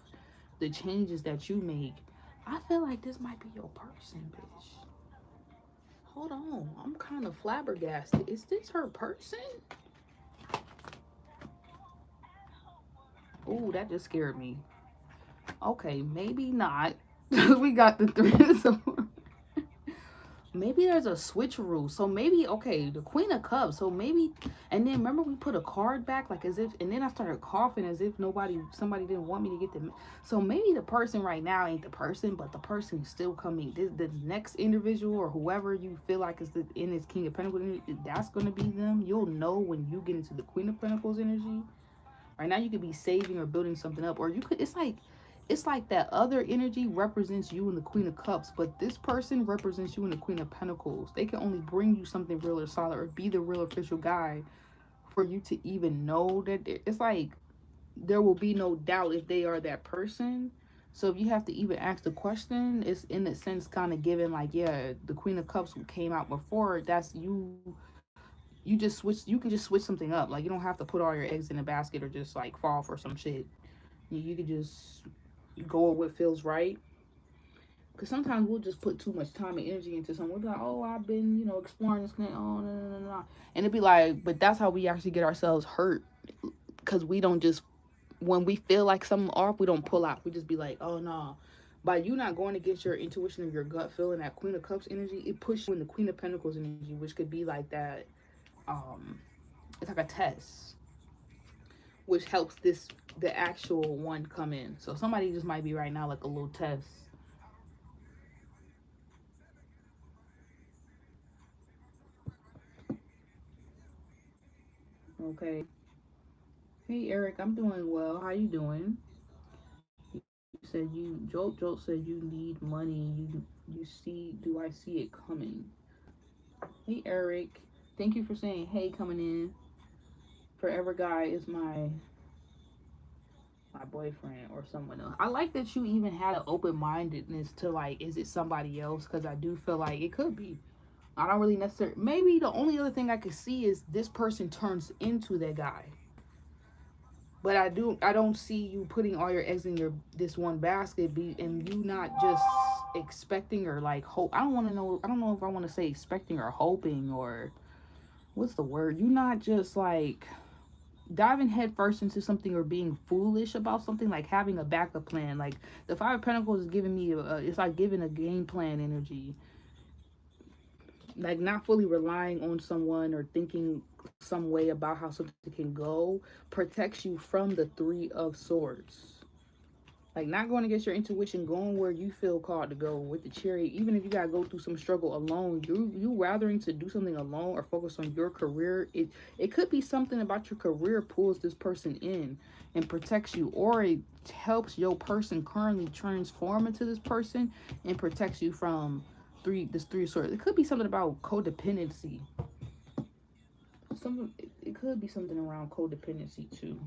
the changes that you make. I feel like this might be your person, bitch. Hold on. I'm kind of flabbergasted. Is this her person? Ooh, that just scared me. Okay, maybe not. We got the 3 of Swords. Maybe there's a switcheroo. So maybe, okay, the Queen of Cups. So maybe, and then remember we put a card back, like as if, and then I started coughing as if somebody didn't want me to get them. So maybe the person right now ain't the person, but the person is still coming. The next individual or whoever you feel like is in this King of Pentacles, that's going to be them. You'll know when you get into the Queen of Pentacles energy. Right now you could be saving or building something up, or you could, it's like that other energy represents you in the Queen of Cups, but this person represents you in the Queen of Pentacles. They can only bring you something real or solid or be the real official guy for you to even know that it's like there will be no doubt if they are that person. So if you have to even ask the question, it's in a sense kind of given like, yeah, the Queen of Cups who came out before, that's you. You just switch. You can just switch something up. Like, you don't have to put all your eggs in a basket or just like fall for some shit. You can just go with what feels right. Because sometimes we'll just put too much time and energy into something. We'll be like, oh, I've been, exploring this thing. Oh, no. And it'd be like, but that's how we actually get ourselves hurt. Because we don't just, when we feel like something off, we don't pull out. We just be like, oh, no. By you not going against your intuition or your gut feeling, that Queen of Cups energy, it pushes you in the Queen of Pentacles energy, which could be like that. It's like a test. which helps the actual one come in. So somebody just might be right now like a little test. Okay. Hey Eric, I'm doing well. How you doing? You said Jolt said you need money. You see, do I see it coming? Hey Eric, thank you for saying hey coming in. Forever guy is my boyfriend or someone else. I like that you even had an open mindedness to like, is it somebody else? Because I do feel like it could be. I don't really necessarily. Maybe the only other thing I could see is this person turns into that guy. But I don't see you putting all your eggs in your this one basket, and you not just expecting or like hope. I don't want to know. I don't know if I want to say expecting or hoping or what's the word. You not just like diving headfirst into something or being foolish about something, like having a backup plan. Like the Five of Pentacles is giving me it's like giving a game plan energy, like not fully relying on someone or thinking some way about how something can go protects you from the Three of Swords. Like not going against your intuition, going where you feel called to go with the Chariot. Even if you gotta go through some struggle alone, you rathering to do something alone or focus on your career. It could be something about your career pulls this person in and protects you, or it helps your person currently transform into this person and protects you from this three of swords. It could be something about codependency. It could be something around codependency too.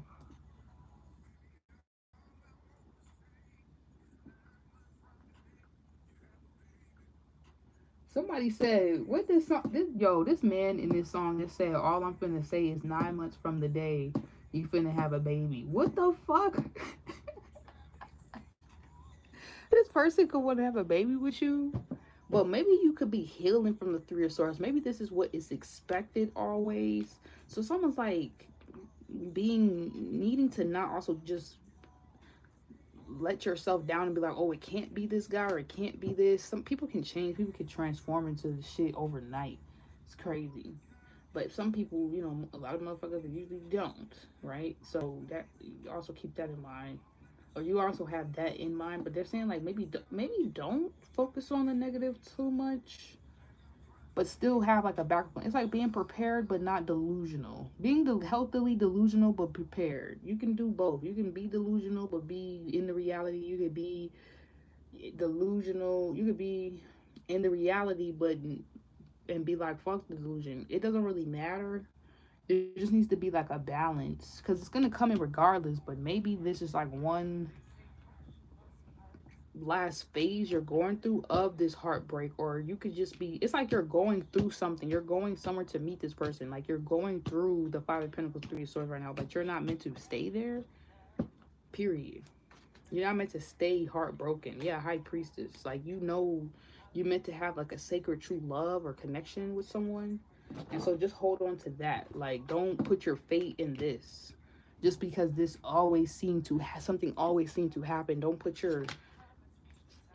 Somebody said, what this song, this man in this song just said, all I'm finna say is 9 months from the day you finna have a baby. What the fuck? This person could want to have a baby with you? Well, maybe you could be healing from the Three of Swords. Maybe this is what is expected always. So someone's like needing to not also just let yourself down and be like, oh, it can't be this guy or it can't be this. Some people can change, people can transform into the shit overnight. It's crazy. But some people, a lot of motherfuckers usually don't, right? So that, you also keep that in mind, or you also have that in mind. But they're saying like maybe don't focus on the negative too much, but still have like a backup plan. It's like being prepared but not delusional. Being healthily delusional but prepared. You can do both. You can be delusional but be in the reality. You could be delusional. You could be in the reality but and be like fuck the delusion. It doesn't really matter. There just needs to be like a balance because it's gonna come in regardless. But maybe this is like one last phase you're going through of this heartbreak, or you could just be, it's like you're going through something, you're going somewhere to meet this person, like you're going through the Five of Pentacles, Three of Swords right now, but you're not meant to stay there, period. You're not meant to stay heartbroken. Yeah, High Priestess, like you're meant to have like a sacred true love or connection with someone, and so just hold on to that. Like don't put your fate in this just because this always seemed to something always seemed to happen. Don't put your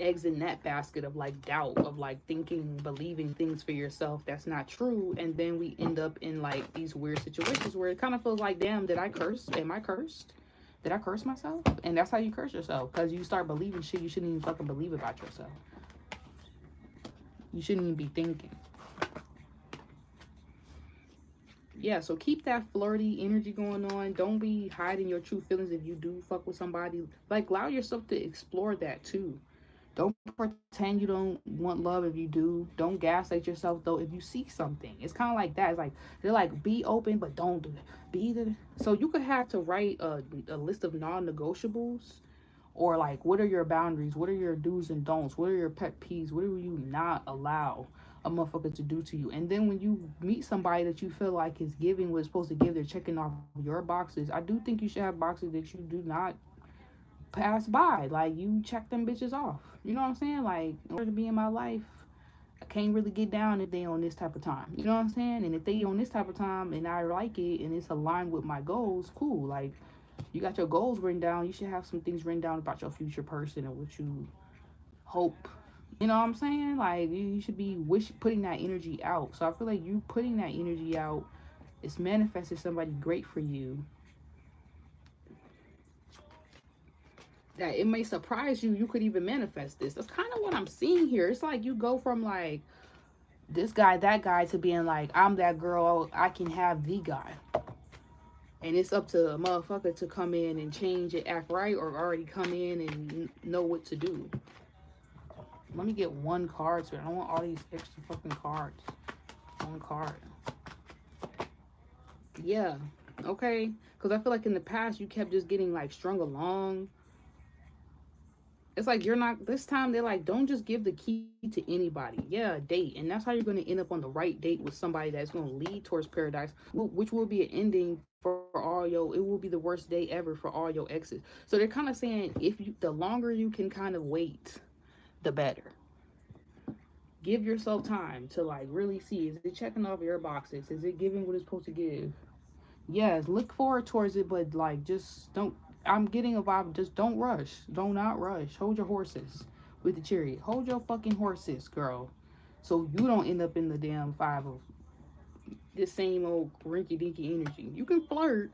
eggs in that basket of like doubt, of like thinking, believing things for yourself that's not true, and then we end up in like these weird situations where it kind of feels like, damn, did I curse? Am I cursed? Did I curse myself? And that's how you curse yourself, because you start believing shit you shouldn't even fucking believe about yourself. You shouldn't even be thinking. Yeah, so keep that flirty energy going on. Don't be hiding your true feelings if you do fuck with somebody. Like allow yourself to explore that too. Don't pretend you don't want love if you do. Don't gaslight yourself though if you seek something. It's kind of like that. It's like they're like, be open but don't do it. Be the so you could have to write a list of non-negotiables, or like what are your boundaries? What are your do's and don'ts? What are your pet peeves? What do you not allow a motherfucker to do to you? And then when you meet somebody that you feel like is giving what it's supposed to give, they're checking off your boxes. I do think you should have boxes that you do not pass by. Like you check them bitches off. You know what I'm saying? Like in order to be in my life, I can't really get down if they on this type of time. You know what I'm saying? And if they on this type of time and I like it and it's aligned with my goals, cool. Like you got your goals written down. You should have some things written down about your future person and what you hope. You know what I'm saying? Like you should be putting that energy out. So I feel like you putting that energy out, it's manifested somebody great for you. that it may surprise you. You could even manifest this. That's kind of what I'm seeing here. It's like you go from like this guy, that guy, to being like, I'm that girl, I can have the guy. And it's up to a motherfucker to come in and change it, act right, or already come in and know what to do. Let me get one card so I don't want all these extra fucking cards. One card. Yeah. Okay. Because I feel like in the past you kept just getting like strung along. It's like you're not, this time they're like, don't just give the key to anybody. Yeah, date. And that's how you're going to end up on the right date with somebody that's going to lead towards paradise, which will be an ending for all your, it will be the worst day ever for all your exes. So they're kind of saying, if you, the longer you can kind of wait, the better. Give yourself time to like really see, is it checking off your boxes? Is it giving what it's supposed to give? Yes, look forward towards it, but like just don't, I'm getting a vibe, just don't rush. Do not rush. Hold your horses with the chariot. Hold your fucking horses, girl. So you don't end up in the damn five of this same old rinky dinky energy. You can flirt,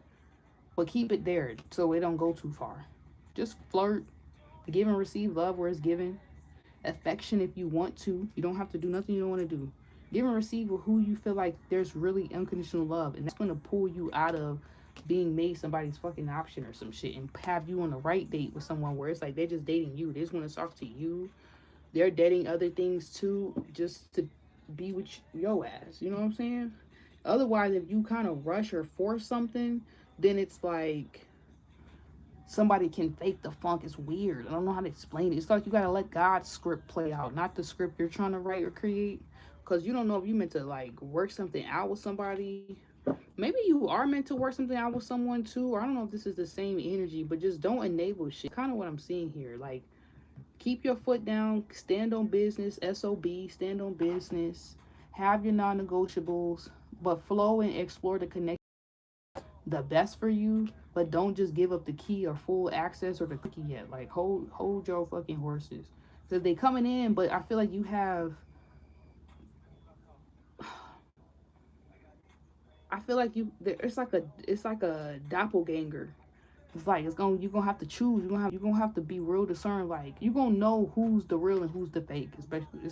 but keep it there so it don't go too far. Just flirt, give and receive love where it's given. Affection if you want to. You don't have to do nothing you don't want to do. Give and receive with who you feel like there's really unconditional love, and that's going to pull you out of being made somebody's fucking option or some shit, and have you on the right date with someone where it's like they're just dating you. They just want to talk to you. They're dating other things too, just to be with your ass. You know what I'm saying? Otherwise, if you kind of rush or force something, then it's like somebody can fake the funk. It's weird. I don't know how to explain it. It's like you gotta let God's script play out, not the script you're trying to write or create. Because you don't know if you meant to like work something out with somebody. Maybe you are meant to work something out with someone too. Or I don't know if this is the same energy, but just don't enable shit. Kind of what I'm seeing here. Like, keep your foot down, stand on business, SOB, stand on business, have your non-negotiables, but flow and explore the connection the best for you, but don't just give up the key or full access or the cookie yet. Like hold your fucking horses. Because they coming in, but I feel like you have, I feel like you, it's like a doppelganger. It's like you're gonna have to choose. You're gonna have to be real discerned. Like you're gonna know who's the real and who's the fake. It's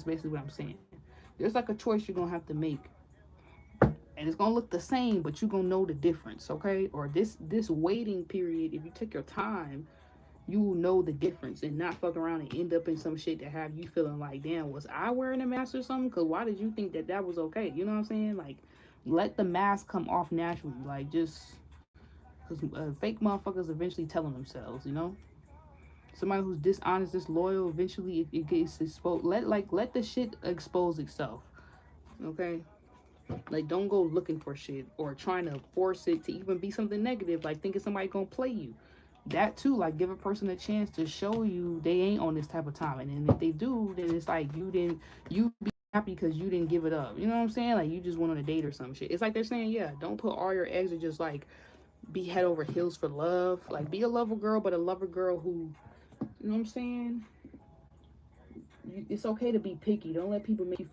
basically what I'm saying. There's like a choice you're gonna have to make, and it's gonna look the same, but you're gonna know the difference. Okay? Or this waiting period, if you take your time, you will know the difference and not fuck around and end up in some shit that have you feeling like, damn, was I wearing a mask or something? Because why did you think that that was okay? You know what I'm saying? Like, let the mask come off naturally. Like, just because fake motherfuckers eventually telling themselves, you know? Somebody who's dishonest, disloyal, eventually it gets exposed. Let the shit expose itself. Okay? Like, don't go looking for shit or trying to force it to even be something negative, like thinking somebody gonna play you. That too, like, give a person a chance to show you they ain't on this type of time. And then if they do, then it's like you be happy because you didn't give it up. You know what I'm saying? Like, you just went on a date or some shit. It's like they're saying, yeah, don't put all your eggs or just like be head over heels for love. Like, be a lover girl, but a lover girl who, you know what I'm saying? It's okay to be picky. Don't let people make you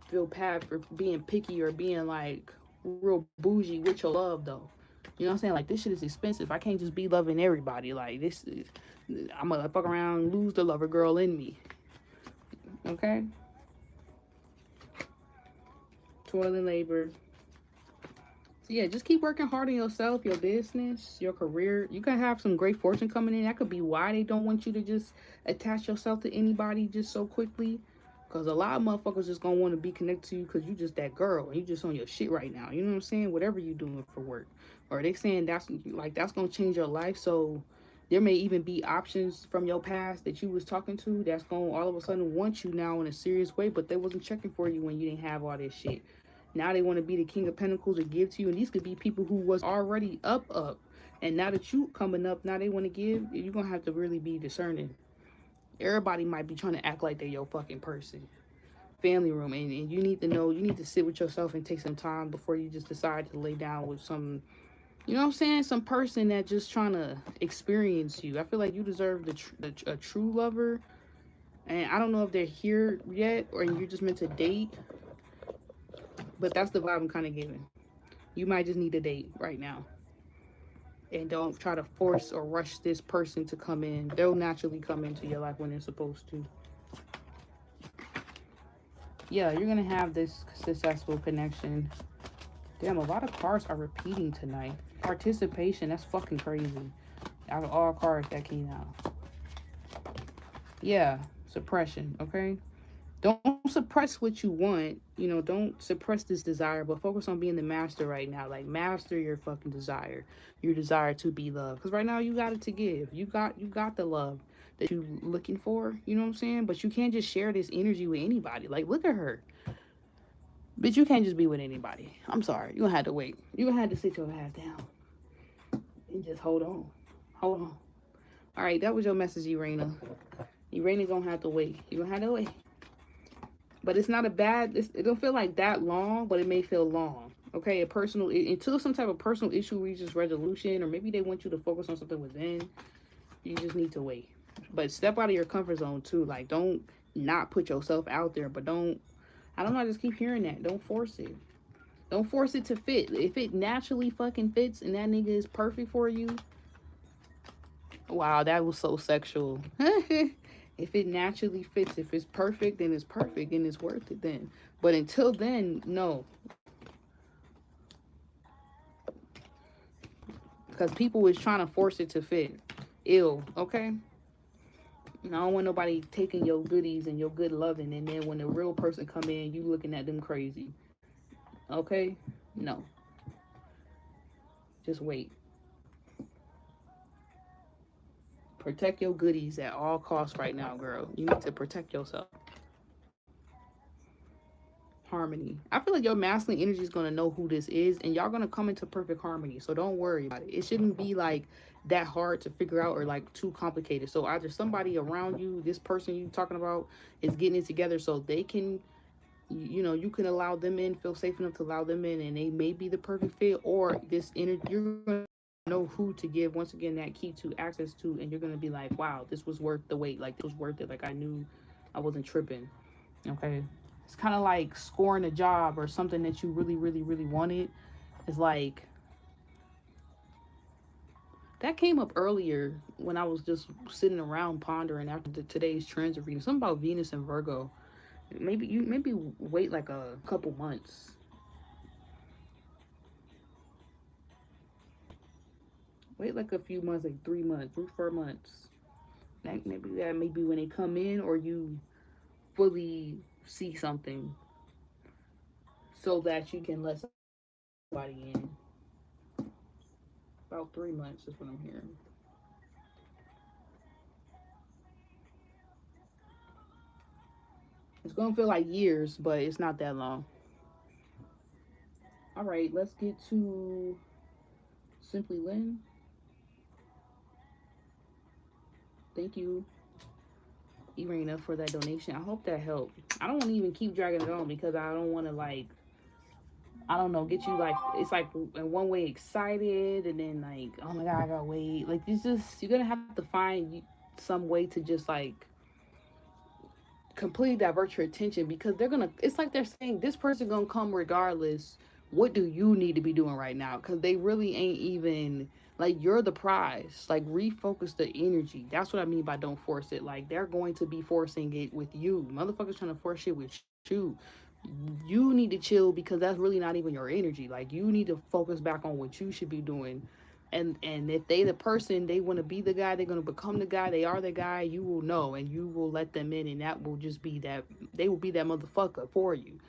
feel bad for being picky or being like real bougie with your love though. You know what I'm saying? Like, this shit is expensive. I can't just be loving everybody. Like, this is, I'm gonna fuck around and lose the lover girl in me. Okay? Toil and labor. So yeah, just keep working hard on yourself, your business, your career. You can have some great fortune coming in. That could be why they don't want you to just attach yourself to anybody just so quickly. Because a lot of motherfuckers just gonna want to be connected to you because you just that girl and you just on your shit right now. You know what I'm saying? Whatever you doing for work. Or they saying that's gonna change your life. So there may even be options from your past that you was talking to that's gonna all of a sudden want you now in a serious way, but they wasn't checking for you when you didn't have all this shit. Now they want to be the king of pentacles and give to you. And these could be people who was already up. And now that you coming up, now they want to give. You're going to have to really be discerning. Everybody might be trying to act like they're your fucking person. Family room. And you need to know, you need to sit with yourself and take some time before you just decide to lay down with some, you know what I'm saying? Some person that just trying to experience you. I feel like you deserve a true lover. And I don't know if they're here yet or you're just meant to date. But that's the vibe I'm kind of giving. You might just need a date right now. And don't try to force or rush this person to come in. They'll naturally come into your life when they're supposed to. Yeah, you're going to have this successful connection. Damn, a lot of cards are repeating tonight. Participation, that's fucking crazy. Out of all cards that came out. Yeah, suppression, okay? Don't suppress what you want. You know, don't suppress this desire, but focus on being the master right now. Like, master your fucking desire. Your desire to be loved. Because right now you got it to give. You got the love that you looking for. You know what I'm saying? But you can't just share this energy with anybody. Like, look at her. But you can't just be with anybody. I'm sorry. You're gonna have to wait. You're gonna have to sit your ass down and just hold on. Hold on. All right, that was your message, Irena. Irena gonna have to wait. You're gonna have to wait. But it's not a bad, it don't feel like that long, but it may feel long. Okay, a personal, until some type of personal issue reaches resolution, or maybe they want you to focus on something within, you just need to wait. But step out of your comfort zone too. Like, don't not put yourself out there, but don't, I don't know, I just keep hearing that. Don't force it. Don't force it to fit. If it naturally fucking fits and that nigga is perfect for you, wow, that was so sexual. If it naturally fits, if it's perfect, then it's perfect and it's worth it then. But until then, no. Because people is trying to force it to fit. Ill, okay? And I don't want nobody taking your goodies and your good loving, and then when the real person come in, you looking at them crazy. Okay? No. Just wait. Protect your goodies at all costs right now, girl. You need to protect yourself. Harmony. I feel like your masculine energy is going to know who this is, and y'all going to come into perfect harmony. So don't worry about it. It shouldn't be like that hard to figure out or like too complicated. So either somebody around you, this person you talking about, is getting it together so they can, you know, you can allow them in, feel safe enough to allow them in, and they may be the perfect fit, or this energy, you're going to know who to give, once again, that key to access to, and you're going to be like, wow, this was worth the wait. Like, this was worth it. Like, I knew I wasn't tripping. Okay? It's kind of like scoring a job or something that you really, really, really wanted. It's like, that came up earlier when I was just sitting around pondering after today's transit reading. Something about Venus and Virgo. Maybe wait like a couple months. Wait like a few months, like 3 months, 3 4 months. That maybe when they come in, or you fully see something, so that you can let somebody in. About 3 months is what I'm hearing. It's gonna feel like years, but it's not that long. All right, let's get to Simply Lynn. Thank you, Irena, for that donation. I hope that helped. I don't want to even keep dragging it on because I don't want to, like, I don't know, get you like, it's like in one way excited and then like, oh my god, I gotta wait. Like, it's just, you're gonna have to find some way to just like completely divert your attention, because they're gonna, it's like they're saying this person gonna come regardless. What do you need to be doing right now? Because they really ain't even, like, you're the prize. Like, refocus the energy. That's what I mean by don't force it. Like, they're going to be forcing it with you. Motherfuckers trying to force shit with you. You need to chill, because that's really not even your energy. Like, you need to focus back on what you should be doing. And if they the person, they want to be the guy, they're going to become the guy, they are the guy, you will know, and you will let them in, and that will just be that, they will be that motherfucker for you.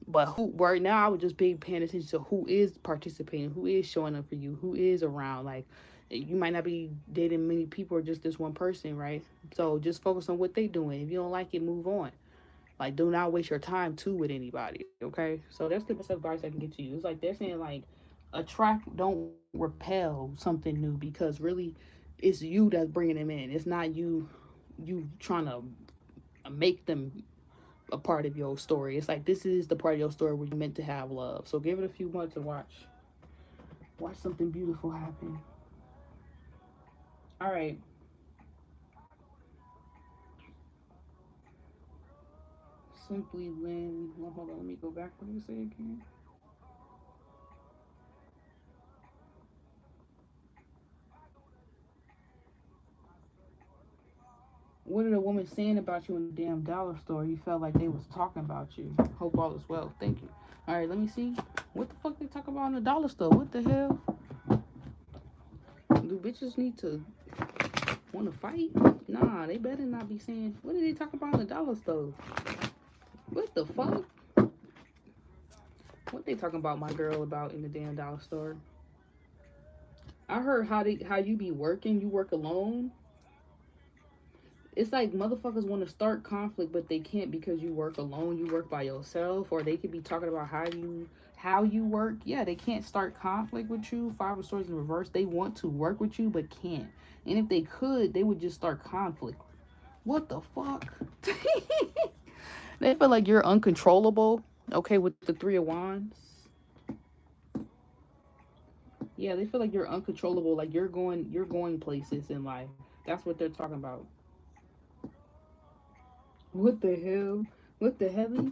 But who right now, I would just be paying attention to who is participating, who is showing up for you, who is around. Like, you might not be dating many people or just this one person, right? So just focus on what they doing. If you don't like it, move on. Like, do not waste your time too with anybody, okay? So that's the best advice I can get to you. It's like they're saying, like, attract, don't repel something new, because really it's you that's bringing them in. It's not you trying to make them a part of your story. It's like, this is the part of your story where you're meant to have love. So give it a few months and watch something beautiful happen. All right. Simply Lynn. Well, hold on, let me go back. What did you say again? What are the women saying about you in the damn dollar store? You felt like they was talking about you. Hope all is well. Thank you. All right, let me see. What the fuck they talk about in the dollar store? What the hell? Do bitches need to want to fight? Nah, they better not be saying. What did they talk about in the dollar store? What the fuck? What they talking about my girl about in the damn dollar store? I heard how you be working. You work alone. It's like motherfuckers want to start conflict, but they can't because you work alone. You work by yourself, or they could be talking about how you work. Yeah, they can't start conflict with you. Five of Swords in reverse. They want to work with you, but can't. And if they could, they would just start conflict. What the fuck? They feel like you're uncontrollable. Okay, with the Three of Wands. Yeah, they feel like you're uncontrollable. Like you're going places in life. That's what they're talking about. What the hell? What the hell?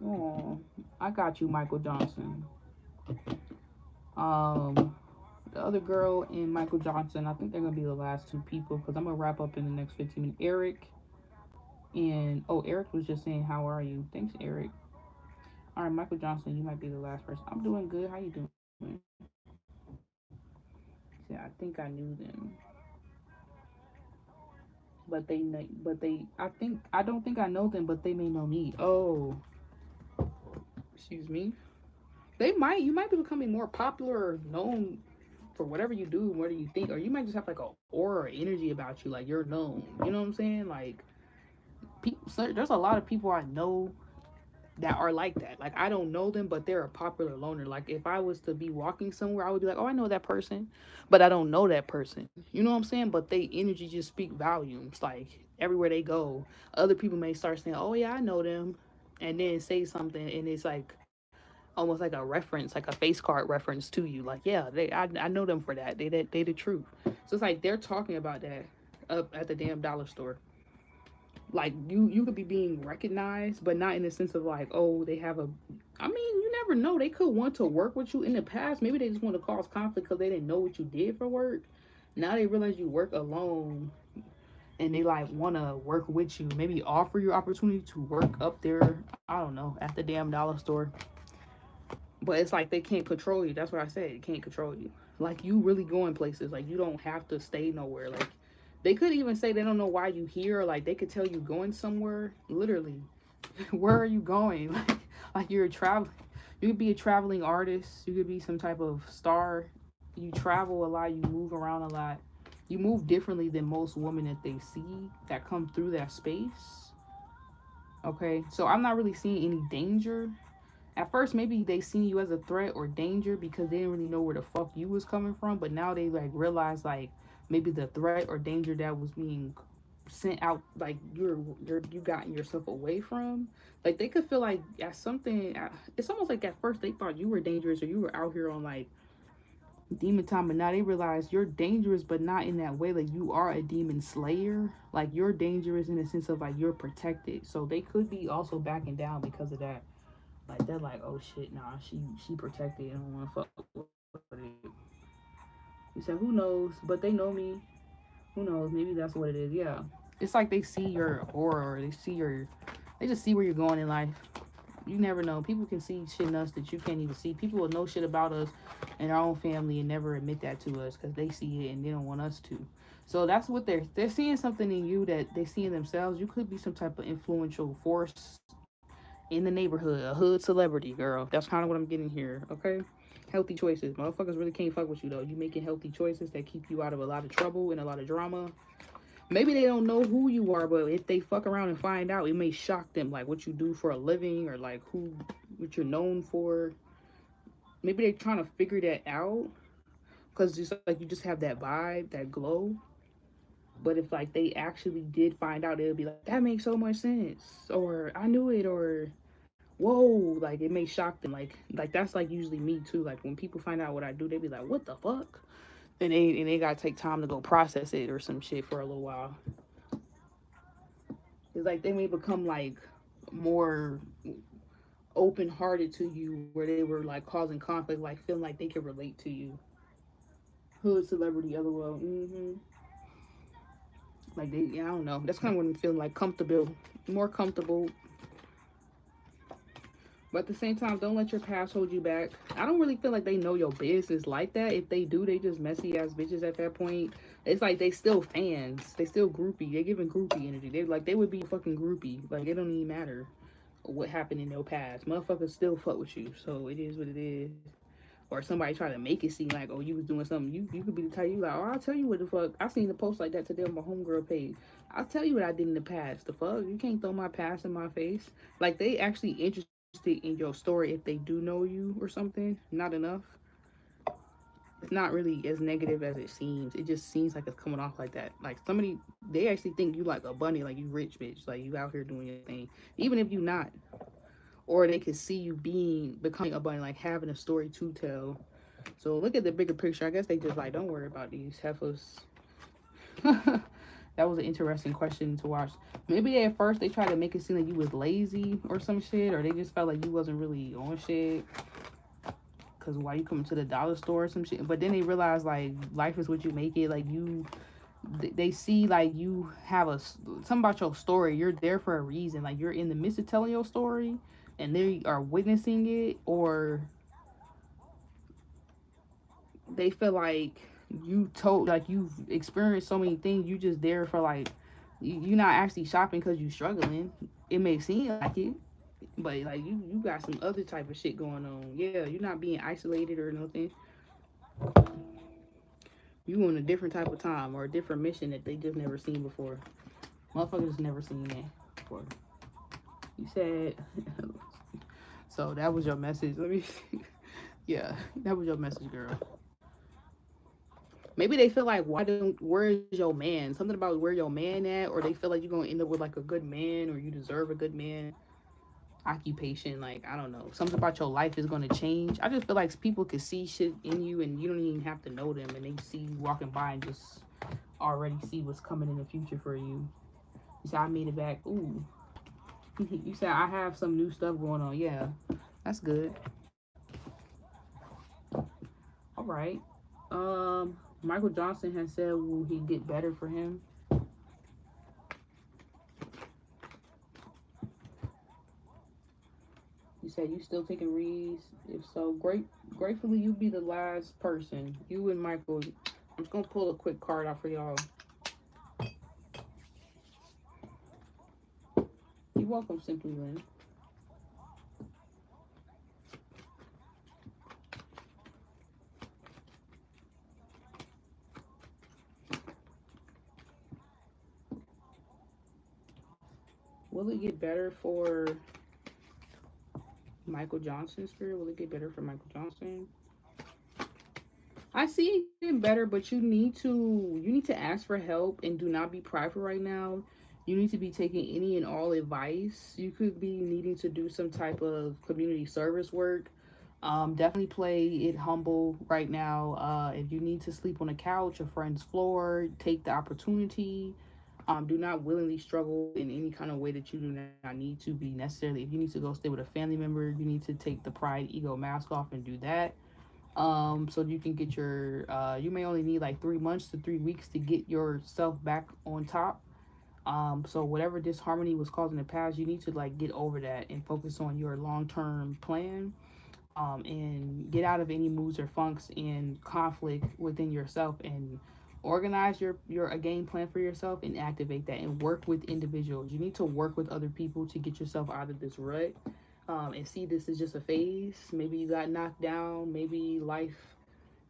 Oh, I got you, Michael Johnson. Um, the other girl and Michael Johnson, I think they're gonna be the last two people because I'm gonna wrap up in the next 15 minutes. Eric and Eric was just saying, "How are you?" Thanks, Eric. All right, Michael Johnson, you might be the last person. I'm doing good. How you doing? Yeah, I think I knew them, I don't think I know them, but they may know me. Oh, excuse me. You might be becoming more popular or known for whatever you do, what do you think, or you might just have like a aura or energy about you, like you're known. You know what I'm saying? Like people, there's a lot of people I know that are like that. Like I don't know them, but they're a popular loner. Like if I was to be walking somewhere, I would be like, oh, I know that person, but I don't know that person. You know what I'm saying? But they energy just speak volumes. Like everywhere they go, other people may start saying, oh yeah, I know them, and then say something, and it's like almost like a reference, like a face card reference to you. Like, yeah, I know them for that. They the truth. So it's like they're talking about that up at the damn dollar store. Like you could be being recognized, but not in the sense of like, oh, they have a. I mean, you never know. They could want to work with you in the past. Maybe they just want to cause conflict because they didn't know what you did for work. Now they realize you work alone, and they like want to work with you. Maybe offer you opportunity to work up there. I don't know, at the damn dollar store. But it's like they can't control you. That's what I said. They can't control you. Like you really going places. Like you don't have to stay nowhere. Like they could even say they don't know why you here. Like they could tell you going somewhere. Literally, where are you going? Like you're traveling. You could be a traveling artist. You could be some type of star. You travel a lot. You move around a lot. You move differently than most women that they see that come through that space. Okay, so I'm not really seeing any danger. At first, maybe they seen you as a threat or danger because they didn't really know where the fuck you was coming from. But now they like realize like maybe the threat or danger that was being sent out, like you gotten yourself away from. Like they could feel like at something. It's almost like at first they thought you were dangerous or you were out here on like demon time, but now they realize you're dangerous, but not in that way. Like you are a demon slayer. Like you're dangerous in the sense of like you're protected. So they could be also backing down because of that. Like they're like, oh shit, nah, she protected. I don't want to fuck with it. He said, who knows? But they know me. Who knows? Maybe that's what it is. Yeah, it's like they see your aura, or they just see where you're going in life. You never know. People can see shit in us that you can't even see. People will know shit about us and our own family and never admit that to us because they see it and they don't want us to. So that's what they're seeing something in you that they see in themselves. You could be some type of influential force in the neighborhood, a hood celebrity, girl. That's kind of what I'm getting here, okay? Healthy choices. Motherfuckers really can't fuck with you, though. You making healthy choices that keep you out of a lot of trouble and a lot of drama. Maybe they don't know who you are, but if they fuck around and find out, it may shock them, like what you do for a living or like what you're known for. Maybe they're trying to figure that out because just like you just have that vibe, that glow. But if like they actually did find out, it'll be like, that makes so much sense, or I knew it, or whoa, like it may shock them. Like that's like usually me too. Like when people find out what I do, they be like, what the fuck? And they gotta take time to go process it or some shit for a little while. It's like they may become like more open hearted to you where they were like causing conflict, like feeling like they could relate to you. Hood celebrity, LOL. Like they, I don't know. That's kind of what I'm feeling like, comfortable, more comfortable. But at the same time, don't let your past hold you back. I don't really feel like they know your business like that. If they do, they just messy ass bitches at that point. It's like they still fans. They still groupie. They giving groupie energy. They like they would be fucking groupie. Like it don't even matter what happened in your past. Motherfuckers still fuck with you. So it is what it is. Or somebody try to make it seem like, oh, you was doing something. You could be the type, you like, oh, I'll tell you what the fuck. I seen the post like that today on my homegirl page. I'll tell you what I did in the past. The fuck, you can't throw my past in my face. Like they actually interested in your story if they do know you or something. Not enough. It's not really as negative as it seems. It just seems like it's coming off like that. Like somebody, they actually think you like a bunny, like you rich bitch, like you out here doing your thing, even if you not. Or they could see you becoming a bunny, like having a story to tell. So look at the bigger picture. I guess they just like, don't worry about these heifers. That was an interesting question to watch. Maybe at first they tried to make it seem like you was lazy or some shit, or they just felt like you wasn't really on shit. Cause why you coming to the dollar store or some shit? But then they realized like life is what you make it. Like they see like you have something about your story. You're there for a reason. Like you're in the midst of telling your story, and they are witnessing it, or they feel like you've experienced so many things. You just there for like you're not actually shopping because you struggling. It may seem like it, but like you got some other type of shit going on. Yeah, you're not being isolated or nothing. You on a different type of time or a different mission that they just never seen before. Motherfuckers never seen that before. You said so that was your message. Let me see. Yeah, that was your message, girl. Maybe they feel like, where's your man? Something about where your man at, or they feel like you're gonna end up with like a good man, or you deserve a good man. Occupation, like I don't know, something about your life is gonna change. I just feel like people can see shit in you, and you don't even have to know them, and they see you walking by and just already see what's coming in the future for you. You say I made it back. Ooh, you said I have some new stuff going on. Yeah, that's good. All right. Michael Johnson has said, will he get better for him? You said you still taking reads. If so, gratefully you be the last person. You and Michael. I'm just gonna pull a quick card out for y'all. You're welcome, Simply Lynn. Will it get better for Michael Johnson, Spirit? Will it get better for Michael Johnson? I see it getting better, but you need to ask for help and do not be prideful right now. You need to be taking any and all advice. You could be needing to do some type of community service work. Definitely play it humble right now. If you need to sleep on a couch, a friend's floor, take the opportunity. Do not willingly struggle in any kind of way that you do not need to be necessarily. If you need to go stay with a family member, you need to take the pride ego mask off and do that. So you can get you may only need like 3 months to 3 weeks to get yourself back on top. So whatever disharmony was caused in the past, you need to like get over that and focus on your long-term plan. And get out of any moods or funks and conflict within yourself, and organize your a game plan for yourself and activate that, and work with individuals. You need to work with other people to get yourself out of this rut, and see this is just a phase. Maybe you got knocked down, maybe life,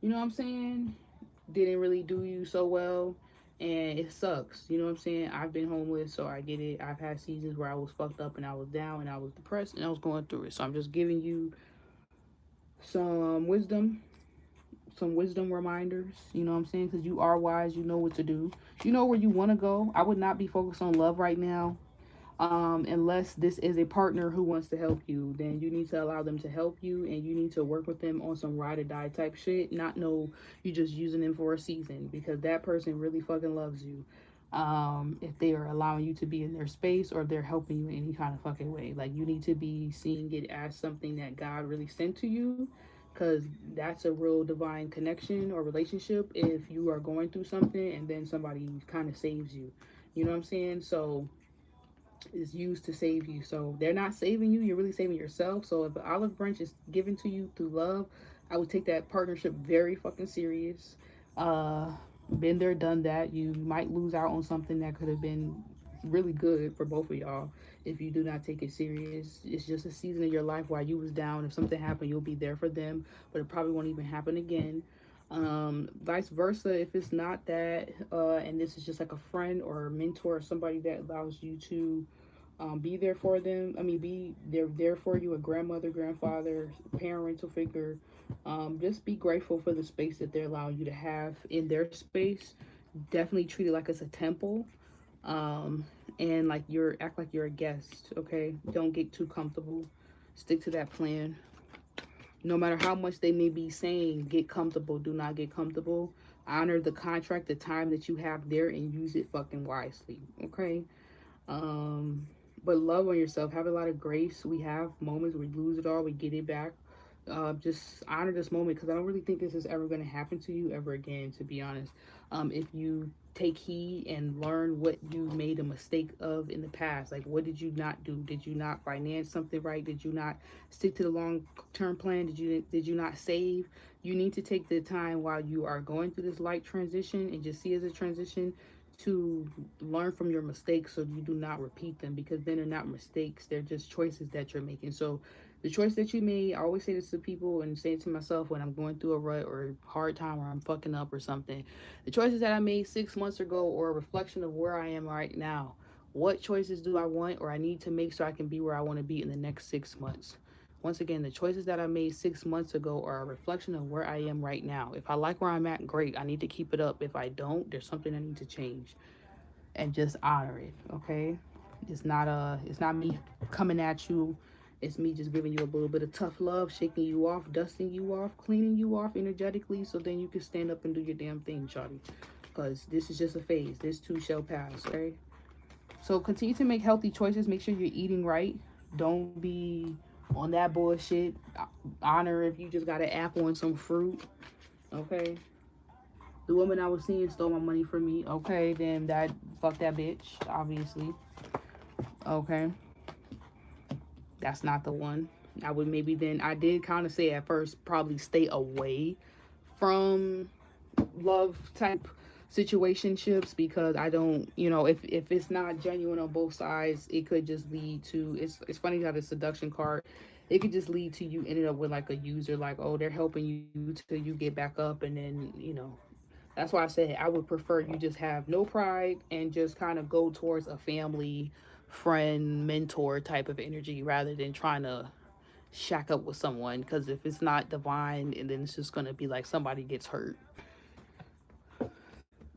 you know what I'm saying, didn't really do you so well, and it sucks. You know what I'm saying? I've been homeless, so I get it. I've had seasons where I was fucked up and I was down and I was depressed and I was going through it. So I'm just giving you some wisdom reminders, you know what I'm saying? Because you are wise, you know what to do, you know where you want to go. I would not be focused on love right now, unless this is a partner who wants to help you. Then you need to allow them to help you, and you need to work with them on some ride or die type shit. Not know you just using them for a season, because that person really fucking loves you. If they are allowing you to be in their space, or if they're helping you in any kind of fucking way, like you need to be seeing it as something that God really sent to you, because that's a real divine connection or relationship. If you are going through something and then somebody kind of saves you, You know what I'm saying? So is used to save you. So they're not saving you, you're really saving yourself. So if an olive branch is given to you through love, I would take that partnership very fucking serious. Uh Been there, done that. You might lose out on something that could have been really good for both of y'all if you do not take it serious. It's just a season of your life while you was down. If something happened, you'll be there for them, but it probably won't even happen again. Vice versa, if it's not that, and this is just like a friend or a mentor or somebody that allows you to be there for them. I mean, be there for you, a grandmother, grandfather, parental figure. Just be grateful for the space that they're allowing you to have in their space. Definitely treat it like it's a temple. Um, and like you're act like you're a guest. Okay, don't get too comfortable. Stick to that plan. No matter how much they may be saying, get comfortable. Do not get comfortable. Honor the contract, the time that you have there, and use it fucking wisely. Okay. Um, but love on yourself. Have a lot of grace. We have moments where we lose it all, we get it back. Just honor this moment because I don't really think this is ever going to happen to you ever again, to be honest. If you take heed and learn what you made a mistake of in the past, like what did you not do? Did you not finance something right? Did you not stick to the long term plan? Did you not save? You need to take the time while you are going through this light transition and just see it as a transition to learn from your mistakes so you do not repeat them, because then they're not mistakes, they're just choices that you're making. So the choice that you made, I always say this to people and say it to myself when I'm going through a rut or a hard time or I'm fucking up or something. The choices that I made 6 months ago or a reflection of where I am right now. What choices do I want or I need to make so I can be where I want to be in the next 6 months? Once again, the choices that I made 6 months ago are a reflection of where I am right now. If I like where I'm at, great. I need to keep it up. If I don't, there's something I need to change. And just honor it, okay? It's not me coming at you. It's me just giving you a little bit of tough love, shaking you off, dusting you off, cleaning you off energetically so then you can stand up and do your damn thing, shawty. Because this is just a phase. This too shall pass, okay? So continue to make healthy choices. Make sure you're eating right. Don't be on that bullshit. Honor if you just got an apple and some fruit. Okay. The woman I was seeing stole my money from me. Okay, then that fuck that bitch, obviously. Okay. That's not the one. I would maybe then I did kind of say at first probably stay away from love type situationships because I don't, if it's not genuine on both sides, it could just lead to it's funny how the seduction card, it could just lead to you ended up with like a user, like, oh, they're helping you till you get back up, and then that's why I said I would prefer you just have no pride and just kind of go towards a family friend mentor type of energy rather than trying to shack up with someone, because if it's not divine, and then it's just going to be like somebody gets hurt.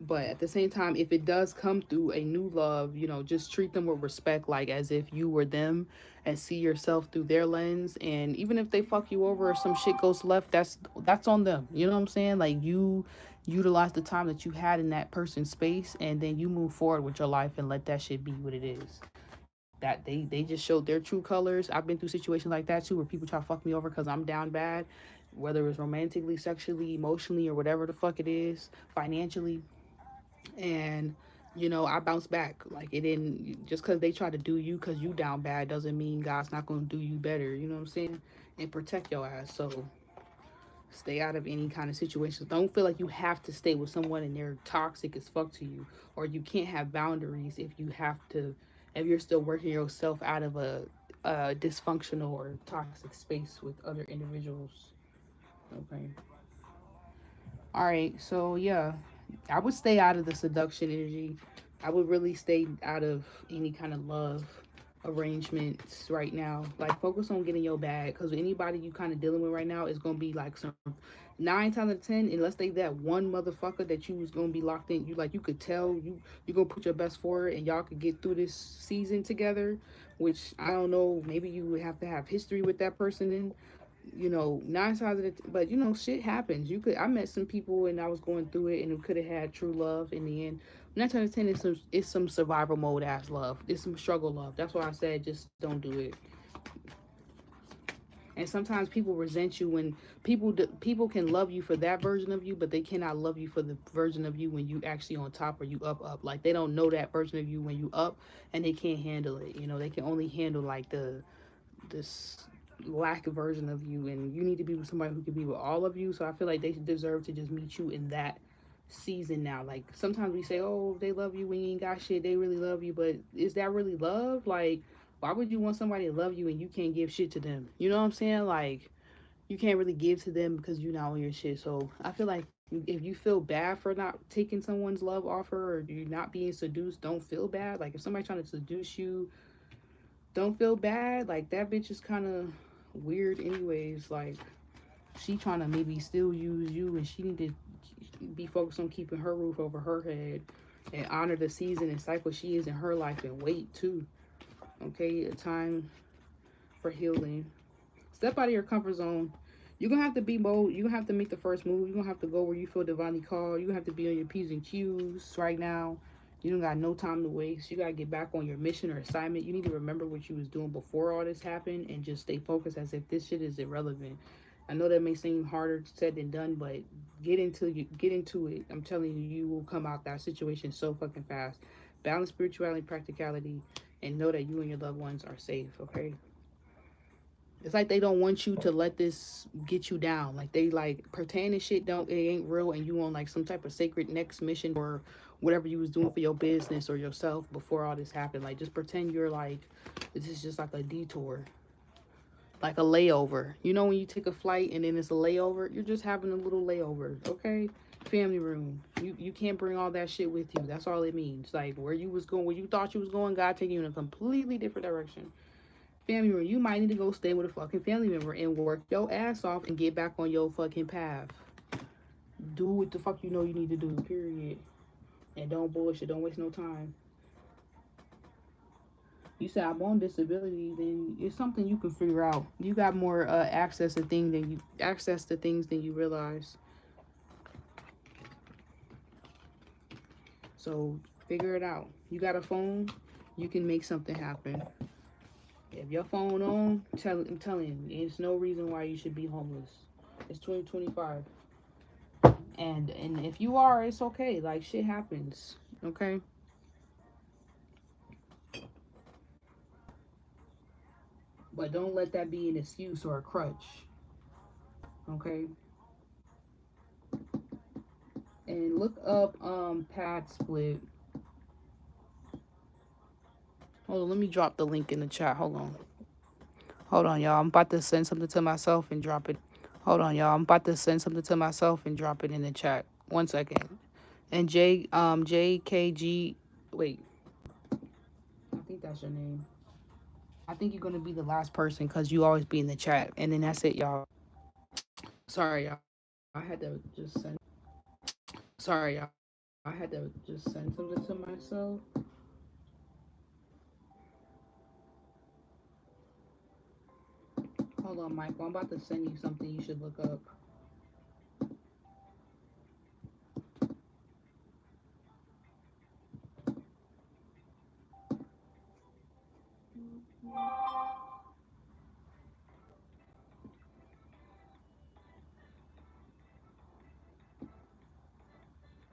But at the same time, if it does come through a new love, just treat them with respect, like as if you were them, and see yourself through their lens. And even if they fuck you over or some shit goes left, that's on them. You know what I'm saying? Like, you utilize the time that you had in that person's space, and then you move forward with your life and let that shit be what it is. That they just showed their true colors. I've been through situations like that too, where people try to fuck me over because I'm down bad, whether it's romantically, sexually, emotionally, or whatever the fuck it is, financially. And I bounce back. Like, it didn't, just because they try to do you because you down bad doesn't mean God's not going to do you better. You know what I'm saying? And protect your ass. So stay out of any kind of situations. Don't feel like you have to stay with someone and they're toxic as fuck to you, or you can't have boundaries if you're still working yourself out of a dysfunctional or toxic space with other individuals. Okay. All right. So yeah, I would stay out of the seduction energy. I would really stay out of any kind of love arrangements right now. Like, focus on getting your bag, because anybody you kind of dealing with right now is gonna be like some 9 times out of 10, unless they that one motherfucker that you was gonna be locked in. You could tell you gonna put your best forward, and y'all could get through this season together. Which I don't know. Maybe you would have to have history with that person then, 9 times of it. But shit happens. I met some people and I was going through it, and we could have had true love in the end. 9 times out of 10 it's some survival mode ass love. It's some struggle love. That's why I said just don't do it. And sometimes people resent you when people can love you for that version of you, but they cannot love you for the version of you when you actually on top or you up. Like they don't know that version of you when you up, and they can't handle it. You know, they can only handle like this lack version of you, and you need to be with somebody who can be with all of you. So I feel like they deserve to just meet you in that season now. Like sometimes we say, oh, they love you when you ain't got shit, they really love you, but is that really love? Like, why would you want somebody to love you and you can't give shit to them? You know what I'm saying? Like, you can't really give to them because you're not on your shit. So I feel like if you feel bad for not taking someone's love offer, or you're not being seduced, don't feel bad. Like if somebody's trying to seduce you, don't feel bad. Like that bitch is kind of weird anyways. Like she trying to maybe still use you, and she need to be focused on keeping her roof over her head and honor the season and cycle she is in her life, and wait too. Okay, a time for healing. Step out of your comfort zone. You're gonna have to be bold. You're gonna have to make the first move. You're gonna have to go where you feel divinely called. You're gonna have to be on your P's and Q's right now. You don't got no time to waste. You gotta get back on your mission or assignment. You need to remember what you was doing before all this happened and just stay focused as if this shit is irrelevant. I know that may seem harder said than done, but get into it. I'm telling you, you will come out that situation so fucking fast. Balance spirituality and practicality, and know that you and your loved ones are safe. Okay. It's like they don't want you to let this get you down. Like they like pretend and shit don't, it ain't real, and you on like some type of sacred next mission or whatever you was doing for your business or yourself before all this happened. Like just pretend you're like this is just like a detour, like a layover. You know when you take a flight and then it's a layover, you're just having a little layover, okay? Family room. You can't bring all that shit with you. That's all it means. Like where you was going, where you thought you was going, God taking you in a completely different direction. Family member, you might need to go stay with a fucking family member and work your ass off and get back on your fucking path. Do what the fuck you know you need to do, period. And don't bullshit, don't waste no time. You say I'm on disability, then it's something you can figure out. You got more access to things than you realize. So figure it out. You got a phone, you can make something happen. If your phone on, I'm telling you, there's no reason why you should be homeless. It's 2025. And if you are, it's okay. Like shit happens. Okay? But don't let that be an excuse or a crutch. Okay? And look up pad split. Hold on, let me drop the link in the chat. Hold on. Hold on, y'all. I'm about to send something to myself and drop it. Hold on, y'all. I'm about to send something to myself and drop it in the chat. 1 second. And JKG, wait, I think that's your name. I think you're gonna be the last person because you always be in the chat. And then that's it, y'all. Sorry, y'all. I had to just send. Sorry, y'all. I had to just send something to myself. Hold on, Michael. I'm about to send you something you should look up.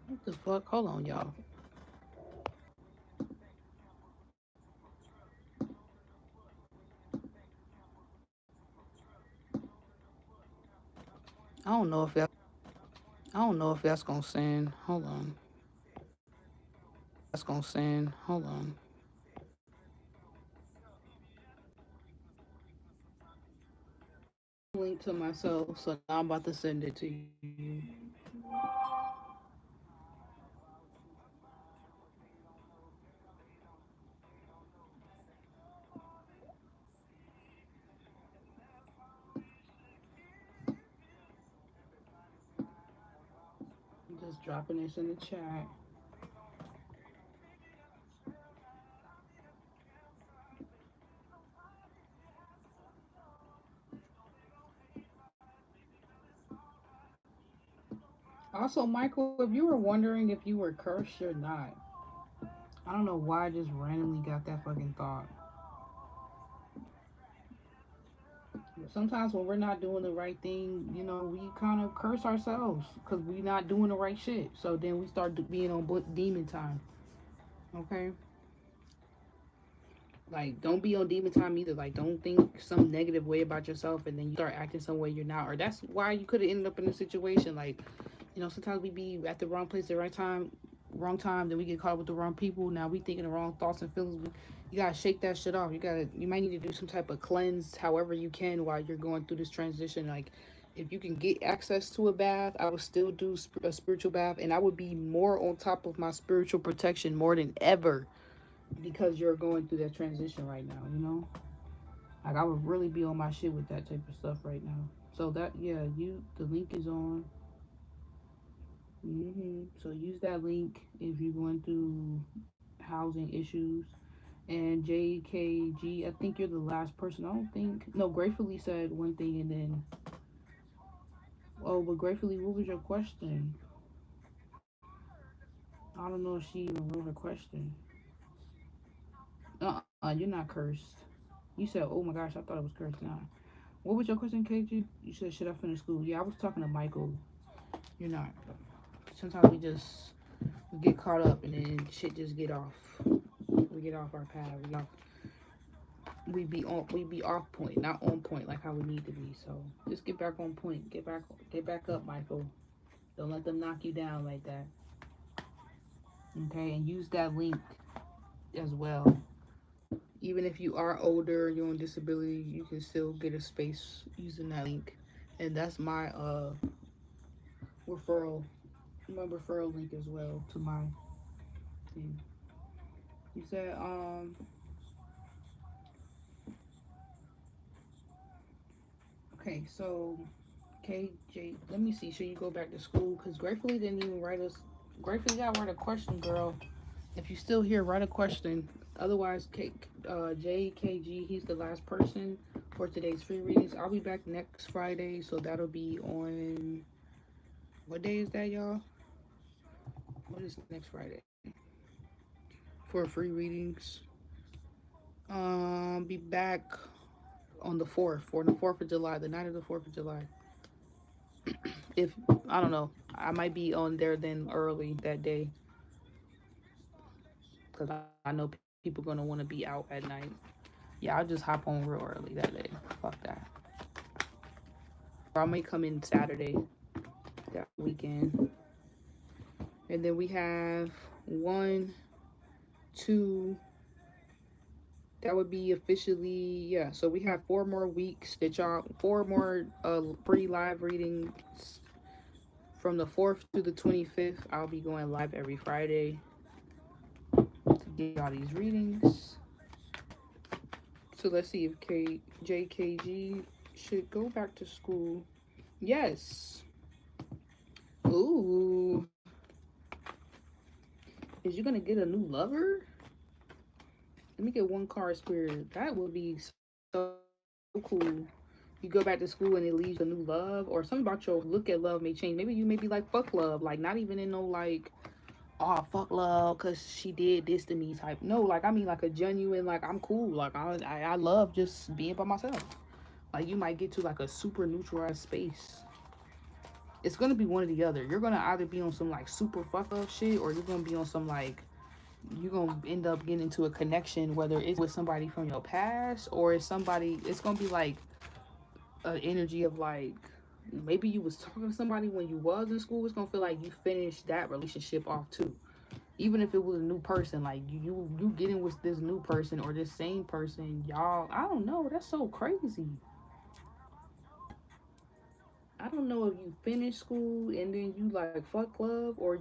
What the fuck? Hold on, y'all. I don't know if that. I don't know if that's gonna send. Hold on. That's gonna send. Hold on. Link to myself, so now I'm about to send it to you. I'm just dropping this in the chat. Also, Michael, if you were wondering if you were cursed or not, I don't know why I just randomly got that fucking thought. sometimes when we're not doing the right thing, you know, we kind of curse ourselves because we're not doing the right shit. So then we start being on demon time. Okay? Like, don't be on demon time either. Like, don't think some negative way about yourself and then you start acting some way you're not. Or that's why you could have ended up in a situation. Like, you know, sometimes we be at the wrong place at the right time, wrong time, then we get caught up with the wrong people. Now we thinking the wrong thoughts and feelings. You gotta shake that shit off. You might need to do some type of cleanse however you can while you're going through this transition. Like, if you can get access to a bath, I would still do a spiritual bath, and I would be more on top of my spiritual protection more than ever because you're going through that transition right now, you know? Like, I would really be on my shit with that type of stuff right now. So that, yeah, the link is on. So use that link if you're going through housing issues. And JKG, I think you're the last person. I don't think, no, Gratefully said one thing and then, oh, but Gratefully, what was your question? I don't know if she even wrote her question. You're not cursed. You said, oh my gosh, I thought it was cursed. Nah. What was your question, KG? You said, should I finish school? Yeah, I was talking to Michael. You're not. Sometimes we get caught up and then shit just get off. We get off our path. We be off point, not on point like how we need to be. So just get back on point. Get back up, Michael. Don't let them knock you down like that. Okay, and use that link as well. Even if you are older, you're on disability, you can still get a space using that link. And that's referral my referral link as well to my thing. You said okay, so KJ, let me see. Should you go back to school? Because Gratefully didn't even write us. Gratefully got to write a question, girl. If you still here, write a question. Otherwise, JKG, he's the last person for today's free readings. I'll be back next Friday, so that'll be on. What day is that, y'all? What is next Friday for free readings? Be back on the 4th, for the 4th of July, the night of the 4th of July. If I don't know, I might be on there then early that day because I know people gonna want to be out at night. Yeah, I'll just hop on real early that day. Fuck that. Or I might come in Saturday that weekend. And then we have 1, 2. That would be officially, yeah. So we have 4 more weeks that y'all, 4 more free live readings from the 4th to the 25th. I'll be going live every Friday to get y'all these readings. So let's see if JKG should go back to school. Yes. Ooh. Is you gonna get a new lover? Let me get one card, Spirit. That would be so cool. You go back to school and it leaves a new love, or something about your look at love may change. Maybe you may be like, fuck love, like not even in no like, oh fuck love because she did this to me type. No, like I mean like a genuine, like I'm cool, like I love just being by myself. Like you might get to like a super neutralized space. It's gonna be one or the other. You're gonna either be on some like super fuck up shit, or you're gonna be on some like, you're gonna end up getting into a connection, whether it's with somebody from your past or it's somebody. It's gonna be like an energy of like, maybe you was talking to somebody when you was in school. It's gonna feel like you finished that relationship off too, even if it was a new person. Like you getting with this new person or this same person, y'all. I don't know, that's so crazy. I don't know if you finish school and then you like fuck love, or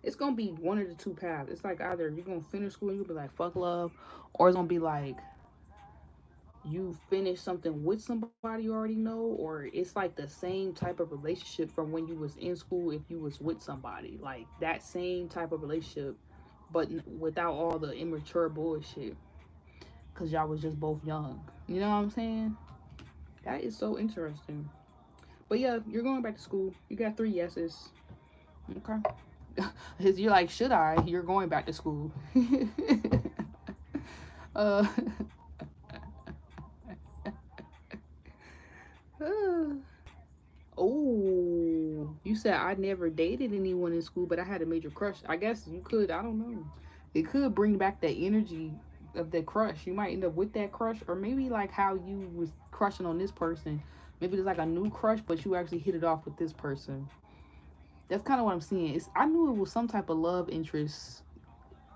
it's gonna be one of the two paths. It's like either you're gonna finish school and you'll be like fuck love, or it's gonna be like you finish something with somebody you already know, or it's like the same type of relationship from when you was in school if you was with somebody. Like that same type of relationship, but without all the immature bullshit. Cause y'all was just both young. You know what I'm saying? That is so interesting. But yeah, you're going back to school. You got 3 yeses. Okay. You're like, should I? You're going back to school. uh Oh, you said I never dated anyone in school, but I had a major crush. I guess you could, I don't know. It could bring back that energy of that crush. You might end up with that crush, or maybe like how you was crushing on this person. Maybe there's like a new crush, but you actually hit it off with this person. That's kind of what I'm seeing. I knew it was some type of love interest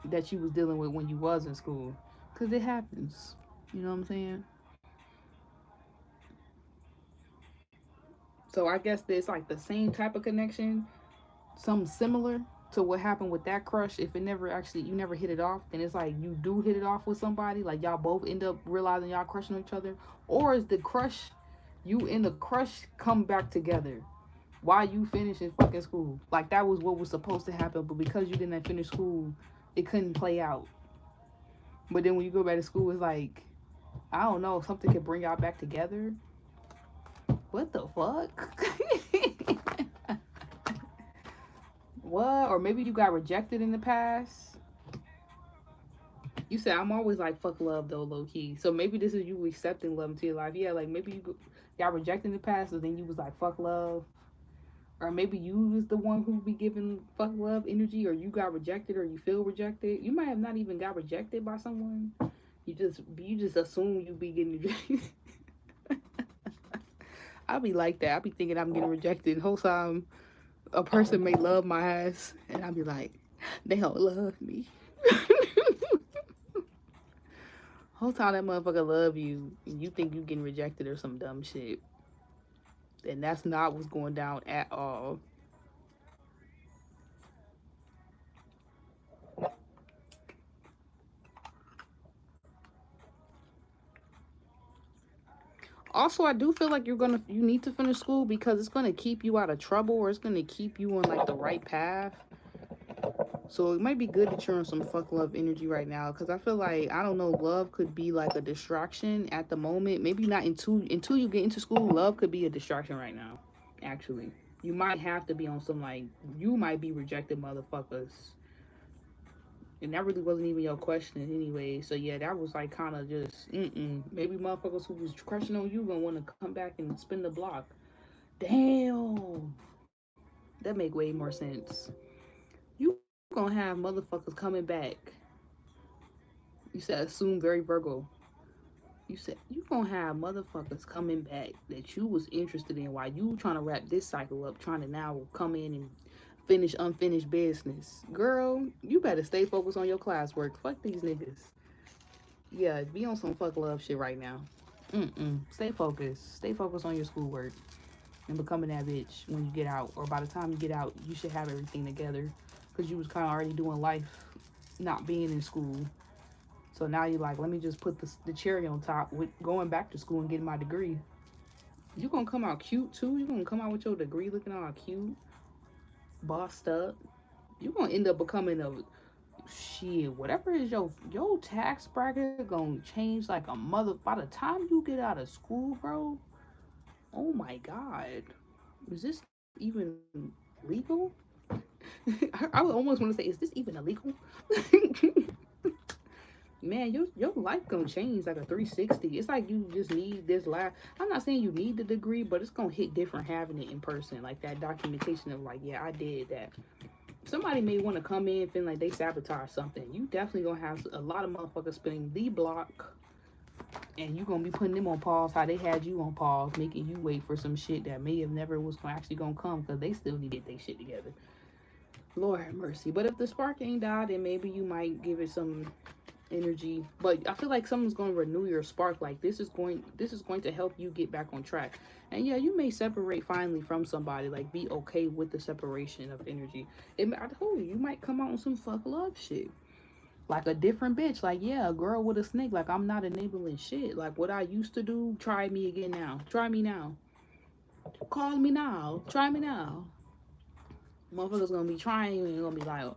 that you was dealing with when you was in school, cause it happens. You know what I'm saying? So I guess there's like the same type of connection, something similar to what happened with that crush. If it never actually, you never hit it off, then it's like you do hit it off with somebody, like y'all both end up realizing y'all crushing on each other. Or is the crush, you and the crush come back together while you finish in fucking school? Like that was what was supposed to happen, but because you didn't finish school, it couldn't play out. But then when you go back to school, it's like, I don't know, something could bring y'all back together. What the fuck? What? Or maybe you got rejected in the past. You said I'm always like fuck love though, low key. So maybe this is you accepting love into your life. Yeah, like maybe you got rejected in the past, so then you was like fuck love. Or maybe you was the one who be giving fuck love energy, or you got rejected, or you feel rejected. You might have not even got rejected by someone. You just assume you be getting rejected. I be like that. I be thinking I'm getting rejected. The whole time a person may love my ass, and I be like, they don't love me. Whole time that motherfucker love you, and you think you getting rejected or some dumb shit. And that's not what's going down at all. Also, I do feel like you need to finish school because it's gonna keep you out of trouble, or it's gonna keep you on like the right path. So it might be good that you're on some fuck love energy right now, because I feel like, I don't know, love could be like a distraction at the moment. Maybe not until you get into school. Love could be a distraction right now. Actually, you might have to be on some like, you might be rejected motherfuckers, and that really wasn't even your question anyway. So yeah, that was like kind of just maybe motherfuckers who was crushing on you gonna want to come back and spin the block. Damn, that make way more sense. You gonna have motherfuckers coming back. You said assume very Virgo. You said you gonna have motherfuckers coming back that you was interested in while you trying to wrap this cycle up, trying to now come in and finish unfinished business. Girl, you better stay focused on your classwork. Fuck these niggas. Yeah, be on some fuck love shit right now. Stay focused. Stay focused on your schoolwork and becoming that bitch when you get out. Or by the time you get out, you should have everything together. Because you was kind of already doing life, not being in school. So now you're like, let me just put the cherry on top with going back to school and getting my degree. You gonna come out cute too. You gonna come out with your degree looking all cute, bossed up. You gonna end up becoming a shit. Whatever is your tax bracket gonna change like a mother. By the time you get out of school, bro. Oh my god, is this even legal? I would almost want to say, is this even illegal? Man, your life gonna change like a 360. It's like you just need this life. I'm not saying you need the degree, but it's gonna hit different having it in person, like that documentation of like, yeah, I did that. Somebody may want to come in feeling like they sabotage something. You definitely gonna have a lot of motherfuckers spinning the block, and you gonna be putting them on pause how they had you on pause, making you wait for some shit that may have never was actually gonna come because they still need to get their shit together. Lord have mercy. But if the spark ain't died, then maybe you might give it some energy. But I feel like someone's going to renew your spark. Like this is going to help you get back on track. And yeah, you may separate finally from somebody. Like be okay with the separation of energy. I told you, you might come out on some fuck love shit. Like a different bitch. Like, yeah, a girl with a snake. Like, I'm not enabling shit. Like what I used to do, try me again now. Try me now. Call me now. Try me now. Motherfuckers gonna be trying you and gonna be like,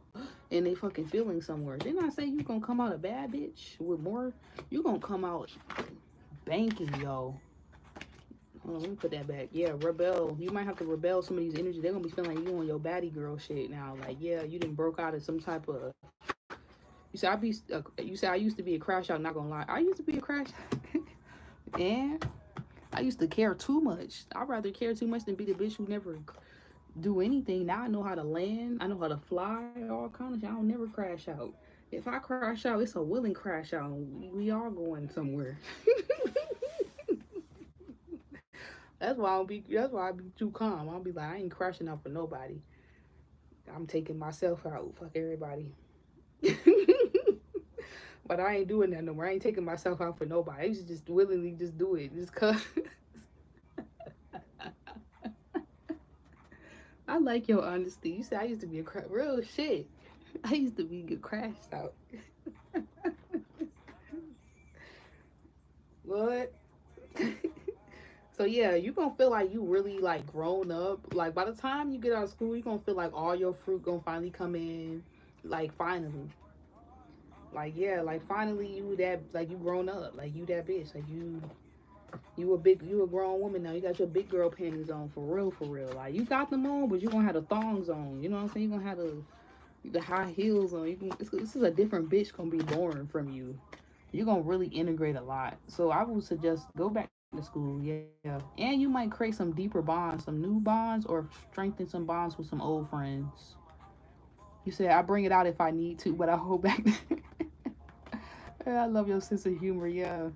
and they fucking feeling somewhere. Didn't I say you gonna come out a bad bitch with more? You gonna come out banking, yo. Hold on, let me put that back. Yeah, rebel. You might have to rebel some of these energies. They're gonna be feeling like you on your baddie girl shit now. Like, yeah, you didn't broke out of some type of. You said I used to be a crash out. Not gonna lie, I used to be a crash. And I used to care too much. I'd rather care too much than be the bitch who never do anything. Now I know how to land. I know how to fly. All kind of shit. I don't never crash out. If I crash out, it's a willing crash out. We all going somewhere. That's why I don't be. That's why I be too calm. I'll be like, I ain't crashing out for nobody. I'm taking myself out. Fuck everybody. But I ain't doing that no more. I ain't taking myself out for nobody. I used to just willingly just do it. Just cause. I like your honesty. You said I used to be real shit. I used to be get crashed out. What? So yeah, you gonna feel like you really like grown up. Like by the time you get out of school, you gonna feel like all your fruit gonna finally come in. Like finally. Like yeah, like finally you that like you grown up. Like you that bitch. Like you a grown woman now. You got your big girl panties on for real, for real. Like you got them on, but you gonna have the thongs on. You know what I'm saying? You gonna have the high heels on. This is a different bitch gonna be born from you. You're gonna really integrate a lot. So I would suggest go back to school, yeah. And you might create some deeper bonds, some new bonds, or strengthen some bonds with some old friends. You said I bring it out if I need to, but I hold back. I love your sense of humor, yeah.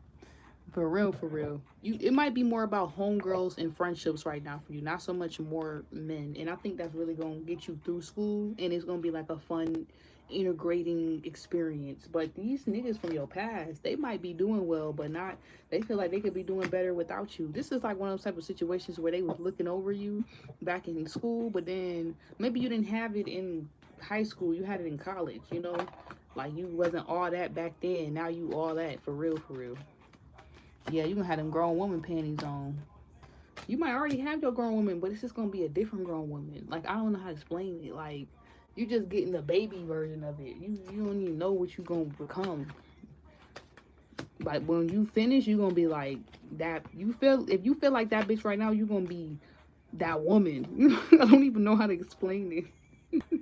For real, for real. It might be more about homegirls and friendships right now for you, not so much more men. And I think that's really gonna get you through school, and it's gonna be like a fun integrating experience. But these niggas from your past, they might be doing well, but not. They feel like they could be doing better without you. This is like one of those type of situations where they was looking over you back in school, but then maybe you didn't have it in high school. You had it in college. You know, like you wasn't all that back then. Now you all that for real, for real. Yeah, you gonna have them grown woman panties on. You might already have your grown woman, but it's just gonna be a different grown woman. Like I don't know how to explain it. Like you just getting the baby version of it. You don't even know what you gonna become. Like when you finish, you gonna be like that. If you feel like that bitch right now, you gonna be that woman. I don't even know how to explain it.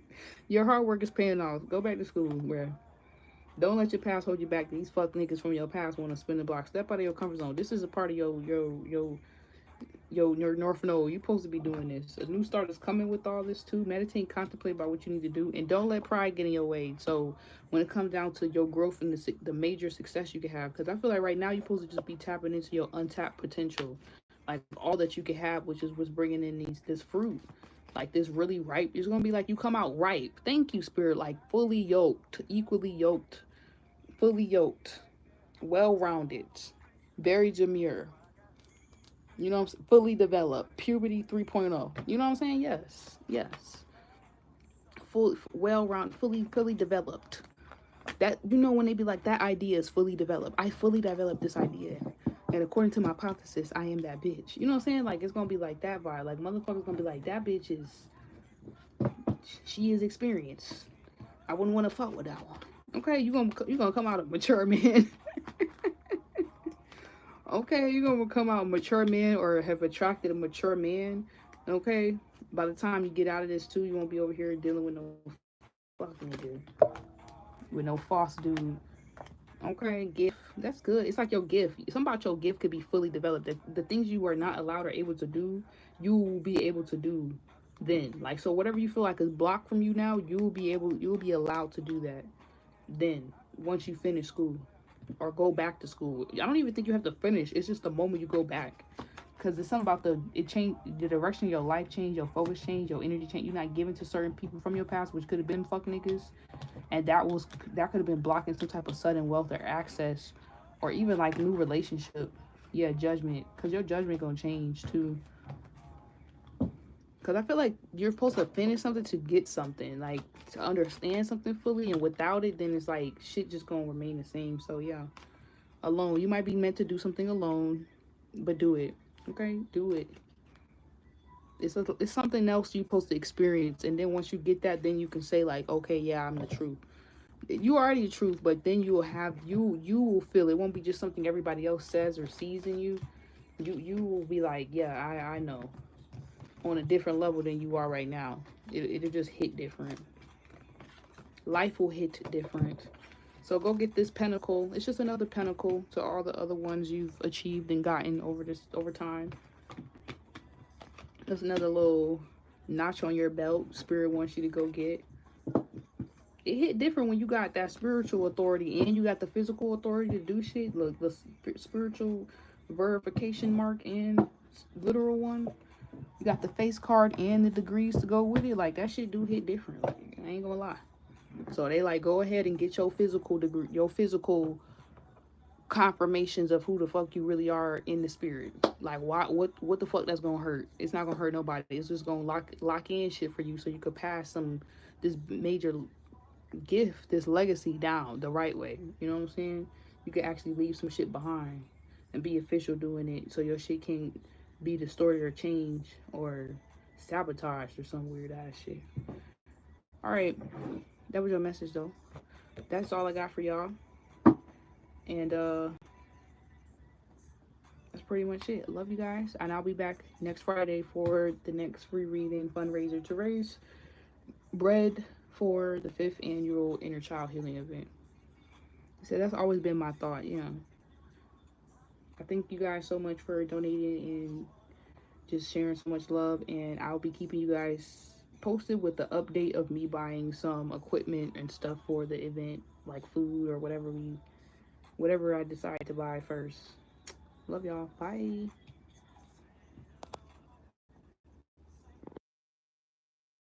Your hard work is paying off. Go back to school, bruh. Don't let your past hold you back. These fuck niggas from your past want to spin the block. Step out of your comfort zone. This is a part of your North Node. You're supposed to be doing this. A new start is coming with all this too. Meditate and contemplate about what you need to do. And don't let pride get in your way. So when it comes down to your growth and the major success you can have. Because I feel like right now you're supposed to just be tapping into your untapped potential. Like all that you can have, which is what's bringing in this fruit. Like this really ripe. It's going to be like you come out ripe. Thank you, Spirit. Like fully yoked. Equally yoked. Fully yoked, well-rounded, very demure. You know what I'm saying? Fully developed, puberty 3.0. You know what I'm saying? Yes, yes. Full, well-rounded, fully developed. That you know when they be like that idea is fully developed. I fully developed this idea, and according to my hypothesis, I am that bitch. You know what I'm saying? Like it's gonna be like that vibe. Like motherfuckers gonna be like that bitch is. She is experienced. I wouldn't want to fuck with that one. Okay, you gonna come out a mature man. Okay, you're gonna come out a mature man or have attracted a mature man. Okay, by the time you get out of this too, you won't be over here dealing with no fucking dude, with no false dude. Okay, gift. That's good. It's like your gift. Something about your gift could be fully developed. The things you were not allowed or able to do, you will be able to do then. Like so, whatever you feel like is blocked from you now, you'll be allowed to do that. Then once you finish school or go back to school, I don't even think you have to finish. It's just the moment you go back, because it's something about it changed the direction of your life, change your focus, change your energy, change. You're not giving to certain people from your past, which could have been fuck niggas, and that could have been blocking some type of sudden wealth or access, or even like new relationship. Yeah, judgment, because your judgment gonna change too. Because I feel like you're supposed to finish something to get something, like to understand something fully, and without it, then it's like shit just gonna remain the same. So yeah, alone. You might be meant to do something alone, but do it. Okay, do it. It's something else you're supposed to experience, and then once you get that, then you can say like, okay, yeah, I'm the truth. You are already the truth, but then you will feel it. Won't be just something everybody else says or sees in you. You will be like, yeah, I know. On a different level than you are right now. It'll just hit different. Life will hit different. So go get this pentacle. It's just another pentacle to all the other ones you've achieved and gotten over time. That's another little notch on your belt Spirit wants you to go get. It hit different when you got that spiritual authority and you got the physical authority to do shit. Look, the spiritual verification mark and literal one. You got the face card and the degrees to go with it. Like, that shit do hit different. Like, I ain't gonna lie. So they like, go ahead and get your physical degree, your physical confirmations of who the fuck you really are in the spirit. Like, what the fuck that's gonna hurt? It's not gonna hurt nobody. It's just gonna lock in shit for you so you could pass this major gift, this legacy down the right way. You know what I'm saying? You could actually leave some shit behind and be official doing it so your shit can't be distorted or changed or sabotaged or some weird ass shit. Alright, that was your message though. That's all I got for y'all. And that's pretty much it. Love you guys. And I'll be back next Friday for the next free reading fundraiser to raise bread for the 5th annual Innerchild healing event. So that's always been my thought. I thank you guys so much for donating and just sharing so much love. And I'll be keeping you guys posted with the update of me buying some equipment and stuff for the event, like food or whatever I decide to buy first. Love y'all. Bye.